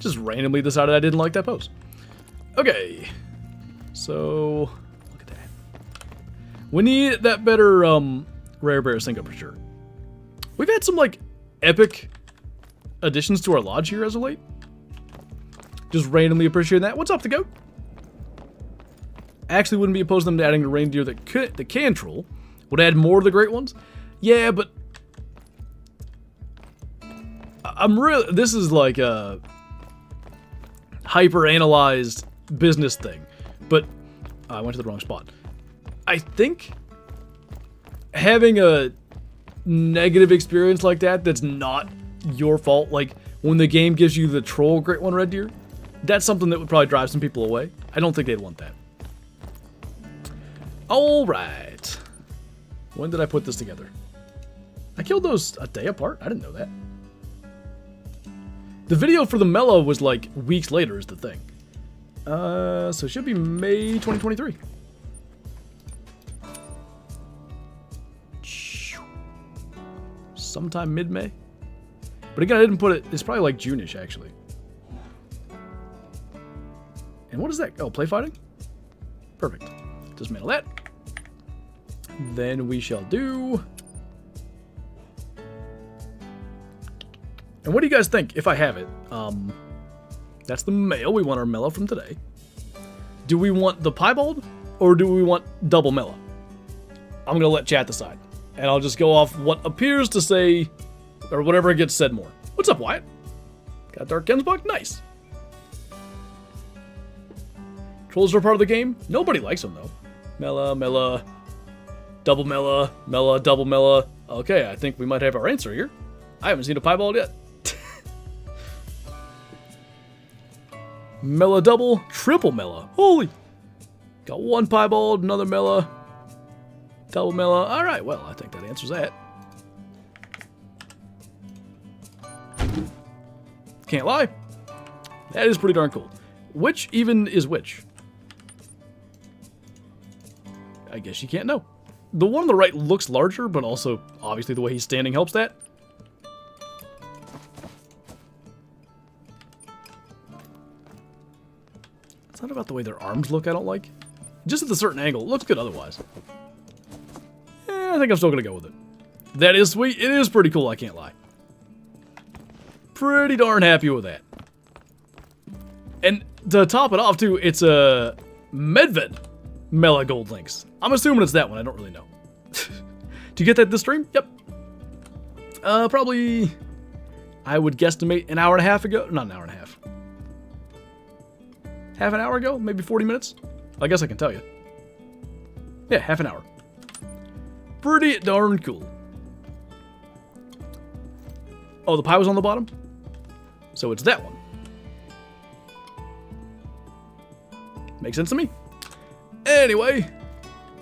Just randomly decided I didn't like that pose. Okay. So, look at that. We need that better rare bear sync up for sure. We've had some like epic additions to our lodge here as of late. Just randomly appreciating that. What's up, the goat? Actually wouldn't be opposed to them to adding a reindeer that can troll. Would add more of the great ones. Yeah, but this is like a hyper-analyzed business thing. But I went to the wrong spot. I think having a negative experience like that that's not your fault, like when the game gives you the troll Great One Red Deer, that's something that would probably drive some people away. I don't think they'd want that. Alright. When did I put this together? I killed those a day apart? I didn't know that. The video for the mellow was like weeks later is the thing. So it should be May 2023. Sometime mid-May. But again, I didn't put it, it's probably like June-ish actually. And what is that? Oh, play fighting? Perfect. Dismantle that. Then we shall do... And what do you guys think if I have it? That's the male. We want our mellow from today. Do we want the piebald or do we want double mellow? I'm going to let chat decide. And I'll just go off what appears to say, or whatever gets said more. What's up, Wyatt? Got Dark Gensbuck? Nice. Trolls are part of the game? Nobody likes them, though. Mela, Mela, double Mela, Mela, double Mela. Okay, I think we might have our answer here. I haven't seen a piebald yet. Mela double, triple Mela. Holy. Got one piebald, another Mela, double Mela. Alright, well, I think that answers that. Can't lie. That is pretty darn cool. Which even is which? I guess you can't know. The one on the right looks larger, but also, obviously, the way he's standing helps that. It's not about the way their arms look I don't like. Just at a certain angle. It looks good otherwise. I think I'm still going to go with it. That is sweet. It is pretty cool, I can't lie. Pretty darn happy with that. And to top it off, too, it's a Medved Mela Gold Links. I'm assuming it's that one. I don't really know. Do you get that this stream? Yep. Probably, I would guesstimate an hour and a half ago. Not an hour and a half. Half an hour ago? Maybe 40 minutes? I guess I can tell you. Yeah, half an hour. Pretty darn cool. Oh, the pie was on the bottom? So it's that one. Makes sense to me. Anyway,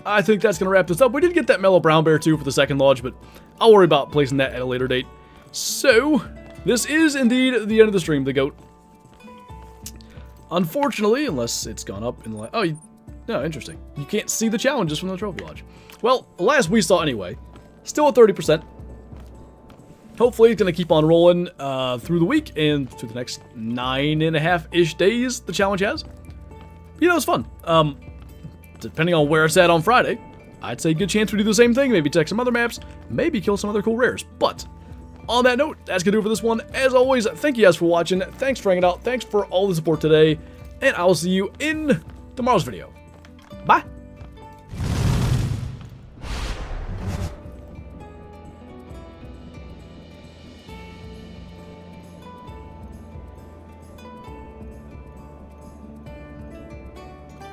I think that's going to wrap this up. We did get that mellow brown bear too for the second lodge, but I'll worry about placing that at a later date. So, this is indeed the end of the stream, the goat. Unfortunately, unless it's gone up in the... Oh, no, interesting. You can't see the challenges from the trophy lodge. Well, last we saw anyway, still at 30%. Hopefully it's going to keep on rolling through the week and through the next 9.5-ish days the challenge has. You know, it's fun. depending on where it's at on Friday, I'd say good chance we do the same thing. Maybe check some other maps, maybe kill some other cool rares. But on that note, that's going to do it for this one. As always, thank you guys for watching. Thanks for hanging out. Thanks for all the support today. And I will see you in tomorrow's video.